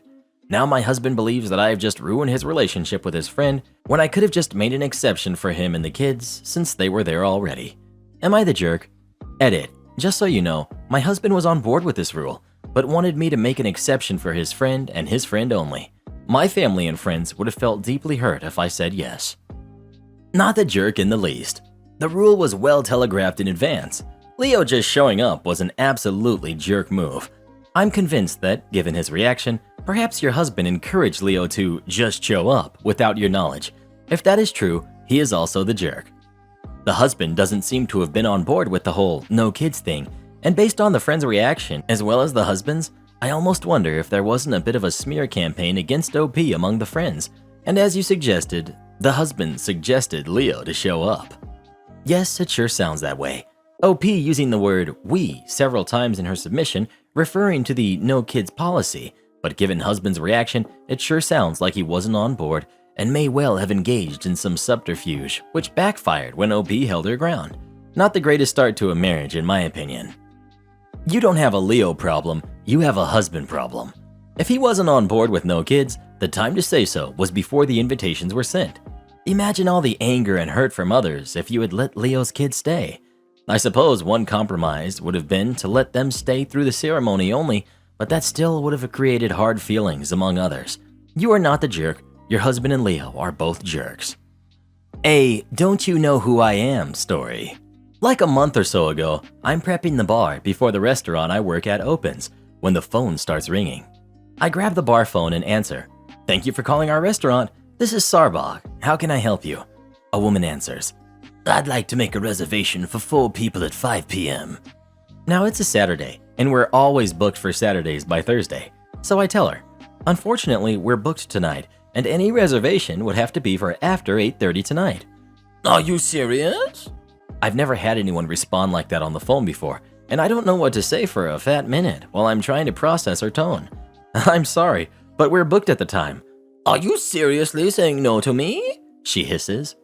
Now my husband believes that I have just ruined his relationship with his friend when I could have just made an exception for him and the kids since they were there already. Am I the jerk? Edit. Just so you know, my husband was on board with this rule, but wanted me to make an exception for his friend and his friend only. My family and friends would have felt deeply hurt if I said yes. Not the jerk in the least. The rule was well telegraphed in advance. Leo just showing up was an absolutely jerk move. I'm convinced that, given his reaction, perhaps your husband encouraged Leo to just show up without your knowledge. If that is true, he is also the jerk. The husband doesn't seem to have been on board with the whole no kids thing, and based on the friend's reaction as well as the husband's, I almost wonder if there wasn't a bit of a smear campaign against OP among the friends, and as you suggested, the husband suggested Leo to show up. Yes, it sure sounds that way. OP using the word we several times in her submission, referring to the no kids policy, but given husband's reaction, it sure sounds like he wasn't on board and may well have engaged in some subterfuge, which backfired when OP held her ground. Not the greatest start to a marriage, in my opinion. You don't have a Leo problem, you have a husband problem. If he wasn't on board with no kids, the time to say so was before the invitations were sent. Imagine all the anger and hurt from others if you had let Leo's kids stay. I suppose one compromise would have been to let them stay through the ceremony only, but that still would have created hard feelings among others. You are not the jerk, your husband and Leo are both jerks. A "don't you know who I am" story. Like a month or so ago, I'm prepping the bar before the restaurant I work at opens, when the phone starts ringing. I grab the bar phone and answer. "Thank you for calling our restaurant. This is Sarbog. How can I help you?" A woman answers. I'd like to make a reservation for 4 people at 5 p.m. Now it's a Saturday, and we're always booked for Saturdays by Thursday. So I tell her, unfortunately, we're booked tonight, and any reservation would have to be for after 8:30 tonight. Are you serious? I've never had anyone respond like that on the phone before, and I don't know what to say for a fat minute while I'm trying to process her tone. I'm sorry, but we're booked at the time. Are you seriously saying no to me? She hisses.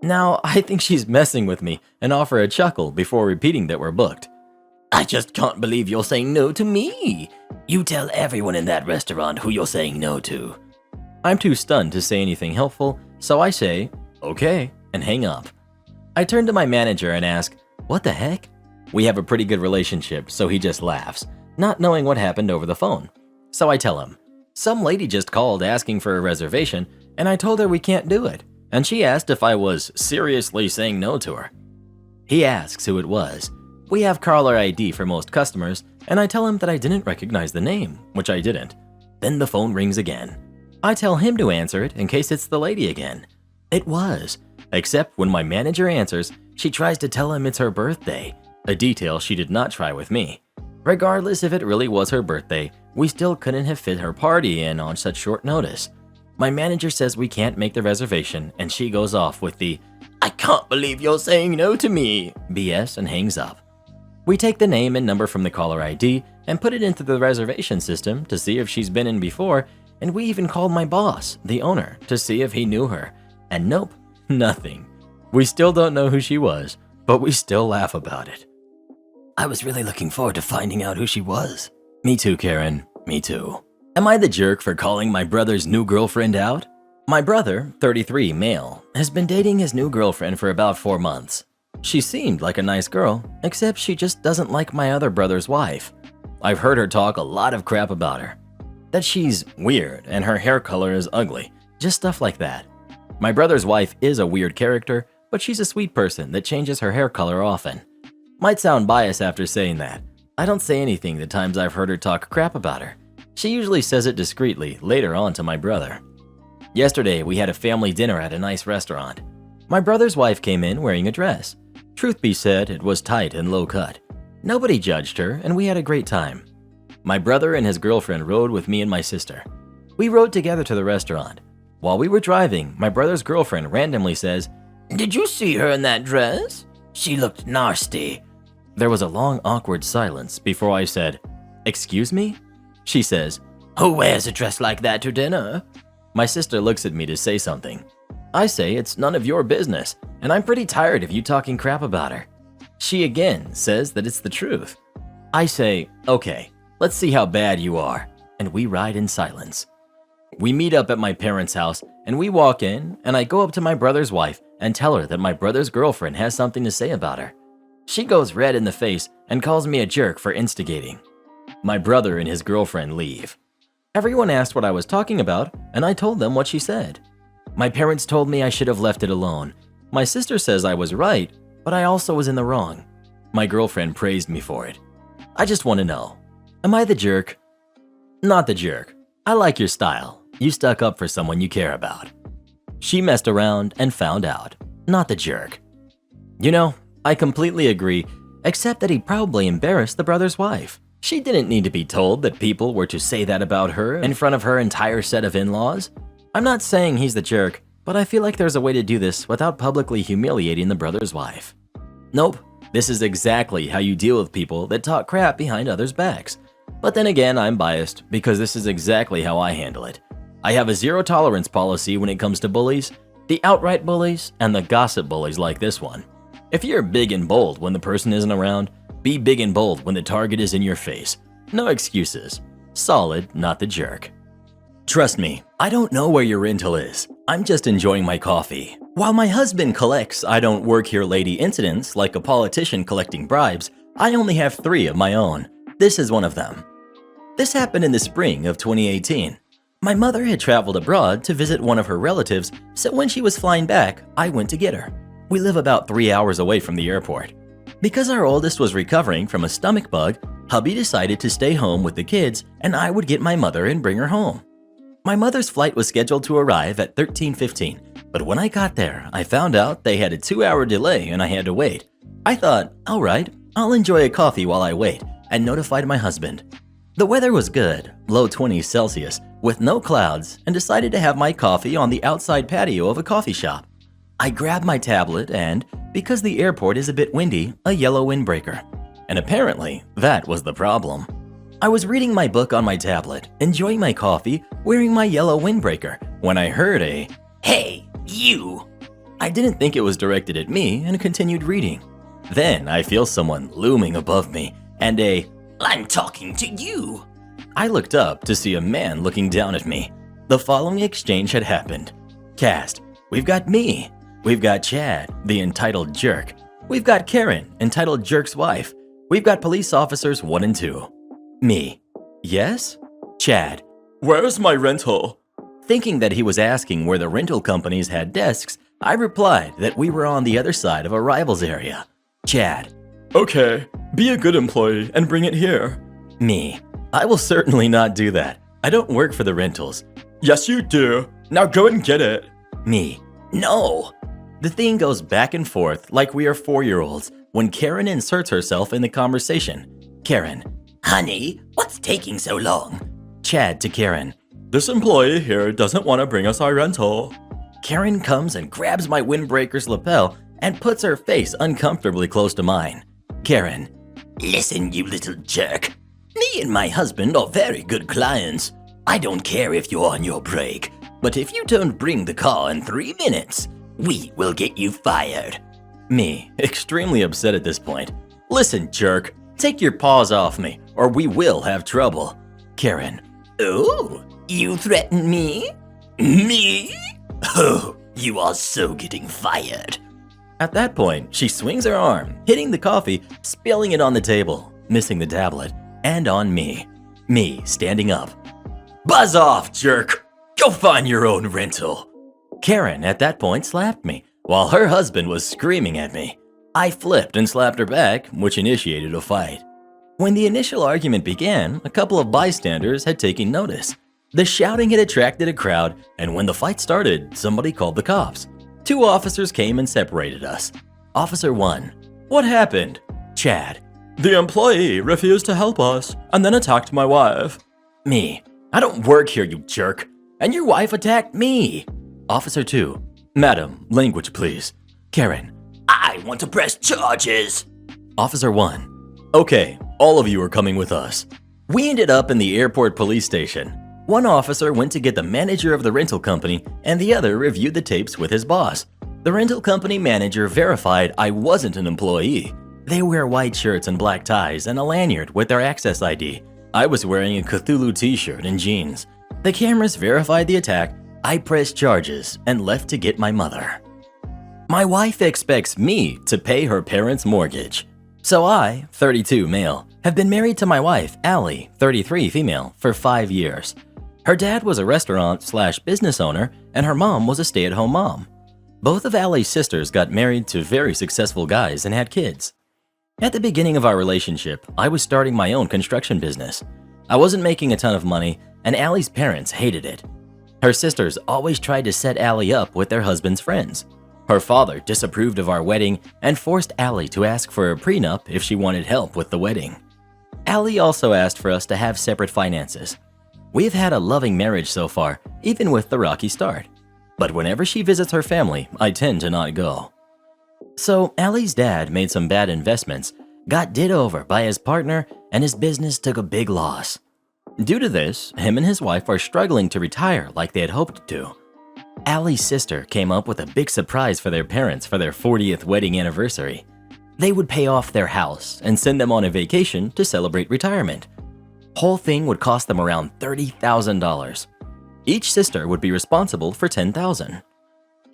Now, I think she's messing with me and offer a chuckle before repeating that we're booked. I just can't believe you're saying no to me. You tell everyone in that restaurant who you're saying no to. I'm too stunned to say anything helpful, so I say, okay, and hang up. I turn to my manager and ask, what the heck? We have a pretty good relationship, so he just laughs, not knowing what happened over the phone. So I tell him, some lady just called asking for a reservation, and I told her we can't do it, and she asked if I was seriously saying no to her. He asks who it was. We have caller ID for most customers, and I tell him that I didn't recognize the name, which I didn't. Then the phone rings again. I tell him to answer it in case it's the lady again. It was, except when my manager answers, she tries to tell him it's her birthday, a detail she did not try with me. Regardless if it really was her birthday, we still couldn't have fit her party in on such short notice. My manager says we can't make the reservation, and she goes off with the "I can't believe you're saying no to me" BS and hangs up. We take the name and number from the caller ID and put it into the reservation system to see if she's been in before, and we even called my boss, the owner, to see if he knew her. And nope, nothing. We still don't know who she was, but we still laugh about it. I was really looking forward to finding out who she was. Me too, Karen. Me too. Am I the jerk for calling my brother's new girlfriend out? My brother, 33, male, has been dating his new girlfriend for about 4 months. She seemed like a nice girl, except she just doesn't like my other brother's wife. I've heard her talk a lot of crap about her. That she's weird and her hair color is ugly, just stuff like that. My brother's wife is a weird character, but she's a sweet person that changes her hair color often. Might sound biased after saying that. I don't say anything the times I've heard her talk crap about her. She usually says it discreetly later on to my brother. Yesterday, we had a family dinner at a nice restaurant. My brother's wife came in wearing a dress. Truth be said, it was tight and low cut. Nobody judged her, and we had a great time. My brother and his girlfriend rode with me and my sister. We rode together to the restaurant. While we were driving, my brother's girlfriend randomly says, "Did you see her in that dress? She looked nasty." There was a long, awkward silence before I said, "Excuse me?" She says, "Who wears a dress like that to dinner?" My sister looks at me to say something. I say it's none of your business, and I'm pretty tired of you talking crap about her. She again says that it's the truth. I say, okay, let's see how bad you are, and we ride in silence. We meet up at my parents' house, and we walk in, and I go up to my brother's wife and tell her that my brother's girlfriend has something to say about her. She goes red in the face and calls me a jerk for instigating. My brother and his girlfriend leave. Everyone asked what I was talking about, and I told them what she said. My parents told me I should have left it alone. My sister says I was right, but I also was in the wrong. My girlfriend praised me for it. I just want to know, am I the jerk? Not the jerk. I like your style. You stuck up for someone you care about. She messed around and found out. Not the jerk. You know, I completely agree, except that he probably embarrassed the brother's wife. She didn't need to be told that people were to say that about her in front of her entire set of in-laws. I'm not saying he's the jerk, but I feel like there's a way to do this without publicly humiliating the brother's wife. Nope, this is exactly how you deal with people that talk crap behind others' backs. But then again, I'm biased because this is exactly how I handle it. I have a zero tolerance policy when it comes to bullies, the outright bullies, and the gossip bullies like this one. If you're big and bold when the person isn't around, be big and bold when the target is in your face. No excuses. Solid, not the jerk. Trust me, I don't know where your rental is. I'm just enjoying my coffee. While my husband collects I don't work here lady incidents like a politician collecting bribes, I only have 3 of my own. This is one of them. This happened in the spring of 2018. My mother had traveled abroad to visit one of her relatives, so when she was flying back, I went to get her. We live about 3 hours away from the airport. Because our oldest was recovering from a stomach bug, hubby decided to stay home with the kids and I would get my mother and bring her home. My mother's flight was scheduled to arrive at 13:15, but when I got there, I found out they had a 2-hour delay and I had to wait. I thought, all right, I'll enjoy a coffee while I wait, and notified my husband. The weather was good, low 20s Celsius, with no clouds, and decided to have my coffee on the outside patio of a coffee shop. I grabbed my tablet and, because the airport is a bit windy, a yellow windbreaker. And apparently, that was the problem. I was reading my book on my tablet, enjoying my coffee, wearing my yellow windbreaker, when I heard a, Hey, you! I didn't think it was directed at me and continued reading. Then I feel someone looming above me and a, I'm talking to you! I looked up to see a man looking down at me. The following exchange had happened. Cast, we've got me. We've got Chad, the entitled jerk. We've got Karen, entitled jerk's wife. We've got police officers 1 and 2. Me. Yes? Chad. Where's my rental? Thinking that he was asking where the rental companies had desks, I replied that we were on the other side of a rival's area. Chad. Okay, be a good employee and bring it here. Me. I will certainly not do that. I don't work for the rentals. Yes, you do. Now go and get it. Me. No. The thing goes back and forth like we are 4-year-olds when Karen inserts herself in the conversation. Karen. Honey, what's taking so long? Chad to Karen. This employee here doesn't want to bring us our rental. Karen comes and grabs my windbreaker's lapel and puts her face uncomfortably close to mine. Karen. Listen, you little jerk. Me and my husband are very good clients. I don't care if you're on your break, but if you don't bring the car in 3 minutes, we will get you fired. Me, extremely upset at this point. Listen, jerk, take your paws off me, or we will have trouble. Karen. Oh, you threaten me? Me? Oh, you are so getting fired. At that point, she swings her arm, hitting the coffee, spilling it on the table, missing the tablet, and on me. Me, standing up. Buzz off, jerk! Go find your own rental. Karen, at that point, slapped me, while her husband was screaming at me. I flipped and slapped her back, which initiated a fight. When the initial argument began, a couple of bystanders had taken notice. The shouting had attracted a crowd, and when the fight started, somebody called the cops. 2 officers came and separated us. Officer 1. What happened? Chad. The employee refused to help us, and then attacked my wife. Me. I don't work here, you jerk. And your wife attacked me. Officer 2. Madam, language please. Karen. I want to press charges. Officer 1. Okay, all of you are coming with us. We ended up in the airport police station. One officer went to get the manager of the rental company, and the other reviewed the tapes with his boss. The rental company manager verified I wasn't an employee. They wear white shirts and black ties and a lanyard with their access ID. I was wearing a Cthulhu t-shirt and jeans. The cameras verified the attack. I pressed charges and left to get my mother. My wife expects me to pay her parents' mortgage. So I, 32 male, have been married to my wife, Allie, 33 female, for 5 years. Her dad was a restaurant/business owner, and her mom was a stay-at-home mom. Both of Allie's sisters got married to very successful guys and had kids. At the beginning of our relationship, I was starting my own construction business. I wasn't making a ton of money, and Allie's parents hated it. Her sisters always tried to set Allie up with their husband's friends. Her father disapproved of our wedding and forced Allie to ask for a prenup if she wanted help with the wedding. Allie also asked for us to have separate finances. We've had a loving marriage so far, even with the rocky start. But whenever she visits her family, I tend to not go. So Allie's dad made some bad investments, got did over by his partner, and his business took a big loss. Due to this, him and his wife are struggling to retire like they had hoped to. Allie's sister came up with a big surprise for their parents for their 40th wedding anniversary. They would pay off their house and send them on a vacation to celebrate retirement. Whole thing would cost them around $30,000. Each sister would be responsible for $10,000.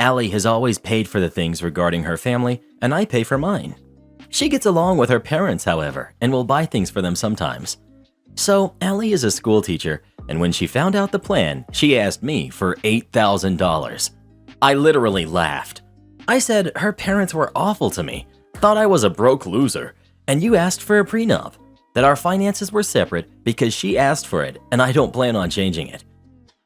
Allie has always paid for the things regarding her family, and I pay for mine. She gets along with her parents, however, and will buy things for them sometimes. So Allie is a school teacher, and when she found out the plan, she asked me for $8,000. I literally laughed. I said her parents were awful to me, thought I was a broke loser, and you asked for a prenup, that our finances were separate because she asked for it and I don't plan on changing it.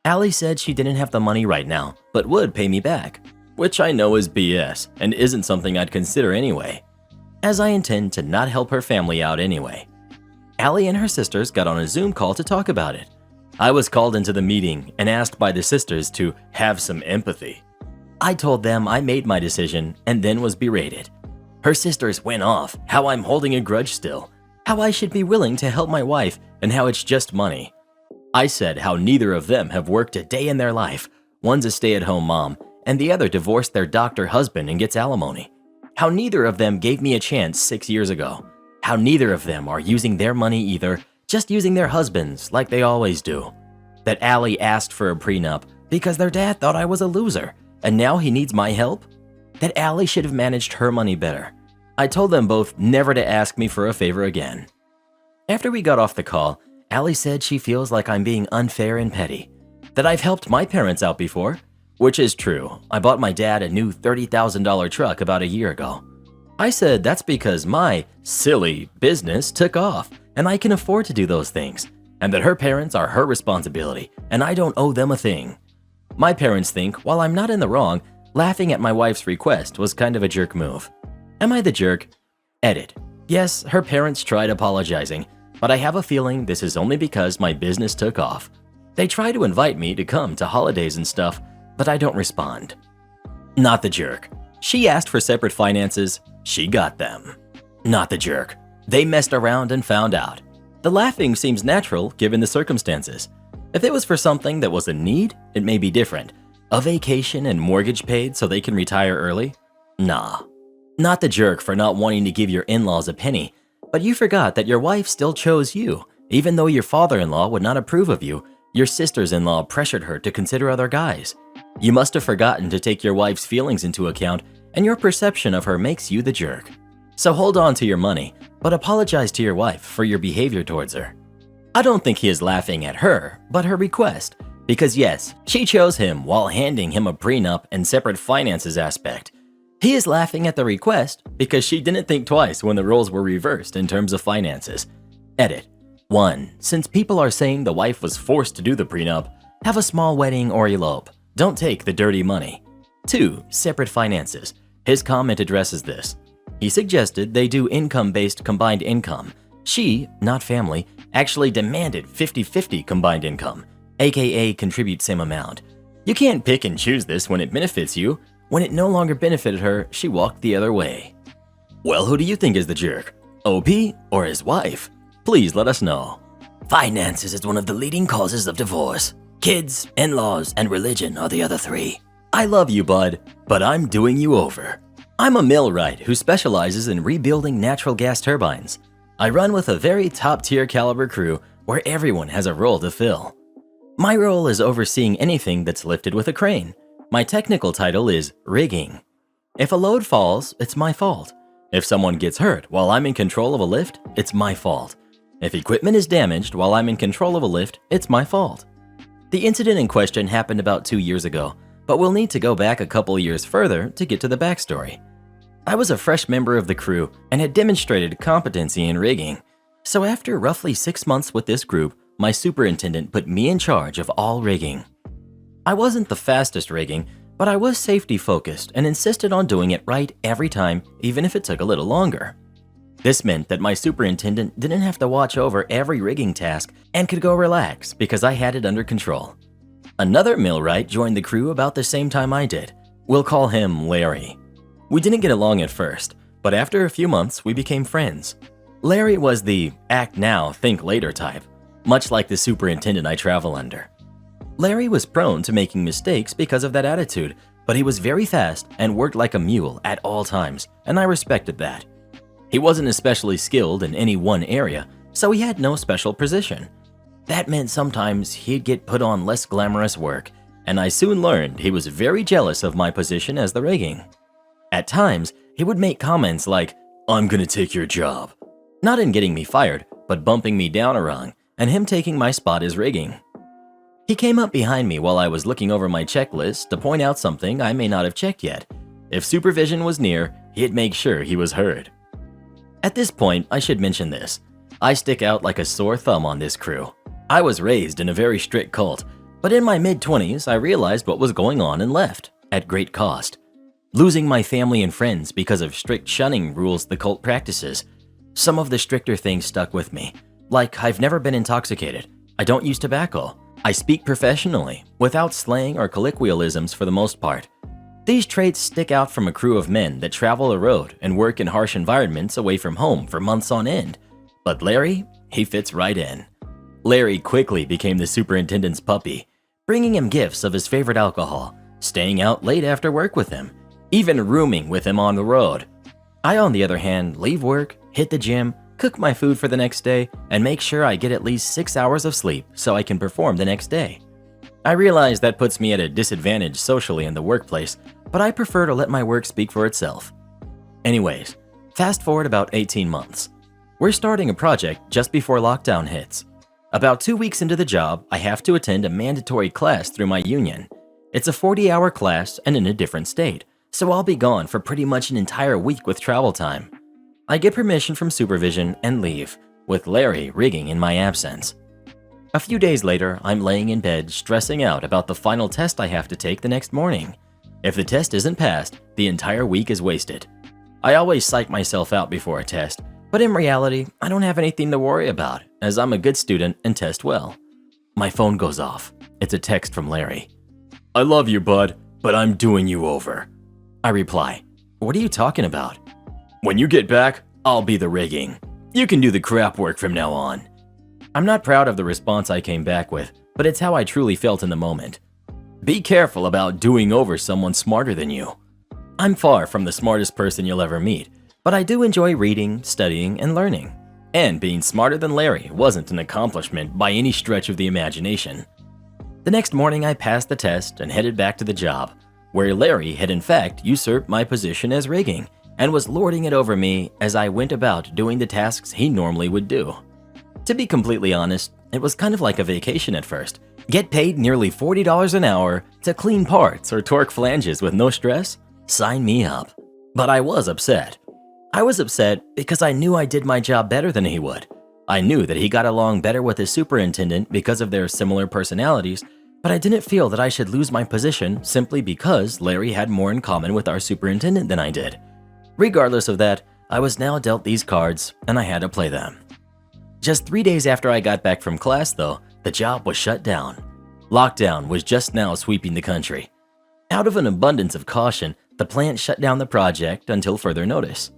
Allie said she didn't have the money right now, but would pay me back, which I know is BS and isn't something I'd consider anyway, as I intend to not help her family out anyway. Allie and her sisters got on a Zoom call to talk about it. I was called into the meeting and asked by the sisters to have some empathy. I told them I made my decision and then was berated. Her sisters went off how I'm holding a grudge still, how I should be willing to help my wife, and how it's just money. I said how neither of them have worked a day in their life. One's a stay-at-home mom, and the other divorced their doctor husband and gets alimony. How neither of them gave me a chance 6 years ago. How neither of them are using their money either, just using their husbands like they always do. That Allie asked for a prenup because their dad thought I was a loser, and now he needs my help? That Allie should have managed her money better. I told them both never to ask me for a favor again. After we got off the call, Allie said she feels like I'm being unfair and petty, that I've helped my parents out before, which is true. I bought my dad a new $30,000 truck about a year ago. I said that's because my silly business took off and I can afford to do those things, and that her parents are her responsibility and I don't owe them a thing. My parents think, while I'm not in the wrong, laughing at my wife's request was kind of a jerk move. Am I the jerk? Edit. Yes, her parents tried apologizing, but I have a feeling this is only because my business took off. They try to invite me to come to holidays and stuff, but I don't respond. Not the jerk. She asked for separate finances, she got them. Not the jerk. They messed around and found out. The laughing seems natural given the circumstances. If it was for something that was a need, it may be different. A vacation and mortgage paid so they can retire early? Nah. Not the jerk for not wanting to give your in-laws a penny, but you forgot that your wife still chose you. Even though your father-in-law would not approve of you, your sisters-in-law pressured her to consider other guys. You must have forgotten to take your wife's feelings into account, and your perception of her makes you the jerk. So hold on to your money, but apologize to your wife for your behavior towards her. I don't think he is laughing at her, but her request, because yes, she chose him while handing him a prenup and separate finances aspect. He is laughing at the request because she didn't think twice when the roles were reversed in terms of finances. Edit. 1. Since people are saying the wife was forced to do the prenup, have a small wedding or elope. Don't take the dirty money. 2. Separate finances. His comment addresses this. He suggested they do income-based combined income. She, not family, actually demanded 50-50 combined income, aka contribute same amount. You can't pick and choose this when it benefits you. When it no longer benefited her, she walked the other way. Well, who do you think is the jerk? OP or his wife? Please let us know. Finances is one of the leading causes of divorce. Kids, in-laws, and religion are the other three. I love you, bud, but I'm doing you over. I'm a millwright who specializes in rebuilding natural gas turbines. I run with a very top-tier caliber crew where everyone has a role to fill. My role is overseeing anything that's lifted with a crane. My technical title is rigging. If a load falls, it's my fault. If someone gets hurt while I'm in control of a lift, it's my fault. If equipment is damaged while I'm in control of a lift, it's my fault. The incident in question happened about 2 years ago, but we'll need to go back a couple years further to get to the backstory. I was a fresh member of the crew and had demonstrated competency in rigging. So after roughly 6 months with this group, my superintendent put me in charge of all rigging. I wasn't the fastest rigging, but I was safety focused and insisted on doing it right every time, even if it took a little longer. This meant that my superintendent didn't have to watch over every rigging task and could go relax because I had it under control. Another millwright joined the crew about the same time I did. We'll call him Larry. We didn't get along at first, but after a few months, we became friends. Larry was the act now, think later type, much like the superintendent I travel under. Larry was prone to making mistakes because of that attitude, but he was very fast and worked like a mule at all times, and I respected that. He wasn't especially skilled in any one area, so he had no special position. That meant sometimes he'd get put on less glamorous work, and I soon learned he was very jealous of my position as the rigging. At times, he would make comments like, "I'm gonna take your job." Not in getting me fired, but bumping me down a rung, and him taking my spot as rigging. He came up behind me while I was looking over my checklist to point out something I may not have checked yet. If supervision was near, he'd make sure he was heard. At this point, I should mention this. I stick out like a sore thumb on this crew. I was raised in a very strict cult, but in my mid-20s, I realized what was going on and left, at great cost. Losing my family and friends because of strict shunning rules the cult practices. Some of the stricter things stuck with me, like I've never been intoxicated, I don't use tobacco, I speak professionally, without slang or colloquialisms for the most part. These traits stick out from a crew of men that travel the road and work in harsh environments away from home for months on end. But Larry, he fits right in. Larry quickly became the superintendent's puppy, bringing him gifts of his favorite alcohol, staying out late after work with him, even rooming with him on the road. I, on the other hand, leave work, hit the gym, cook my food for the next day, and make sure I get at least 6 hours of sleep so I can perform the next day. I realize that puts me at a disadvantage socially in the workplace, but I prefer to let my work speak for itself. Anyways, fast forward about 18 months. We're starting a project just before lockdown hits. About 2 weeks into the job, I have to attend a mandatory class through my union. It's a 40-hour class and in a different state, so I'll be gone for pretty much an entire week with travel time. I get permission from supervision and leave, with Larry rigging in my absence. A few days later, I'm laying in bed stressing out about the final test I have to take the next morning. If the test isn't passed, the entire week is wasted. I always psych myself out before a test, but in reality, I don't have anything to worry about, as I'm a good student and test well. My phone goes off. It's a text from Larry. "I love you, bud, but I'm doing you over." I reply, "What are you talking about?" "When you get back, I'll be the rigging. You can do the crap work from now on." I'm not proud of the response I came back with, but it's how I truly felt in the moment. Be careful about doing over someone smarter than you. I'm far from the smartest person you'll ever meet, but I do enjoy reading, studying, and learning. And being smarter than Larry wasn't an accomplishment by any stretch of the imagination. The next morning, I passed the test and headed back to the job, where Larry had in fact usurped my position as rigging and was lording it over me as I went about doing the tasks he normally would do. To be completely honest, it was kind of like a vacation at first. Get paid nearly $40 an hour to clean parts or torque flanges with no stress? Sign me up. But I was upset. I was upset because I knew I did my job better than he would. I knew that he got along better with his superintendent because of their similar personalities, but I didn't feel that I should lose my position simply because Larry had more in common with our superintendent than I did. Regardless of that, I was now dealt these cards and I had to play them. Just 3 days after I got back from class though, the job was shut down. Lockdown was just now sweeping the country. Out of an abundance of caution, the plant shut down the project until further notice.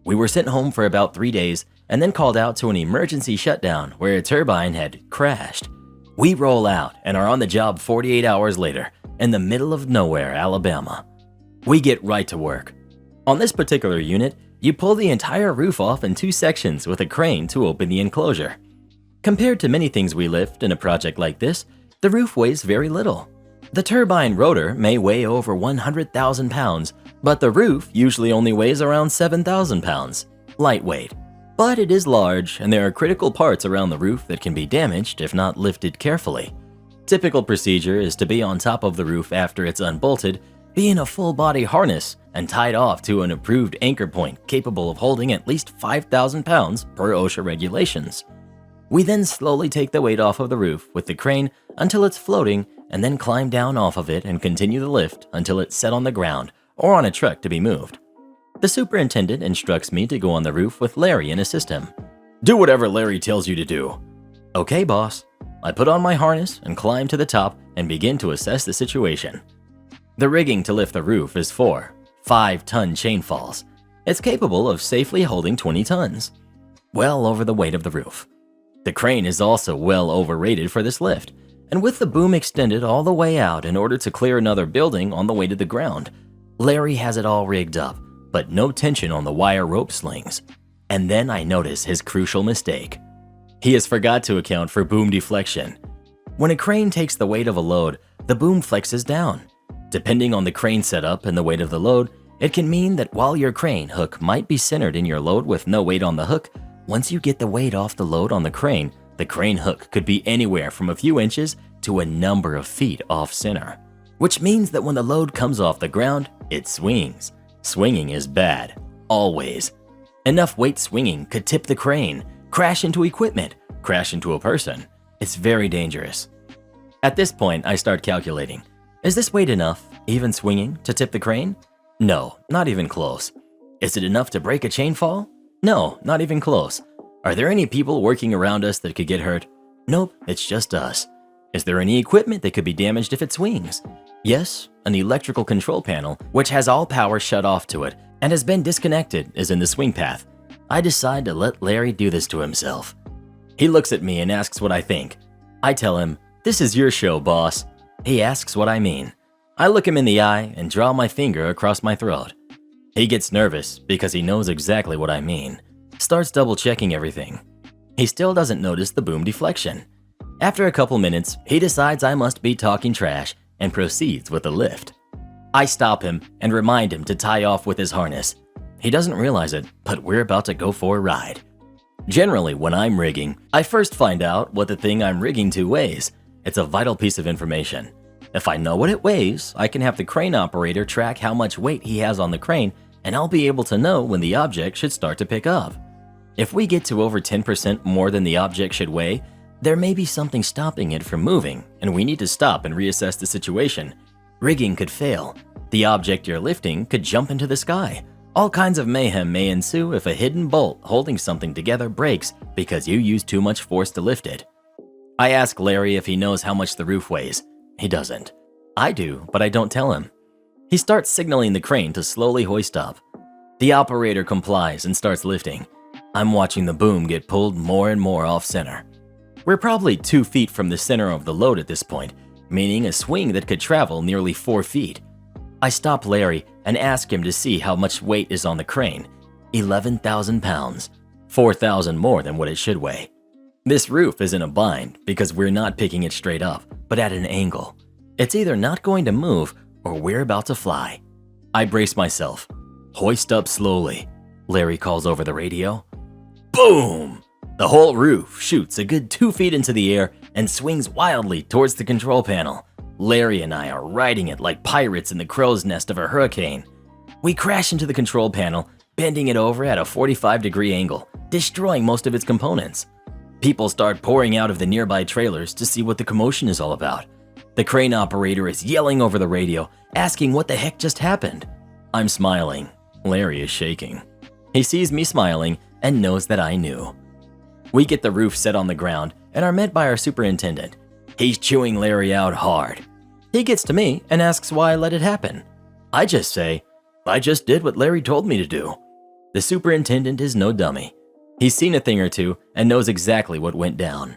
We were sent home for about 3 days and then called out to an emergency shutdown where a turbine had crashed. We roll out and are on the job 48 hours later in the middle of nowhere, Alabama. We get right to work. On this particular unit, you pull the entire roof off in 2 sections with a crane to open the enclosure. Compared to many things we lift in a project like this, the roof weighs very little. The turbine rotor may weigh over 100,000 pounds, but the roof usually only weighs around 7,000 pounds. Lightweight. But it is large, and there are critical parts around the roof that can be damaged if not lifted carefully. Typical procedure is to be on top of the roof after it's unbolted, be in a full-body harness, and tied off to an approved anchor point capable of holding at least 5,000 pounds per OSHA regulations. We then slowly take the weight off of the roof with the crane until it's floating and then climb down off of it and continue the lift until it's set on the ground or on a truck to be moved. The superintendent instructs me to go on the roof with Larry and assist him. "Do whatever Larry tells you to do." "Okay, boss." I put on my harness and climb to the top and begin to assess the situation. The rigging to lift the roof is 4 5-ton chain falls. It's capable of safely holding 20 tons, well over the weight of the roof. The crane is also well overrated for this lift, and with the boom extended all the way out in order to clear another building on the way to the ground, Larry has it all rigged up, but no tension on the wire rope slings. And then I notice his crucial mistake. He has forgot to account for boom deflection. When a crane takes the weight of a load, the boom flexes down. Depending on the crane setup and the weight of the load, it can mean that while your crane hook might be centered in your load with no weight on the hook, once you get the weight off the load on the crane hook could be anywhere from a few inches to a number of feet off center. Which means that when the load comes off the ground, it swings. Swinging is bad, always. Enough weight swinging could tip the crane, crash into equipment, crash into a person. It's very dangerous. At this point, I start calculating. Is this weight enough, even swinging, to tip the crane? No, not even close. Is it enough to break a chain fall? No, not even close. Are there any people working around us that could get hurt? Nope, it's just us. Is there any equipment that could be damaged if it swings? Yes, an electrical control panel, which has all power shut off to it and has been disconnected, is in the swing path. I decide to let Larry do this to himself. He looks at me and asks what I think. I tell him, "This is your show, boss." He asks what I mean. I look him in the eye and draw my finger across my throat. He gets nervous because he knows exactly what I mean. Starts double checking everything. He still doesn't notice the boom deflection. After a couple minutes, he decides I must be talking trash and proceeds with the lift. I stop him and remind him to tie off with his harness. He doesn't realize it, but we're about to go for a ride. Generally, when I'm rigging, I first find out what the thing I'm rigging to weighs. It's a vital piece of information. If I know what it weighs, I can have the crane operator track how much weight he has on the crane, and I'll be able to know when the object should start to pick up. If we get to over 10% more than the object should weigh, there may be something stopping it from moving, and we need to stop and reassess the situation. Rigging could fail. The object you're lifting could jump into the sky. All kinds of mayhem may ensue if a hidden bolt holding something together breaks because you used too much force to lift it. I ask Larry if he knows how much the roof weighs. He doesn't. I do, but I don't tell him. He starts signaling the crane to slowly hoist up. The operator complies and starts lifting. I'm watching the boom get pulled more and more off center. We're probably 2 feet from the center of the load at this point, meaning a swing that could travel nearly 4 feet. I stop Larry and ask him to see how much weight is on the crane. 11,000 pounds, 4,000 more than what it should weigh. This roof is in a bind because we're not picking it straight up, but at an angle. It's either not going to move or we're about to fly. I brace myself. Hoist up slowly, Larry calls over the radio. Boom! The whole roof shoots a good 2 feet into the air and swings wildly towards the control panel. Larry and I are riding it like pirates in the crow's nest of a hurricane. We crash into the control panel, bending it over at a 45-degree angle, destroying most of its components. People start pouring out of the nearby trailers to see what the commotion is all about. The crane operator is yelling over the radio, asking what the heck just happened. I'm smiling. Larry is shaking. He sees me smiling and knows that I knew. We get the roof set on the ground and are met by our superintendent. He's chewing Larry out hard. He gets to me and asks why I let it happen. I just say, I just did what Larry told me to do. The superintendent is no dummy. He's seen a thing or two and knows exactly what went down.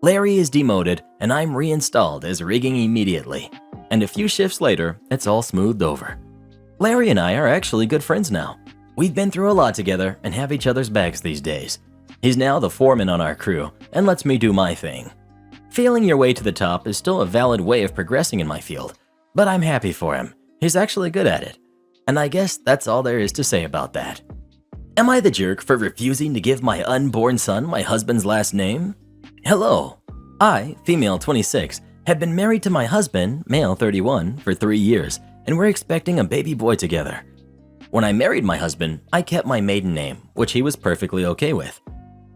Larry is demoted and I'm reinstalled as rigging immediately. And a few shifts later, it's all smoothed over. Larry and I are actually good friends now. We've been through a lot together and have each other's backs these days. He's now the foreman on our crew and lets me do my thing. Feeling your way to the top is still a valid way of progressing in my field, but I'm happy for him. He's actually good at it. And I guess that's all there is to say about that. Am I the jerk for refusing to give my unborn son my husband's last name? Hello. I, female 26, have been married to my husband, male 31, for 3 years, and we're expecting a baby boy together. When I married my husband, I kept my maiden name, which he was perfectly okay with.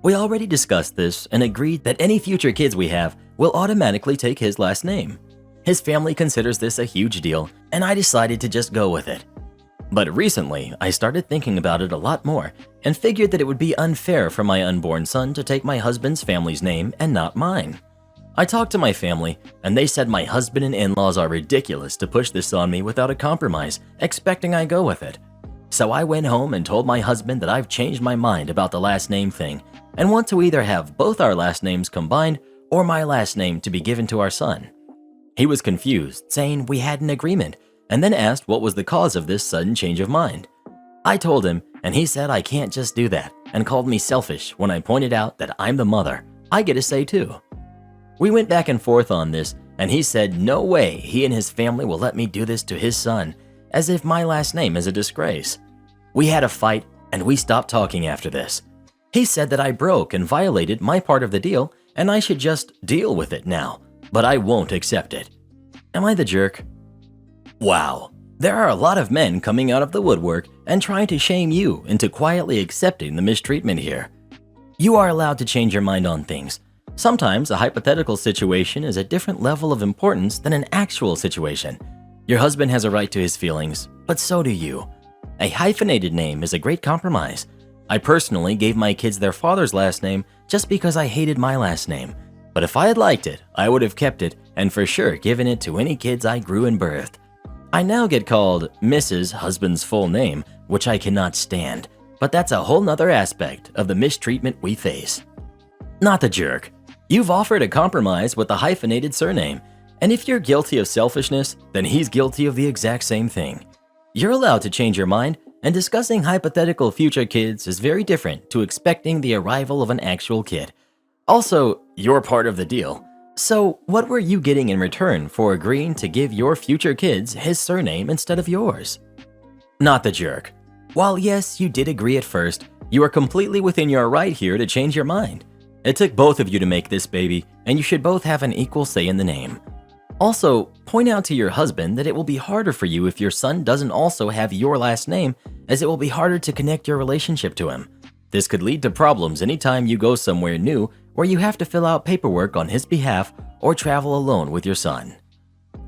We already discussed this and agreed that any future kids we have will automatically take his last name. His family considers this a huge deal, and I decided to just go with it. But recently, I started thinking about it a lot more and figured that it would be unfair for my unborn son to take my husband's family's name and not mine. I talked to my family, and they said my husband and in-laws are ridiculous to push this on me without a compromise, expecting I go with it. So I went home and told my husband that I've changed my mind about the last name thing and want to either have both our last names combined or my last name to be given to our son. He was confused, saying we had an agreement, and then asked what was the cause of this sudden change of mind. I told him, and he said I can't just do that, and called me selfish when I pointed out that I'm the mother. I get a say too. We went back and forth on this, and he said no way he and his family will let me do this to his son, as if my last name is a disgrace. We had a fight, and we stopped talking after this. He said that I broke and violated my part of the deal, and I should just deal with it now, but I won't accept it. Am I the jerk? Wow, there are a lot of men coming out of the woodwork and trying to shame you into quietly accepting the mistreatment here. You are allowed to change your mind on things. Sometimes a hypothetical situation is a different level of importance than an actual situation. Your husband has a right to his feelings, but so do you. A hyphenated name is a great compromise. I personally gave my kids their father's last name just because I hated my last name. But if I had liked it, I would have kept it and for sure given it to any kids I grew and birthed. I now get called Mrs. Husband's full name, which I cannot stand, but that's a whole nother aspect of the mistreatment we face. Not the jerk. You've offered a compromise with the hyphenated surname, and if you're guilty of selfishness, then he's guilty of the exact same thing. You're allowed to change your mind, and discussing hypothetical future kids is very different to expecting the arrival of an actual kid. Also, you're part of the deal. So, what were you getting in return for agreeing to give your future kids his surname instead of yours? Not the jerk. While yes, you did agree at first, you are completely within your right here to change your mind. It took both of you to make this baby, and you should both have an equal say in the name. Also, point out to your husband that it will be harder for you if your son doesn't also have your last name, as it will be harder to connect your relationship to him. This could lead to problems anytime you go somewhere new where you have to fill out paperwork on his behalf or travel alone with your son.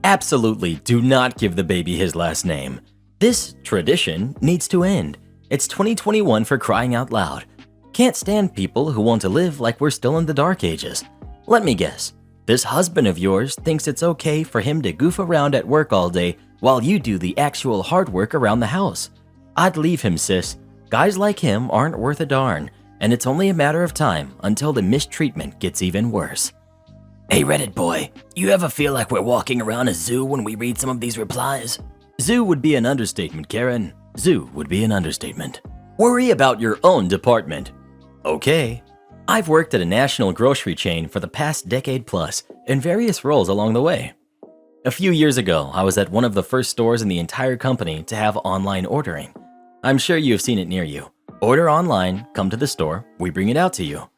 Absolutely do not give the baby his last name. This tradition needs to end. It's 2021 for crying out loud. Can't stand people who want to live like we're still in the dark ages. Let me guess. This husband of yours thinks it's okay for him to goof around at work all day while you do the actual hard work around the house. I'd leave him, sis. Guys like him aren't worth a darn, and it's only a matter of time until the mistreatment gets even worse. Hey Reddit boy, you ever feel like we're walking around a zoo when we read some of these replies? Zoo would be an understatement, Karen. Zoo would be an understatement. Worry about your own department. Okay. I've worked at a national grocery chain for the past decade plus in various roles along the way. A few years ago, I was at one of the first stores in the entire company to have online ordering. I'm sure you've seen it near you. Order online, come to the store, we bring it out to you.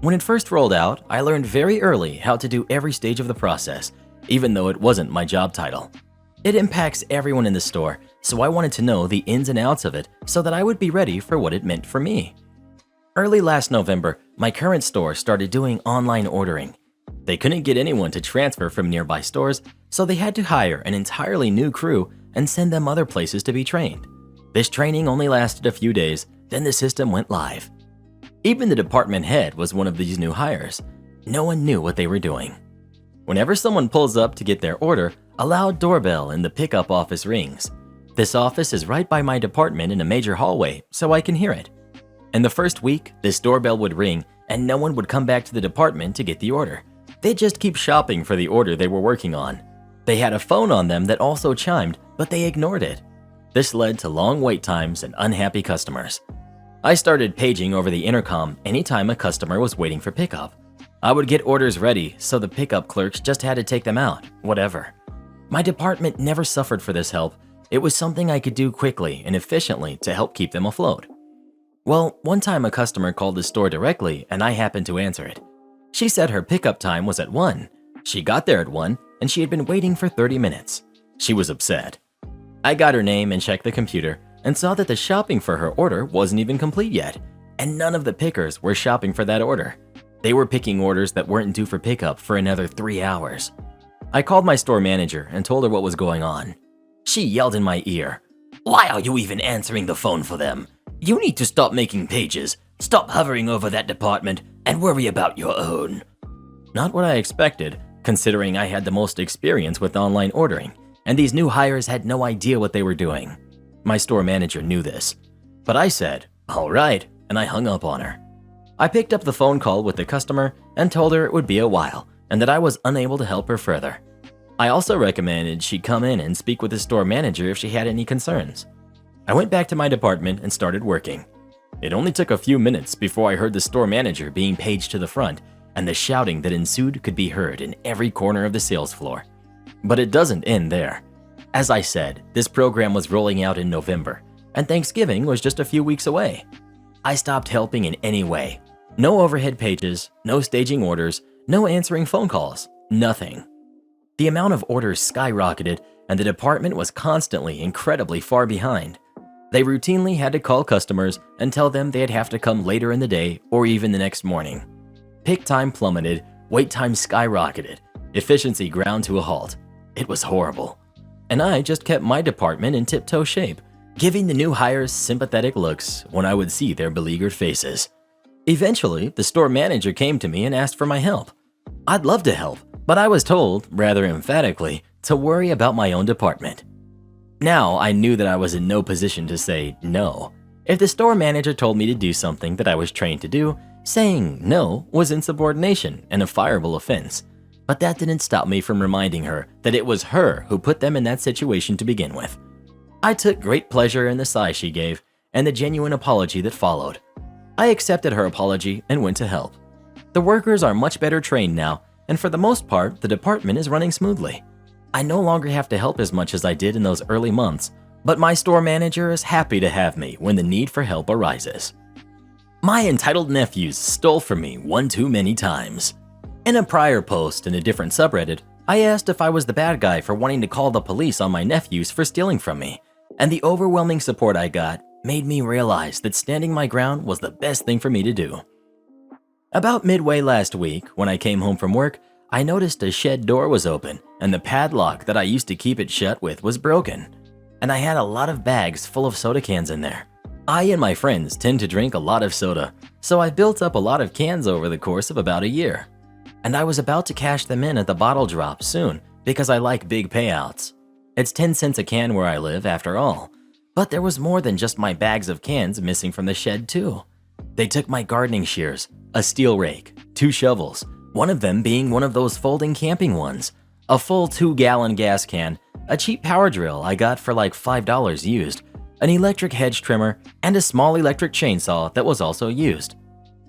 When it first rolled out, I learned very early how to do every stage of the process, even though it wasn't my job title. It impacts everyone in the store, so I wanted to know the ins and outs of it so that I would be ready for what it meant for me. Early last November, my current store started doing online ordering. They couldn't get anyone to transfer from nearby stores, so they had to hire an entirely new crew and send them other places to be trained. This training only lasted a few days, then the system went live. Even the department head was one of these new hires. No one knew what they were doing. Whenever someone pulls up to get their order, a loud doorbell in the pickup office rings. This office is right by my department in a major hallway, so I can hear it. In the first week, this doorbell would ring and no one would come back to the department to get the order. They'd just keep shopping for the order they were working on. They had a phone on them that also chimed, but they ignored it. This led to long wait times and unhappy customers. I started paging over the intercom anytime a customer was waiting for pickup. I would get orders ready, so the pickup clerks just had to take them out, whatever. My department never suffered for this help. It was something I could do quickly and efficiently to help keep them afloat. Well, one time a customer called the store directly and I happened to answer it. She said her pickup time was at 1. She got there at 1 and she had been waiting for 30 minutes. She was upset. I got her name and checked the computer and saw that the shopping for her order wasn't even complete yet, and none of the pickers were shopping for that order. They were picking orders that weren't due for pickup for another 3 hours. I called my store manager and told her what was going on. She yelled in my ear, "Why are you even answering the phone for them? You need to stop making pages, stop hovering over that department, and worry about your own." Not what I expected, considering I had the most experience with online ordering, and these new hires had no idea what they were doing. My store manager knew this, but I said, "All right," and I hung up on her. I picked up the phone call with the customer and told her it would be a while and that I was unable to help her further. I also recommended she come in and speak with the store manager if she had any concerns. I went back to my department and started working. It only took a few minutes before I heard the store manager being paged to the front, and the shouting that ensued could be heard in every corner of the sales floor. But it doesn't end there. As I said, this program was rolling out in November, and Thanksgiving was just a few weeks away. I stopped helping in any way. No overhead pages, no staging orders, no answering phone calls, nothing. The amount of orders skyrocketed, and the department was constantly incredibly far behind. They routinely had to call customers and tell them they'd have to come later in the day or even the next morning. Pick time plummeted, wait time skyrocketed, efficiency ground to a halt. It was horrible. And I just kept my department in tiptoe shape, giving the new hires sympathetic looks when I would see their beleaguered faces. Eventually, the store manager came to me and asked for my help. I'd love to help, but I was told, rather emphatically, to worry about my own department. Now, I knew that I was in no position to say no. If the store manager told me to do something that I was trained to do, saying no was insubordination and a fireable offense. But that didn't stop me from reminding her that it was her who put them in that situation to begin with. I took great pleasure in the sigh she gave and the genuine apology that followed. I accepted her apology and went to help. The workers are much better trained now, and for the most part, the department is running smoothly. I no longer have to help as much as I did in those early months, but my store manager is happy to have me when the need for help arises. My entitled nephews stole from me one too many times. In a prior post in a different subreddit, I asked if I was the bad guy for wanting to call the police on my nephews for stealing from me, and the overwhelming support I got made me realize that standing my ground was the best thing for me to do. About midway last week, when I came home from work, I noticed a shed door was open and the padlock that I used to keep it shut with was broken, and I had a lot of bags full of soda cans in there. I and my friends tend to drink a lot of soda, so I built up a lot of cans over the course of about a year. And I was about to cash them in at the bottle drop soon because I like big payouts. It's 10 cents a can where I live after all. But there was more than just my bags of cans missing from the shed too. They took my gardening shears, a steel rake, 2 shovels, one of them being one of those folding camping ones, a full 2-gallon gas can, a cheap power drill I got for like $5 used, an electric hedge trimmer, and a small electric chainsaw that was also used.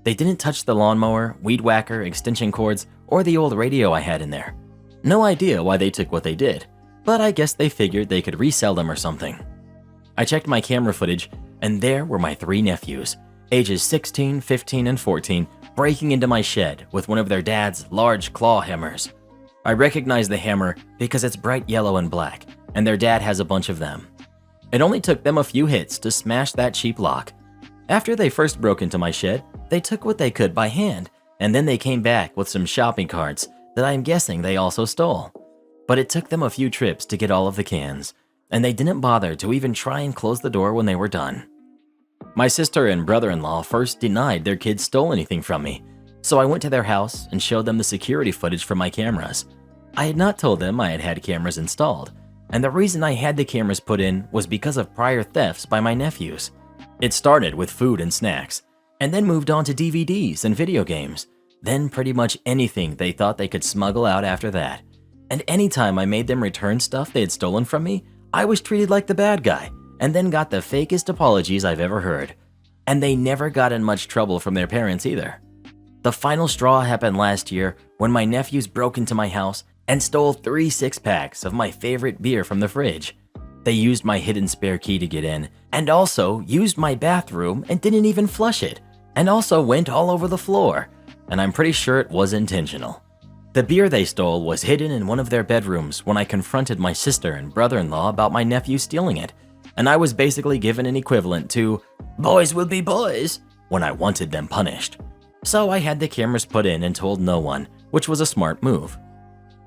They didn't touch the lawnmower, weed whacker, extension cords, or the old radio I had in there. No idea why they took what they did, but I guess they figured they could resell them or something. I checked my camera footage, and there were my 3 nephews, ages 16, 15, and 14, breaking into my shed with one of their dad's large claw hammers. I recognize the hammer because it's bright yellow and black, and their dad has a bunch of them. It only took them a few hits to smash that cheap lock. After they first broke into my shed, they took what they could by hand, and then they came back with some shopping carts that I'm guessing they also stole. But it took them a few trips to get all of the cans, and they didn't bother to even try and close the door when they were done. My sister and brother-in-law first denied their kids stole anything from me, so I went to their house and showed them the security footage from my cameras. I had not told them I had had cameras installed, and the reason I had the cameras put in was because of prior thefts by my nephews. It started with food and snacks, and then moved on to DVDs and video games, then pretty much anything they thought they could smuggle out after that. And anytime I made them return stuff they had stolen from me, I was treated like the bad guy, and then got the fakest apologies I've ever heard. And they never got in much trouble from their parents either. The final straw happened last year when my nephews broke into my house and stole 3 6-packs of my favorite beer from the fridge. They used my hidden spare key to get in, and also used my bathroom and didn't even flush it, and also went all over the floor, and I'm pretty sure it was intentional. The beer they stole was hidden in one of their bedrooms when I confronted my sister and brother-in-law about my nephew stealing it, and I was basically given an equivalent to "boys will be boys" when I wanted them punished. So I had the cameras put in and told no one, which was a smart move.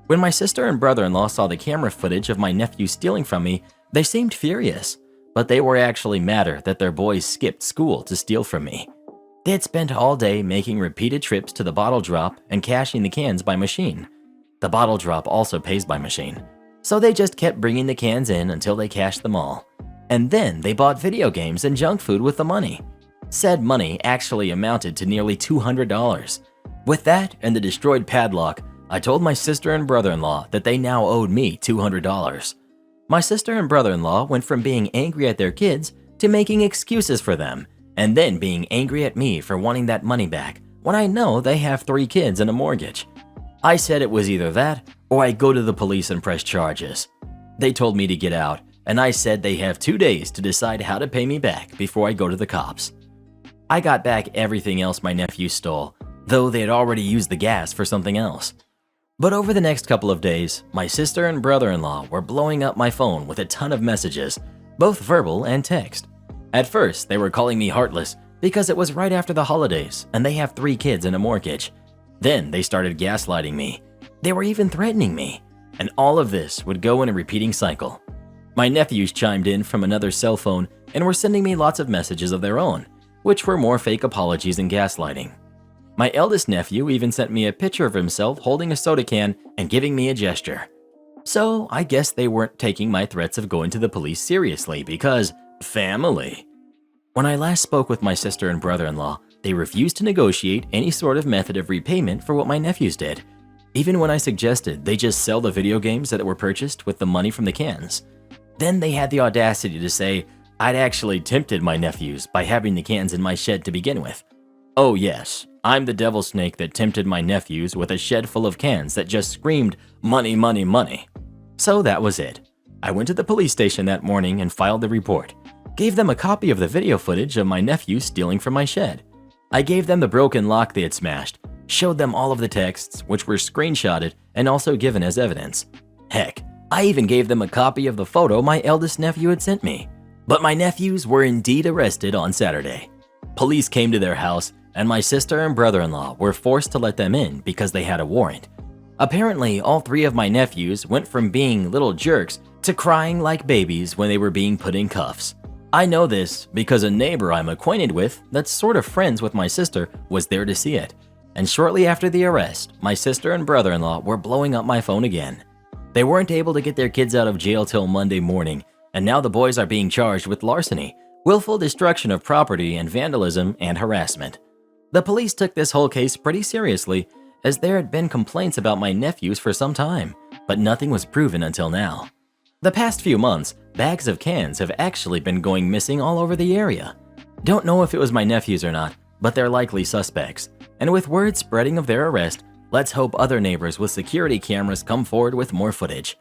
When my sister and brother-in-law saw the camera footage of my nephew stealing from me, they seemed furious, but they were actually madder that their boys skipped school to steal from me. They had spent all day making repeated trips to the bottle drop and cashing the cans by machine. The bottle drop also pays by machine, so they just kept bringing the cans in until they cashed them all. And then they bought video games and junk food with the money. Said money actually amounted to nearly $200. With that and the destroyed padlock, I told my sister and brother-in-law that they now owed me $200. My sister and brother-in-law went from being angry at their kids to making excuses for them, and then being angry at me for wanting that money back when I know they have 3 kids and a mortgage. I said it was either that or I go to the police and press charges. They told me to get out, and I said they have 2 days to decide how to pay me back before I go to the cops. I got back everything else my nephew stole, though they had already used the gas for something else. But over the next couple of days, my sister and brother-in-law were blowing up my phone with a ton of messages, both verbal and text. At first, they were calling me heartless because it was right after the holidays and they have 3 kids and a mortgage. Then they started gaslighting me. They were even threatening me. And all of this would go in a repeating cycle. My nephews chimed in from another cell phone and were sending me lots of messages of their own, which were more fake apologies and gaslighting. My eldest nephew even sent me a picture of himself holding a soda can and giving me a gesture. So I guess they weren't taking my threats of going to the police seriously because family. When I last spoke with my sister and brother-in-law, they refused to negotiate any sort of method of repayment for what my nephews did, even when I suggested they just sell the video games that were purchased with the money from the cans. Then they had the audacity to say I'd actually tempted my nephews by having the cans in my shed to begin with. Oh yes, I'm the devil snake that tempted my nephews with a shed full of cans that just screamed, money, money, money. So that was it. I went to the police station that morning and filed the report. Gave them a copy of the video footage of my nephew stealing from my shed. I gave them the broken lock they had smashed, showed them all of the texts, which were screenshotted and also given as evidence. Heck, I even gave them a copy of the photo my eldest nephew had sent me. But my nephews were indeed arrested on Saturday. Police came to their house, and my sister and brother-in-law were forced to let them in because they had a warrant. Apparently, all 3 of my nephews went from being little jerks to crying like babies when they were being put in cuffs. I know this because a neighbor I'm acquainted with that's sort of friends with my sister was there to see it. And shortly after the arrest, my sister and brother-in-law were blowing up my phone again. They weren't able to get their kids out of jail till Monday morning, and now the boys are being charged with larceny, willful destruction of property, and vandalism and harassment. The police took this whole case pretty seriously, as there had been complaints about my nephews for some time, but nothing was proven until now. The past few months, bags of cans have actually been going missing all over the area. Don't know if it was my nephews or not, but they're likely suspects. And with word spreading of their arrest, let's hope other neighbors with security cameras come forward with more footage.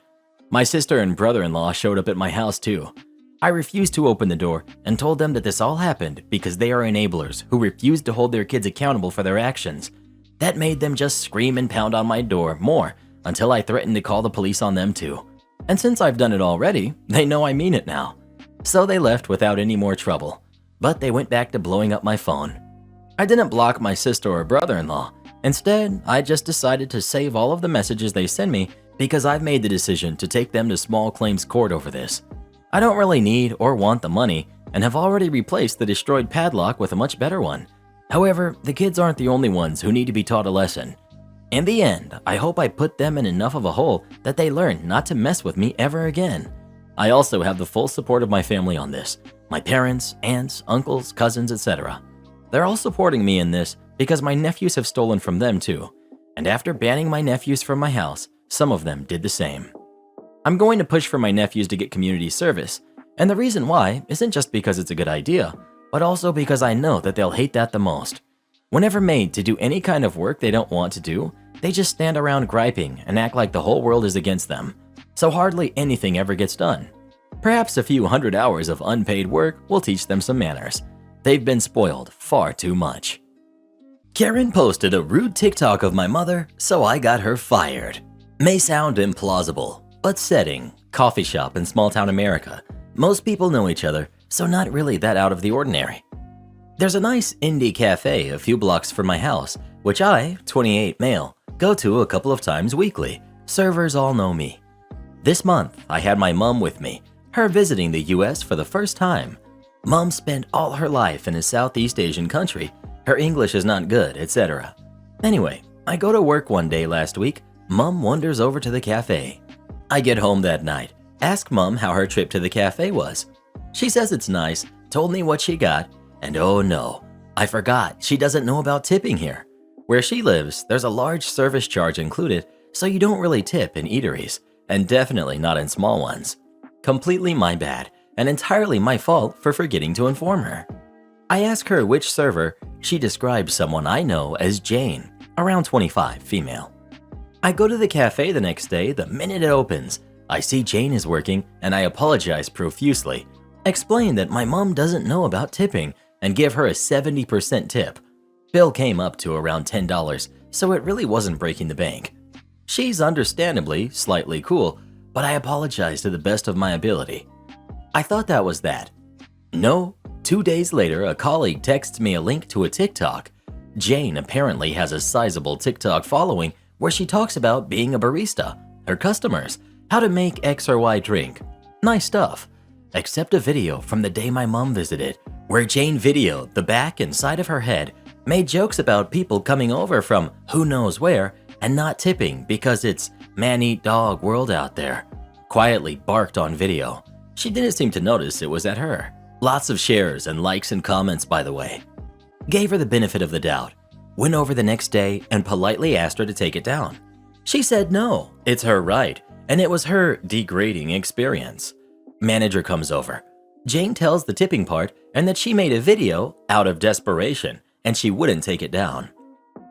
My sister and brother-in-law showed up at my house too. I refused to open the door and told them that this all happened because they are enablers who refused to hold their kids accountable for their actions. That made them just scream and pound on my door more until I threatened to call the police on them too. And since I've done it already, they know I mean it now. So they left without any more trouble, but they went back to blowing up my phone. I didn't block my sister or brother-in-law. Instead, I just decided to save all of the messages they send me because I've made the decision to take them to small claims court over this. I don't really need or want the money and have already replaced the destroyed padlock with a much better one. However, the kids aren't the only ones who need to be taught a lesson. In the end, I hope I put them in enough of a hole that they learn not to mess with me ever again. I also have the full support of my family on this. My parents, aunts, uncles, cousins, etc. They're all supporting me in this because my nephews have stolen from them too. And after banning my nephews from my house, some of them did the same. I'm going to push for my nephews to get community service, and the reason why isn't just because it's a good idea, but also because I know that they'll hate that the most. Whenever made to do any kind of work they don't want to do, they just stand around griping and act like the whole world is against them, so hardly anything ever gets done. Perhaps a few hundred hours of unpaid work will teach them some manners. They've been spoiled far too much. Karen posted a rude TikTok of my mother, so I got her fired. May sound implausible, but setting, coffee shop in small town America. Most people know each other, so not really that out of the ordinary. There's a nice indie cafe a few blocks from my house, which I, 28 male, go to a couple of times weekly. Servers all know me. This month, I had my mom with me, her visiting the US for the first time. Mom spent all her life in a Southeast Asian country, her English is not good, etc. Anyway, I go to work one day last week. Mom wanders over to the cafe. I get home that night, ask Mom how her trip to the cafe was. She says it's nice, told me what she got, and oh no, I forgot she doesn't know about tipping here. Where she lives, there's a large service charge included, so you don't really tip in eateries, and definitely not in small ones. Completely my bad, and entirely my fault for forgetting to inform her. I ask her which server. She describes someone I know as Jane, around 25, female. I go to the cafe the next day. The minute it opens, I see Jane is working, and I apologize profusely, explain that my mom doesn't know about tipping, and give her a 70% tip. Bill came up to around $10, so it really wasn't breaking the bank. She's understandably slightly cool, but I apologize to the best of my ability. I thought that was that. No, 2 days later, a colleague texts me a link to a TikTok. Jane apparently has a sizable TikTok following where she talks about being a barista, her customers, how to make X or Y drink. Nice stuff. Except a video from the day my mom visited, where Jane videoed the back and side of her head, made jokes about people coming over from who knows where and not tipping because it's man-eat-dog world out there. Quietly barked on video. She didn't seem to notice it was at her. Lots of shares and likes and comments, by the way. Gave her the benefit of the doubt. Went over the next day and politely asked her to take it down. She said no, it's her right, and it was her degrading experience. Manager comes over. Jane tells the tipping part and that she made a video out of desperation and she wouldn't take it down.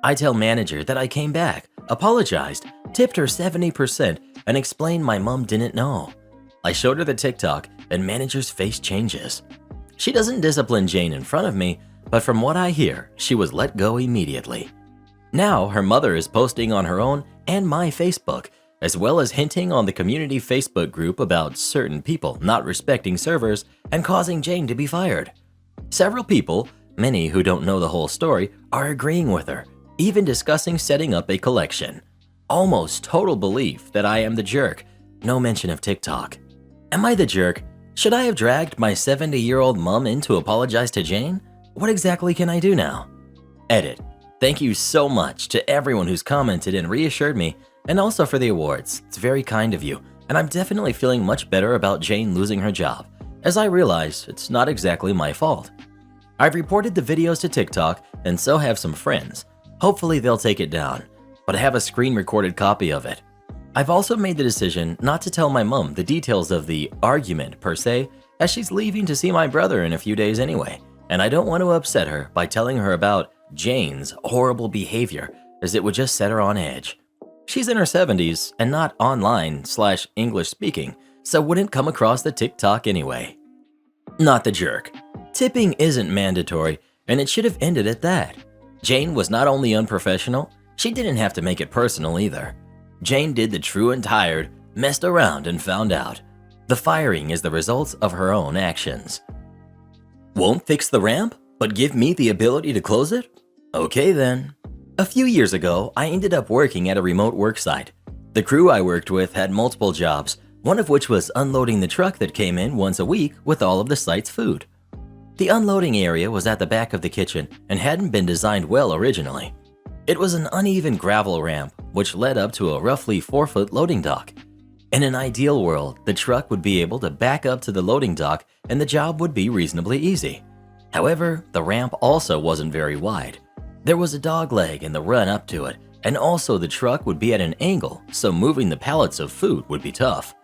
I tell manager that I came back, apologized, tipped her 70%, and explained my mom didn't know. I showed her the TikTok and manager's face changes. She doesn't discipline Jane in front of me, but from what I hear, she was let go immediately. Now her mother is posting on her own and my Facebook, as well as hinting on the community Facebook group about certain people not respecting servers and causing Jane to be fired. Several people, many who don't know the whole story, are agreeing with her, even discussing setting up a collection. Almost total belief that I am the jerk, no mention of TikTok. Am I the jerk? Should I have dragged my 70-year-old mom in to apologize to Jane? What exactly can I do now? Edit. Thank you so much to everyone who's commented and reassured me, and also for the awards. It's very kind of you, and I'm definitely feeling much better about Jane losing her job, as I realize it's not exactly my fault. I've reported the videos to TikTok, and so have some friends. Hopefully they'll take it down, but I have a screen-recorded copy of it. I've also made the decision not to tell my mom the details of the argument per se, as she's leaving to see my brother in a few days anyway, and I don't want to upset her by telling her about Jane's horrible behavior, as it would just set her on edge. She's in her 70s and not online/English speaking, so wouldn't come across the TikTok anyway. Not the jerk. Tipping isn't mandatory, and it should have ended at that. Jane was not only unprofessional, she didn't have to make it personal either. Jane did the true and tired, messed around and found out. The firing is the result of her own actions. Won't fix the ramp, but give me the ability to close it? Okay then. A few years ago, I ended up working at a remote work site. The crew I worked with had multiple jobs, one of which was unloading the truck that came in once a week with all of the site's food. The unloading area was at the back of the kitchen and hadn't been designed well originally. It was an uneven gravel ramp which led up to a roughly 4-foot loading dock. In an ideal world, the truck would be able to back up to the loading dock and the job would be reasonably easy. However, the ramp also wasn't very wide. There was a dog leg in the run up to it, and also the truck would be at an angle, so moving the pallets of food would be tough.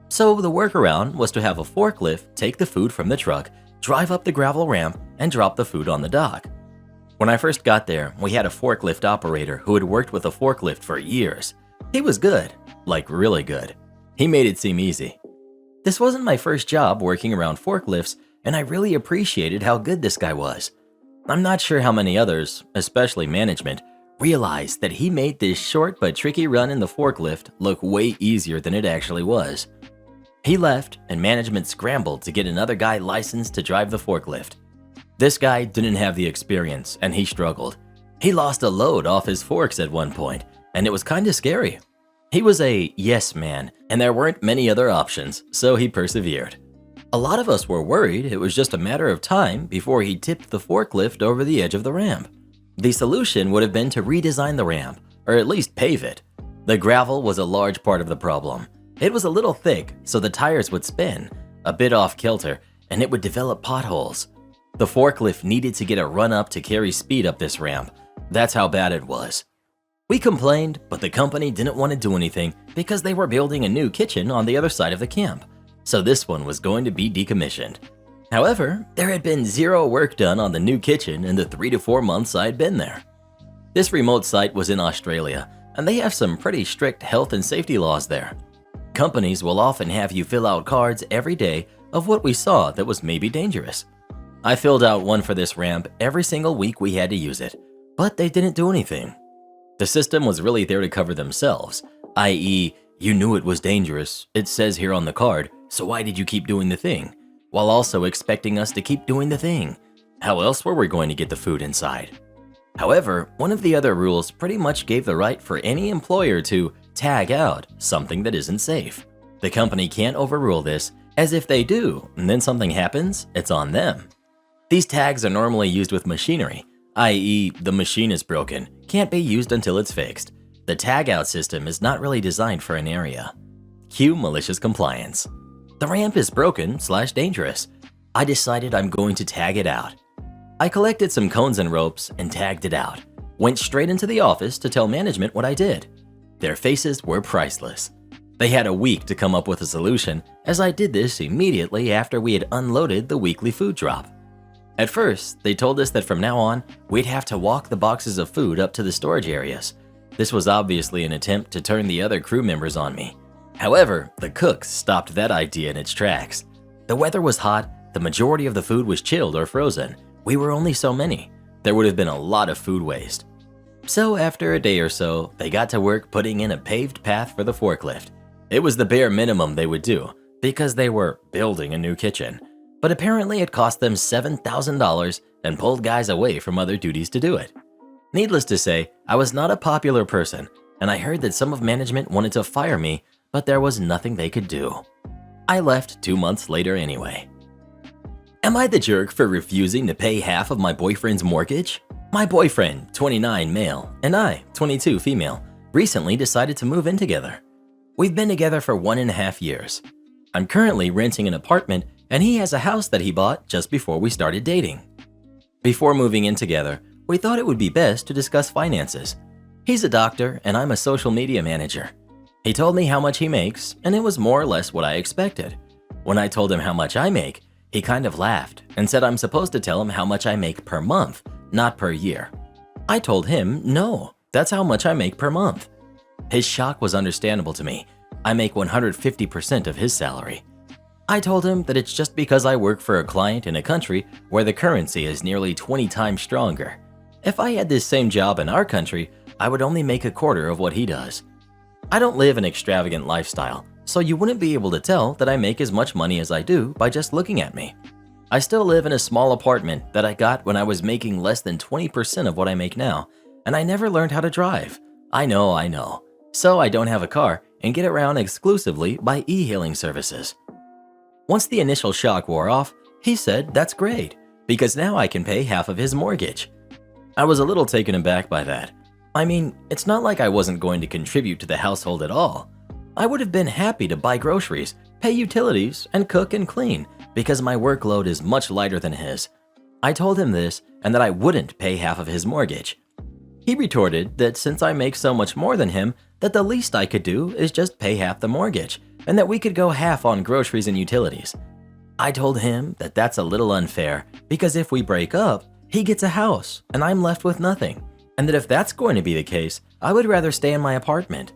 So the workaround was to have a forklift take the food from the truck, drive up the gravel ramp, and drop the food on the dock. When I first got there, we had a forklift operator who had worked with a forklift for years. He was good, like really good. He made it seem easy. This wasn't my first job working around forklifts, and I really appreciated how good this guy was. I'm not sure how many others, especially management, realized that he made this short but tricky run in the forklift look way easier than it actually was. He left, and management scrambled to get another guy licensed to drive the forklift. This guy didn't have the experience, and he struggled. He lost a load off his forks at one point, and it was kinda scary. He was a yes man, and there weren't many other options, so he persevered. A lot of us were worried it was just a matter of time before he tipped the forklift over the edge of the ramp. The solution would have been to redesign the ramp, or at least pave it. The gravel was a large part of the problem. It was a little thick, so the tires would spin, a bit off kilter, and it would develop potholes. The forklift needed to get a run-up to carry speed up this ramp. That's how bad it was. We complained, but the company didn't want to do anything because they were building a new kitchen on the other side of the camp, so this one was going to be decommissioned. However, there had been zero work done on the new kitchen in the 3 to 4 months I'd been there. This remote site was in Australia, and they have some pretty strict health and safety laws there. Companies will often have you fill out cards every day of what we saw that was maybe dangerous. I filled out one for this ramp every single week we had to use it, but they didn't do anything. The system was really there to cover themselves, i.e., you knew it was dangerous, it says here on the card, so why did you keep doing the thing? While also expecting us to keep doing the thing. How else were we going to get the food inside? However, one of the other rules pretty much gave the right for any employer to tag out something that isn't safe. The company can't overrule this, as if they do, and then something happens, it's on them. These tags are normally used with machinery, i.e., the machine is broken, can't be used until it's fixed. The tag-out system is not really designed for an area. Cue malicious compliance. The ramp is broken/dangerous. I decided I'm going to tag it out. I collected some cones and ropes and tagged it out. Went straight into the office to tell management what I did. Their faces were priceless. They had a week to come up with a solution, as I did this immediately after we had unloaded the weekly food drop. At first, they told us that from now on, we'd have to walk the boxes of food up to the storage areas. This was obviously an attempt to turn the other crew members on me. However, the cooks stopped that idea in its tracks. The weather was hot, the majority of the food was chilled or frozen. We were only so many. There would have been a lot of food waste. So after a day or so, they got to work putting in a paved path for the forklift. It was the bare minimum they would do, because they were building a new kitchen. But apparently it cost them $7,000 and pulled guys away from other duties to do it. Needless to say, I was not a popular person, and I heard that some of management wanted to fire me, but there was nothing they could do. I left 2 months later anyway. Am I the jerk for refusing to pay half of my boyfriend's mortgage? My boyfriend, 29 male, and I, 22 female, recently decided to move in together. We've been together for 1.5 years. I'm currently renting an apartment, and he has a house that he bought just before we started dating. Before moving in together, we thought it would be best to discuss finances. He's a doctor, and I'm a social media manager. He told me how much he makes, and it was more or less what I expected. When I told him how much I make, he kind of laughed and said I'm supposed to tell him how much I make per month, not per year. I told him, no, that's how much I make per month. His shock was understandable to me. I make 150% of his salary. I told him that it's just because I work for a client in a country where the currency is nearly 20 times stronger. If I had this same job in our country, I would only make a quarter of what he does. I don't live an extravagant lifestyle, so you wouldn't be able to tell that I make as much money as I do by just looking at me. I still live in a small apartment that I got when I was making less than 20% of what I make now, and I never learned how to drive. I know. So I don't have a car and get around exclusively by e-hailing services. Once the initial shock wore off, he said that's great, because now I can pay half of his mortgage. I was a little taken aback by that. I mean, it's not like I wasn't going to contribute to the household at all. I would have been happy to buy groceries, pay utilities, and cook and clean, because my workload is much lighter than his. I told him this and that I wouldn't pay half of his mortgage. He retorted that since I make so much more than him, that the least I could do is just pay half the mortgage, and that we could go half on groceries and utilities. I told him that that's a little unfair, because if we break up, he gets a house and I'm left with nothing, and that if that's going to be the case, I would rather stay in my apartment.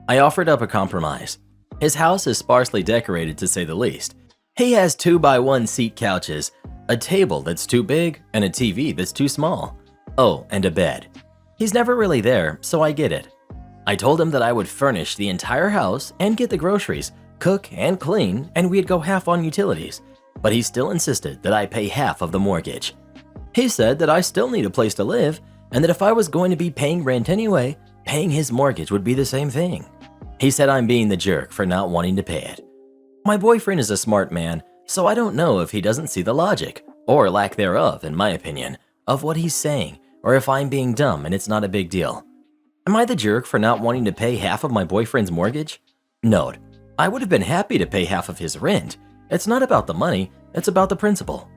I offered up a compromise. His house is sparsely decorated to say the least. He has 2x1 seat couches, a table that's too big, and a TV that's too small. Oh, and a bed. He's never really there, so I get it. I told him that I would furnish the entire house and get the groceries, cook and clean, and we'd go half on utilities, but he still insisted that I pay half of the mortgage. He said that I still need a place to live, and that if I was going to be paying rent anyway, paying his mortgage would be the same thing. He said I'm being the jerk for not wanting to pay it. My boyfriend is a smart man, so I don't know if he doesn't see the logic, or lack thereof in my opinion, of what he's saying, or if I'm being dumb and it's not a big deal. Am I the jerk for not wanting to pay half of my boyfriend's mortgage? Note, I would have been happy to pay half of his rent. It's not about the money, it's about the principle.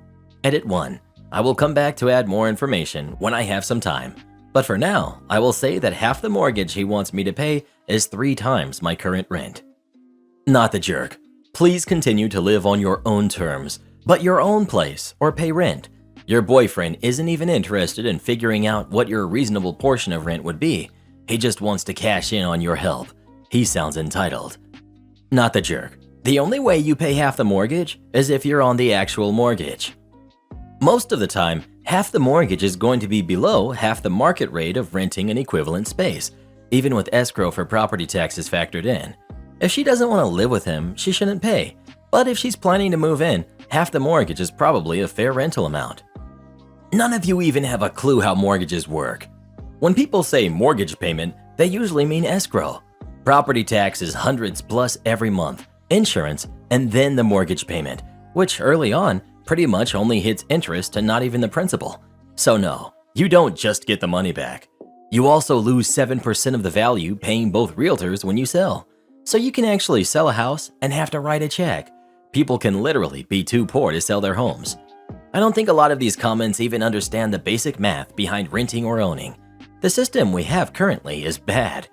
Edit 1. I will come back to add more information when I have some time. But for now, I will say that half the mortgage he wants me to pay is 3 times my current rent. Not the jerk. Please continue to live on your own terms, but your own place, or pay rent. Your boyfriend isn't even interested in figuring out what your reasonable portion of rent would be. He just wants to cash in on your help. He sounds entitled. Not the jerk. The only way you pay half the mortgage is if you're on the actual mortgage. Most of the time, half the mortgage is going to be below half the market rate of renting an equivalent space, even with escrow for property taxes factored in. If she doesn't want to live with him, she shouldn't pay. But if she's planning to move in, half the mortgage is probably a fair rental amount. None of you even have a clue how mortgages work. When people say mortgage payment, they usually mean escrow. Property tax is hundreds plus every month, insurance, and then the mortgage payment, which early on pretty much only hits interest and not even the principal. So no, you don't just get the money back. You also lose 7% of the value paying both realtors when you sell. So you can actually sell a house and have to write a check. People can literally be too poor to sell their homes. I don't think a lot of these comments even understand the basic math behind renting or owning. The system we have currently is bad.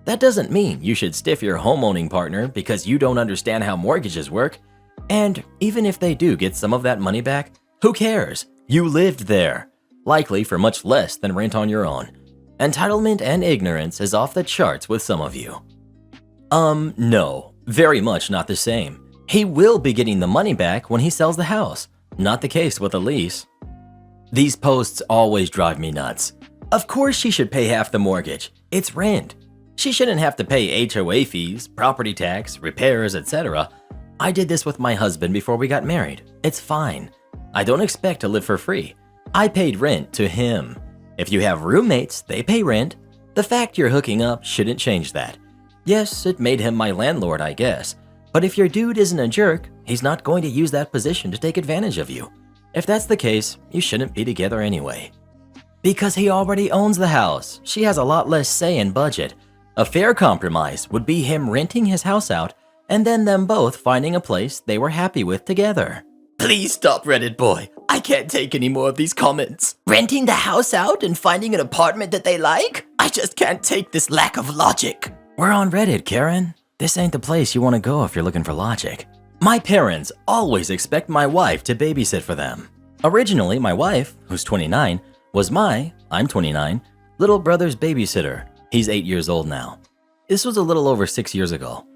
That doesn't mean you should stiff your homeowning partner because you don't understand how mortgages work. And even if they do get some of that money back, who cares? You lived there, likely for much less than rent on your own. Entitlement and ignorance is off the charts with some of you. No, very much not the same. He will be getting the money back when he sells the house. Not the case with a lease. These posts always drive me nuts. Of course she should pay half the mortgage. It's rent. She shouldn't have to pay HOA fees, property tax, repairs, etc. I did this with my husband before we got married. It's fine. I don't expect to live for free. I paid rent to him. If you have roommates, they pay rent. The fact you're hooking up shouldn't change that. Yes, it made him my landlord, I guess. But if your dude isn't a jerk, he's not going to use that position to take advantage of you. If that's the case, you shouldn't be together anyway. Because he already owns the house, she has a lot less say in budget. A fair compromise would be him renting his house out and then them both finding a place they were happy with together. Please stop, Reddit boy. I can't take any more of these comments. Renting the house out and finding an apartment that they like? I just can't take this lack of logic. We're on Reddit, Karen. This ain't the place you want to go if you're looking for logic. My parents always expect my wife to babysit for them. Originally, my wife, who's 29, was I'm 29, little brother's babysitter. He's 8 years old now. This was a little over 6 years ago.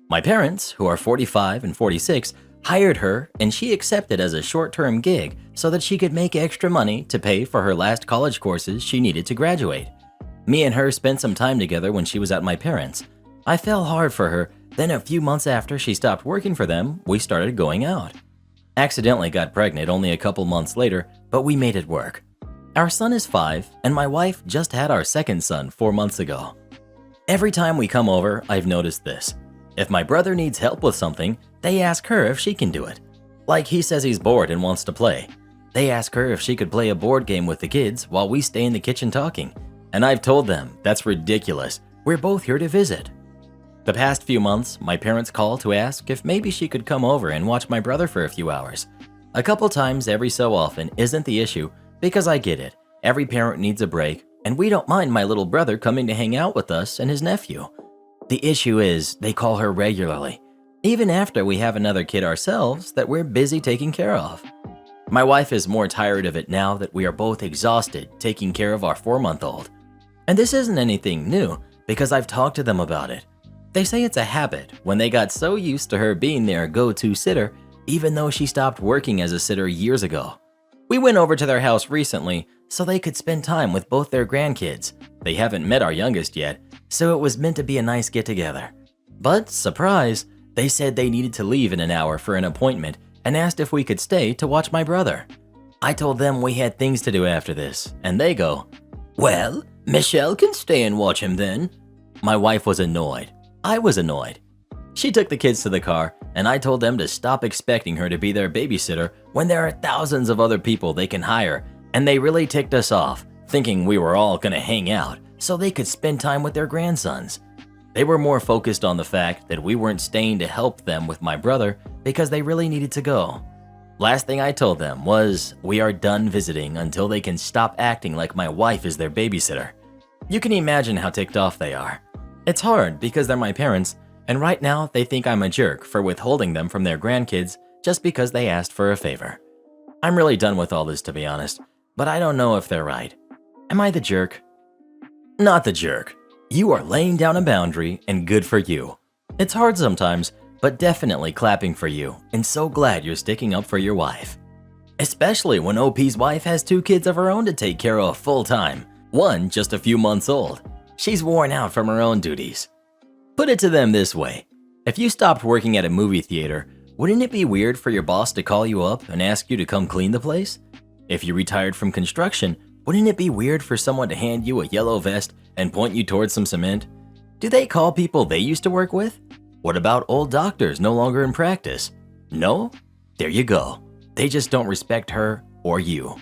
My parents, who are 45 and 46, hired her and she accepted as a short-term gig so that she could make extra money to pay for her last college courses she needed to graduate. Me and her spent some time together when she was at my parents'. I fell hard for her, then a few months after she stopped working for them, we started going out. Accidentally got pregnant only a couple months later, but we made it work. Our son is 5, and my wife just had our second son 4 months ago. Every time we come over, I've noticed this. If my brother needs help with something, they ask her if she can do it. Like he says he's bored and wants to play. They ask her if she could play a board game with the kids while we stay in the kitchen talking. And I've told them, that's ridiculous. We're both here to visit. The past few months, my parents called to ask if maybe she could come over and watch my brother for a few hours. A couple times every so often isn't the issue, because I get it. Every parent needs a break, and we don't mind my little brother coming to hang out with us and his nephew. The issue is they call her regularly, even after we have another kid ourselves that we're busy taking care of. My wife is more tired of it now that we are both exhausted taking care of our 4-month-old. And this isn't anything new, because I've talked to them about it. They say it's a habit when they got so used to her being their go-to sitter, even though she stopped working as a sitter years ago. We went over to their house recently so they could spend time with both their grandkids. They haven't met our youngest yet, so it was meant to be a nice get-together. But, surprise, they said they needed to leave in an hour for an appointment and asked if we could stay to watch my brother. I told them we had things to do after this, and they go, "Well, Michelle can stay and watch him then." My wife was annoyed. I was annoyed. She took the kids to the car, and I told them to stop expecting her to be their babysitter when there are thousands of other people they can hire, and they really ticked us off thinking we were all gonna hang out so they could spend time with their grandsons. They were more focused on the fact that we weren't staying to help them with my brother because they really needed to go. Last thing I told them was, we are done visiting until they can stop acting like my wife is their babysitter. You can imagine how ticked off they are. It's hard because they're my parents, and right now they think I'm a jerk for withholding them from their grandkids just because they asked for a favor. I'm really done with all this, to be honest, but I don't know if they're right. Am I the jerk? Not the jerk. You are laying down a boundary, and good for you. It's hard sometimes, but definitely clapping for you, and so glad you're sticking up for your wife. Especially when OP's wife has 2 kids of her own to take care of full time, one just a few months old. She's worn out from her own duties. Put it to them this way. If you stopped working at a movie theater, wouldn't it be weird for your boss to call you up and ask you to come clean the place? If you retired from construction, wouldn't it be weird for someone to hand you a yellow vest and point you towards some cement? Do they call people they used to work with? What about old doctors no longer in practice? No? There you go. They just don't respect her or you.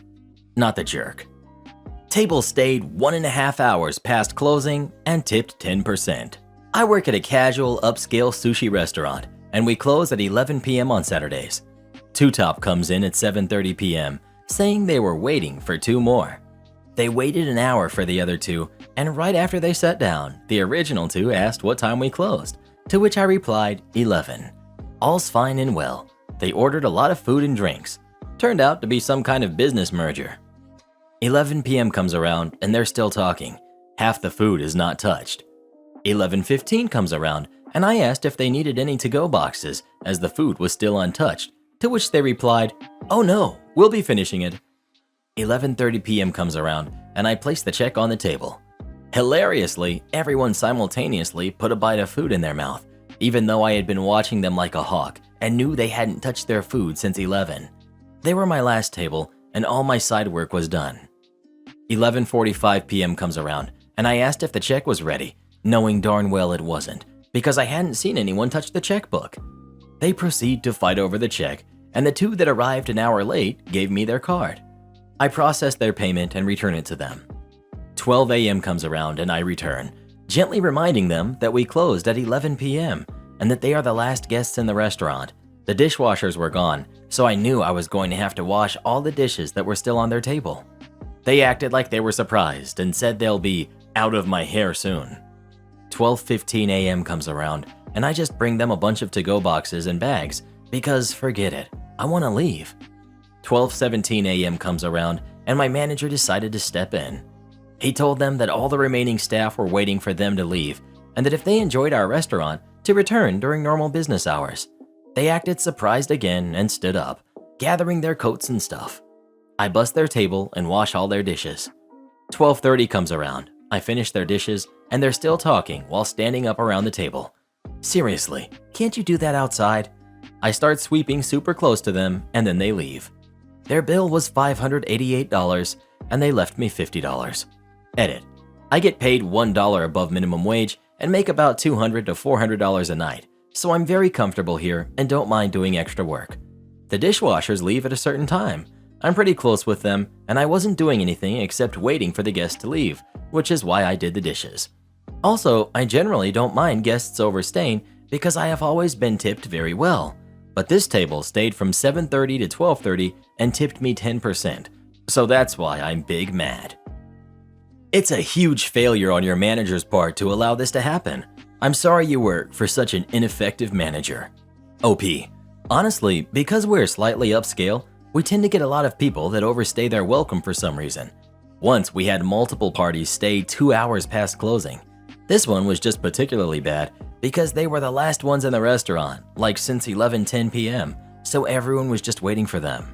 Not the jerk. Table stayed 1.5 hours past closing and tipped 10%. I work at a casual upscale sushi restaurant, and we close at 11 p.m. on Saturdays. Two Top comes in at 7:30 p.m., saying they were waiting for 2 more. They waited an hour for the other 2, and right after they sat down, the original 2 asked what time we closed, to which I replied 11. All's fine and well. They ordered a lot of food and drinks. Turned out to be some kind of business merger. 11 p.m. comes around, and they're still talking. Half the food is not touched. 11:15 comes around, and I asked if they needed any to-go boxes, as the food was still untouched, to which they replied, "Oh no, we'll be finishing it." 11:30 p.m. comes around, and I place the check on the table. Hilariously, everyone simultaneously put a bite of food in their mouth, even though I had been watching them like a hawk and knew they hadn't touched their food since 11. They were my last table, and all my side work was done. 11:45 p.m. comes around, and I asked if the check was ready, knowing darn well it wasn't, because I hadn't seen anyone touch the checkbook. They proceed to fight over the check, and the 2 that arrived an hour late gave me their card. I process their payment and return it to them. 12 a.m. comes around and I return, gently reminding them that we closed at 11 p.m. and that they are the last guests in the restaurant. The dishwashers were gone, so I knew I was going to have to wash all the dishes that were still on their table. They acted like they were surprised and said they'll be out of my hair soon. 12:15 a.m. comes around, and I just bring them a bunch of to-go boxes and bags because forget it, I want to leave. 12:17 a.m. comes around, and my manager decided to step in. He told them that all the remaining staff were waiting for them to leave, and that if they enjoyed our restaurant, to return during normal business hours. They acted surprised again and stood up, gathering their coats and stuff. I bust their table and wash all their dishes. 12:30 comes around. I finish their dishes, and they're still talking while standing up around the table. Seriously, can't you do that outside? I start sweeping super close to them, and then they leave. Their bill was $588, and they left me $50. Edit. I get paid $1 above minimum wage and make about $200 to $400 a night, so I'm very comfortable here and don't mind doing extra work. The dishwashers leave at a certain time. I'm pretty close with them, and I wasn't doing anything except waiting for the guests to leave, which is why I did the dishes. Also, I generally don't mind guests overstaying because I have always been tipped very well. But this table stayed from 7:30 to 12:30 and tipped me 10%, so that's why I'm big mad. It's a huge failure on your manager's part to allow this to happen. I'm sorry you work for such an ineffective manager. OP. Honestly, because we're slightly upscale, we tend to get a lot of people that overstay their welcome for some reason. Once we had multiple parties stay 2 hours past closing. This one was just particularly bad because they were the last ones in the restaurant, like since 11:10 p.m., so everyone was just waiting for them.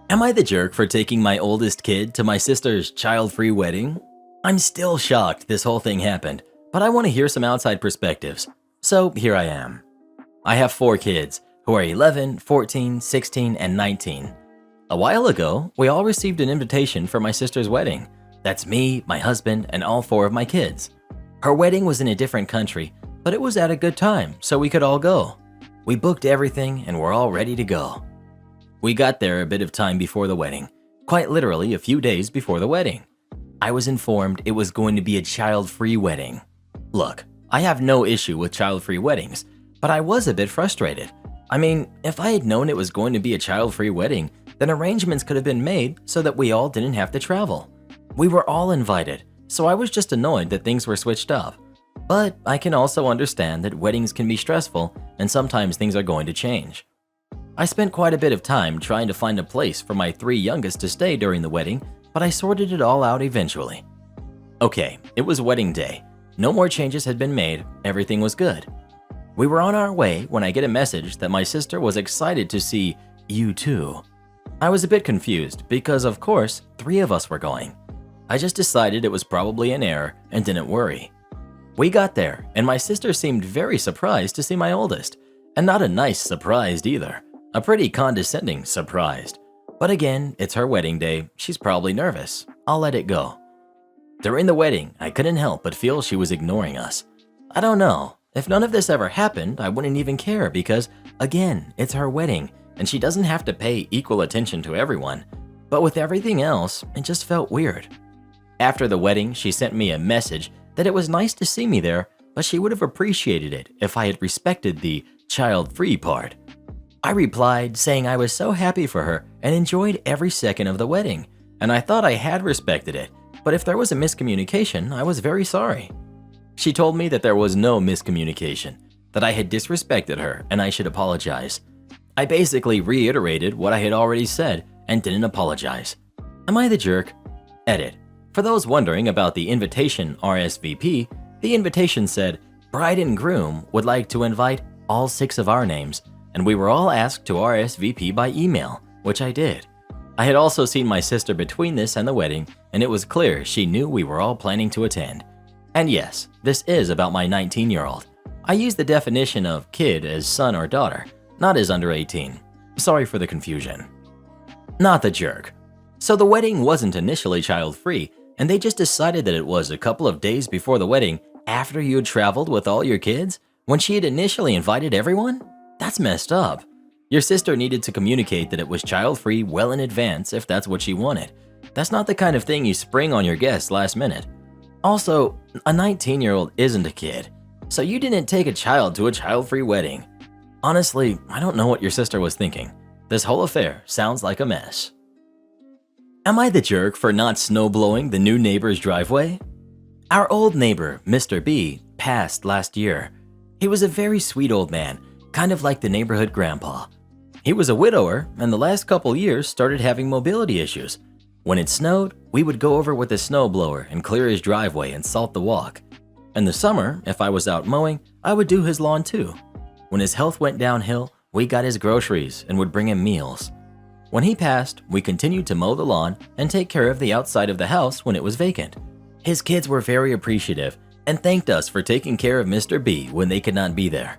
Am I the jerk for taking my oldest kid to my sister's child-free wedding? I'm still shocked this whole thing happened, but I want to hear some outside perspectives, so here I am. I have 4 kids, who are 11, 14, 16, and 19. A while ago, we all received an invitation for my sister's wedding. That's me, my husband, and all 4 of my kids. Her wedding was in a different country, but it was at a good time, so we could all go. We booked everything and were all ready to go. We got there a bit of time before the wedding, quite literally a few days before the wedding. I was informed it was going to be a child-free wedding. Look, I have no issue with child-free weddings, but I was a bit frustrated. I mean, if I had known it was going to be a child-free wedding, then arrangements could have been made so that we all didn't have to travel. We were all invited, so I was just annoyed that things were switched up. But I can also understand that weddings can be stressful and sometimes things are going to change. I spent quite a bit of time trying to find a place for my 3 youngest to stay during the wedding, but I sorted it all out eventually. Okay, it was wedding day. No more changes had been made, everything was good. We were on our way when I get a message that my sister was excited to see you too. I was a bit confused because, of course, 3 of us were going. I just decided it was probably an error and didn't worry. We got there, and my sister seemed very surprised to see my oldest, and not a nice surprised either. A pretty condescending surprised. But again, it's her wedding day, she's probably nervous. I'll let it go. During the wedding, I couldn't help but feel she was ignoring us. I don't know, if none of this ever happened, I wouldn't even care because, again, it's her wedding, and she doesn't have to pay equal attention to everyone. But with everything else, it just felt weird. After the wedding, she sent me a message that it was nice to see me there, but she would have appreciated it if I had respected the child-free part. I replied saying I was so happy for her and enjoyed every second of the wedding, and I thought I had respected it, but if there was a miscommunication, I was very sorry. She told me that there was no miscommunication, that I had disrespected her and I should apologize. I basically reiterated what I had already said and didn't apologize. Am I the jerk? Edit. For those wondering about the invitation RSVP, the invitation said, bride and groom would like to invite all 6 of our names, and we were all asked to RSVP by email, which I did. I had also seen my sister between this and the wedding, and it was clear she knew we were all planning to attend. And yes, this is about my 19-year-old. I use the definition of kid as son or daughter, not as under 18. Sorry for the confusion. Not the jerk. So the wedding wasn't initially child-free, and they just decided that it was a couple of days before the wedding, after you had traveled with all your kids, when she had initially invited everyone? That's messed up. Your sister needed to communicate that it was child-free well in advance if that's what she wanted. That's not the kind of thing you spring on your guests last minute. Also, a 19-year-old isn't a kid, so you didn't take a child to a child-free wedding. Honestly, I don't know what your sister was thinking. This whole affair sounds like a mess. Am I the jerk for not snowblowing the new neighbor's driveway? Our old neighbor, Mr. B, passed last year. He was a very sweet old man, kind of like the neighborhood grandpa. He was a widower, and the last couple years started having mobility issues. When it snowed, we would go over with a snowblower and clear his driveway and salt the walk. In the summer, if I was out mowing, I would do his lawn too. When his health went downhill, we got his groceries and would bring him meals. When he passed, we continued to mow the lawn and take care of the outside of the house when it was vacant. His kids were very appreciative and thanked us for taking care of Mr. B when they could not be there.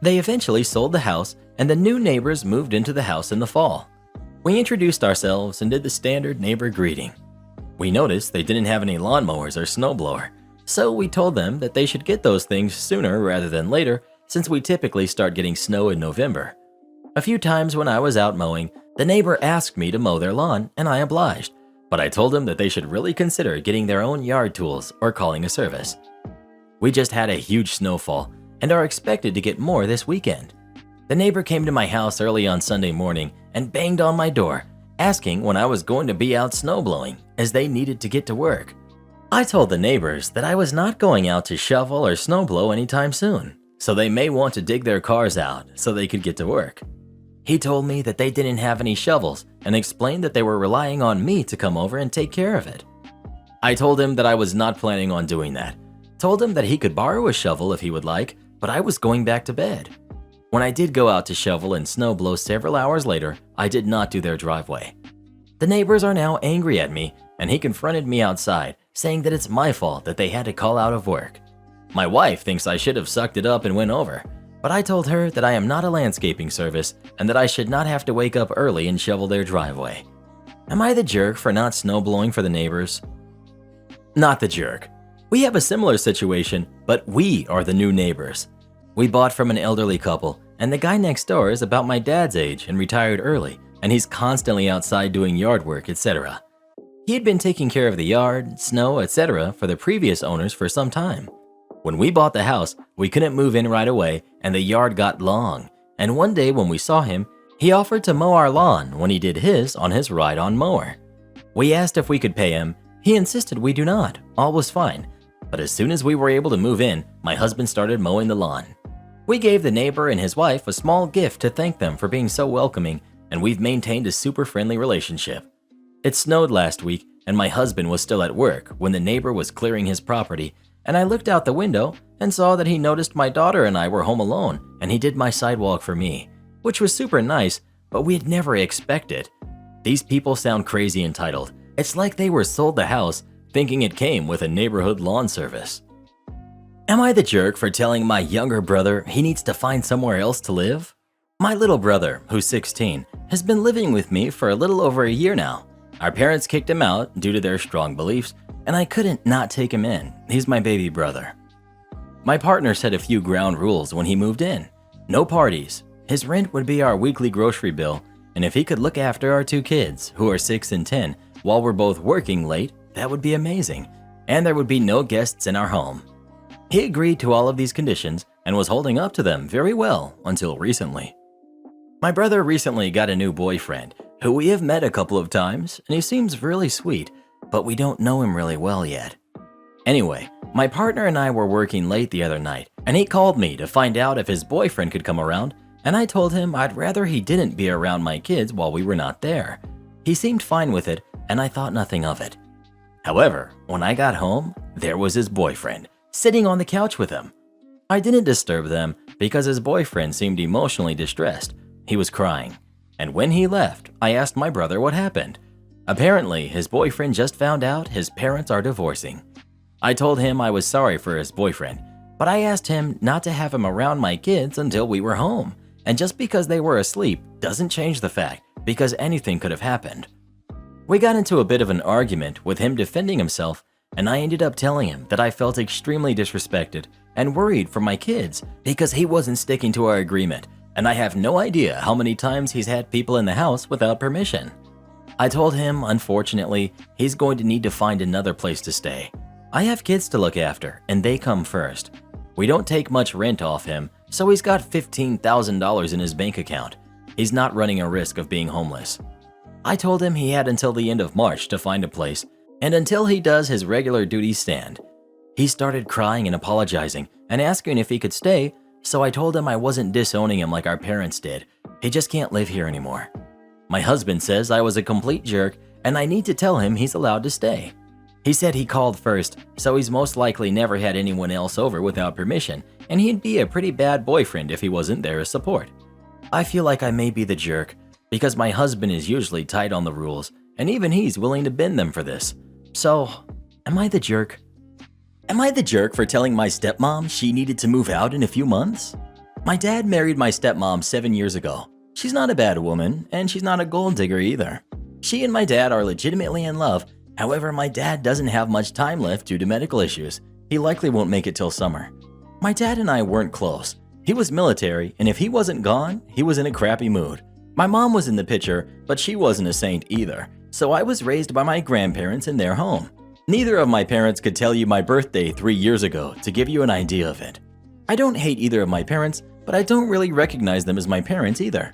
They eventually sold the house and the new neighbors moved into the house in the fall. We introduced ourselves and did the standard neighbor greeting. We noticed they didn't have any lawnmowers or snowblower, so we told them that they should get those things sooner rather than later since we typically start getting snow in November. A few times when I was out mowing, the neighbor asked me to mow their lawn and I obliged, but I told them that they should really consider getting their own yard tools or calling a service. We just had a huge snowfall and are expected to get more this weekend. The neighbor came to my house early on Sunday morning and banged on my door, asking when I was going to be out snowblowing as they needed to get to work. I told the neighbors that I was not going out to shovel or snowblow anytime soon, so they may want to dig their cars out so they could get to work. He told me that they didn't have any shovels and explained that they were relying on me to come over and take care of it. I told him that I was not planning on doing that. Told him that he could borrow a shovel if he would like, but I was going back to bed. When I did go out to shovel and snowblow several hours later, I did not do their driveway. The neighbors are now angry at me, and he confronted me outside, saying that it's my fault that they had to call out of work. My wife thinks I should have sucked it up and went over, but I told her that I am not a landscaping service and that I should not have to wake up early and shovel their driveway. Am I the jerk for not snowblowing for the neighbors? Not the jerk. We have a similar situation, but we are the new neighbors. We bought from an elderly couple, and the guy next door is about my dad's age and retired early, and he's constantly outside doing yard work, etc. He had been taking care of the yard, snow, etc. for the previous owners for some time. When we bought the house, we couldn't move in right away and the yard got long. And one day when we saw him, he offered to mow our lawn when he did his on his ride-on mower. We asked if we could pay him. He insisted we do not. All was fine. But as soon as we were able to move in, my husband started mowing the lawn. We gave the neighbor and his wife a small gift to thank them for being so welcoming, and we've maintained a super friendly relationship. It snowed last week, and my husband was still at work when the neighbor was clearing his property, and I looked out the window and saw that he noticed my daughter and I were home alone, and he did my sidewalk for me, which was super nice, but we had never expected. These people sound crazy entitled. It's like they were sold the house thinking it came with a neighborhood lawn service. Am I the jerk for telling my younger brother he needs to find somewhere else to live? My little brother, who's 16, has been living with me for a little over a year now. Our parents kicked him out due to their strong beliefs, and I couldn't not take him in. He's my baby brother. My partner set a few ground rules when he moved in. No parties. His rent would be our weekly grocery bill, and if he could look after our 2 kids, who are 6 and 10, while we're both working late, that would be amazing. And there would be no guests in our home. He agreed to all of these conditions and was holding up to them very well until recently. My brother recently got a new boyfriend, who we have met a couple of times, and he seems really sweet, but we don't know him really well yet. Anyway, my partner and I were working late the other night, and he called me to find out if his boyfriend could come around, and I told him I'd rather he didn't be around my kids while we were not there. He seemed fine with it, and I thought nothing of it. However, when I got home, there was his boyfriend, sitting on the couch with him. I didn't disturb them because his boyfriend seemed emotionally distressed. He was crying, and when he left, I asked my brother what happened. Apparently, his boyfriend just found out his parents are divorcing. I told him I was sorry for his boyfriend, but I asked him not to have him around my kids until we were home, and just because they were asleep doesn't change the fact because anything could have happened. We got into a bit of an argument with him defending himself, and I ended up telling him that I felt extremely disrespected and worried for my kids because he wasn't sticking to our agreement, and I have no idea how many times he's had people in the house without permission. I told him, unfortunately, he's going to need to find another place to stay. I have kids to look after, and they come first. We don't take much rent off him, so he's got $15,000 in his bank account. He's not running a risk of being homeless. I told him he had until the end of March to find a place, and until he does his regular duties stand. He started crying and apologizing and asking if he could stay, so I told him I wasn't disowning him like our parents did. He just can't live here anymore. My husband says I was a complete jerk and I need to tell him he's allowed to stay. He said he called first, so he's most likely never had anyone else over without permission, and he'd be a pretty bad boyfriend if he wasn't there as support. I feel like I may be the jerk because my husband is usually tight on the rules, and even he's willing to bend them for this. So, am I the jerk? Am I the jerk for telling my stepmom she needed to move out in a few months? My dad married my stepmom 7 years ago. She's not a bad woman, and she's not a gold digger either. She and my dad are legitimately in love. However, my dad doesn't have much time left due to medical issues. He likely won't make it till summer. My dad and I weren't close. He was military, and if he wasn't gone, he was in a crappy mood. My mom was in the picture, but she wasn't a saint either, so I was raised by my grandparents in their home. Neither of my parents could tell you my birthday 3 years ago to give you an idea of it. I don't hate either of my parents, but I don't really recognize them as my parents either.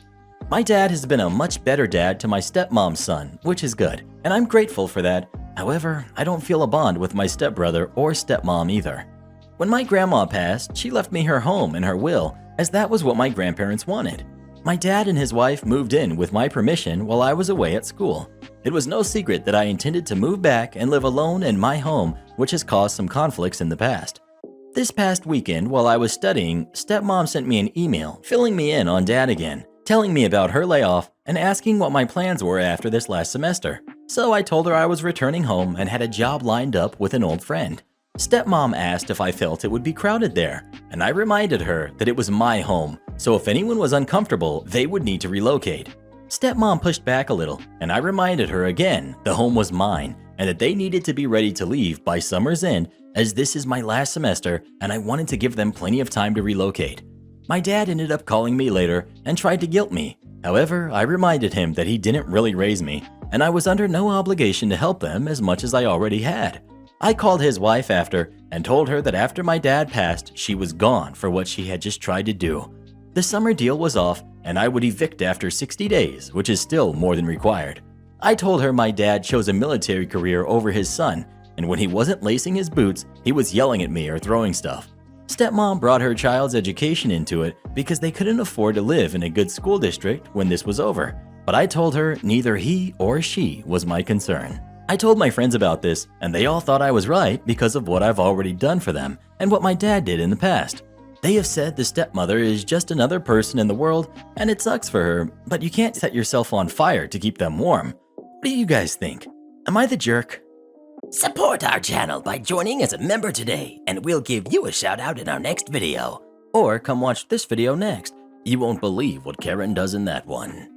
My dad has been a much better dad to my stepmom's son, which is good, and I'm grateful for that. However, I don't feel a bond with my stepbrother or stepmom either. When my grandma passed, she left me her home and her will, as that was what my grandparents wanted. My dad and his wife moved in with my permission while I was away at school. It was no secret that I intended to move back and live alone in my home, which has caused some conflicts in the past. This past weekend, while I was studying, stepmom sent me an email filling me in on dad again, telling me about her layoff and asking what my plans were after this last semester. So I told her I was returning home and had a job lined up with an old friend. Stepmom asked if I felt it would be crowded there, and I reminded her that it was my home, so if anyone was uncomfortable, they would need to relocate. Stepmom pushed back a little, and I reminded her again the home was mine and that they needed to be ready to leave by summer's end, as this is my last semester and I wanted to give them plenty of time to relocate. My dad ended up calling me later and tried to guilt me. However, I reminded him that he didn't really raise me, and I was under no obligation to help them as much as I already had. I called his wife after and told her that after my dad passed, she was gone for what she had just tried to do. The summer deal was off, and I would evict after 60 days, which is still more than required. I told her my dad chose a military career over his son, and when he wasn't lacing his boots, he was yelling at me or throwing stuff. Stepmom brought her child's education into it because they couldn't afford to live in a good school district when this was over. But I told her neither he or she was my concern. I told my friends about this, and they all thought I was right because of what I've already done for them and what my dad did in the past. They have said the stepmother is just another person in the world, and it sucks for her, but you can't set yourself on fire to keep them warm. What do you guys think? Am I the jerk? Support our channel by joining as a member today, and we'll give you a shout out in our next video. Or come watch this video next. You won't believe what Karen does in that one.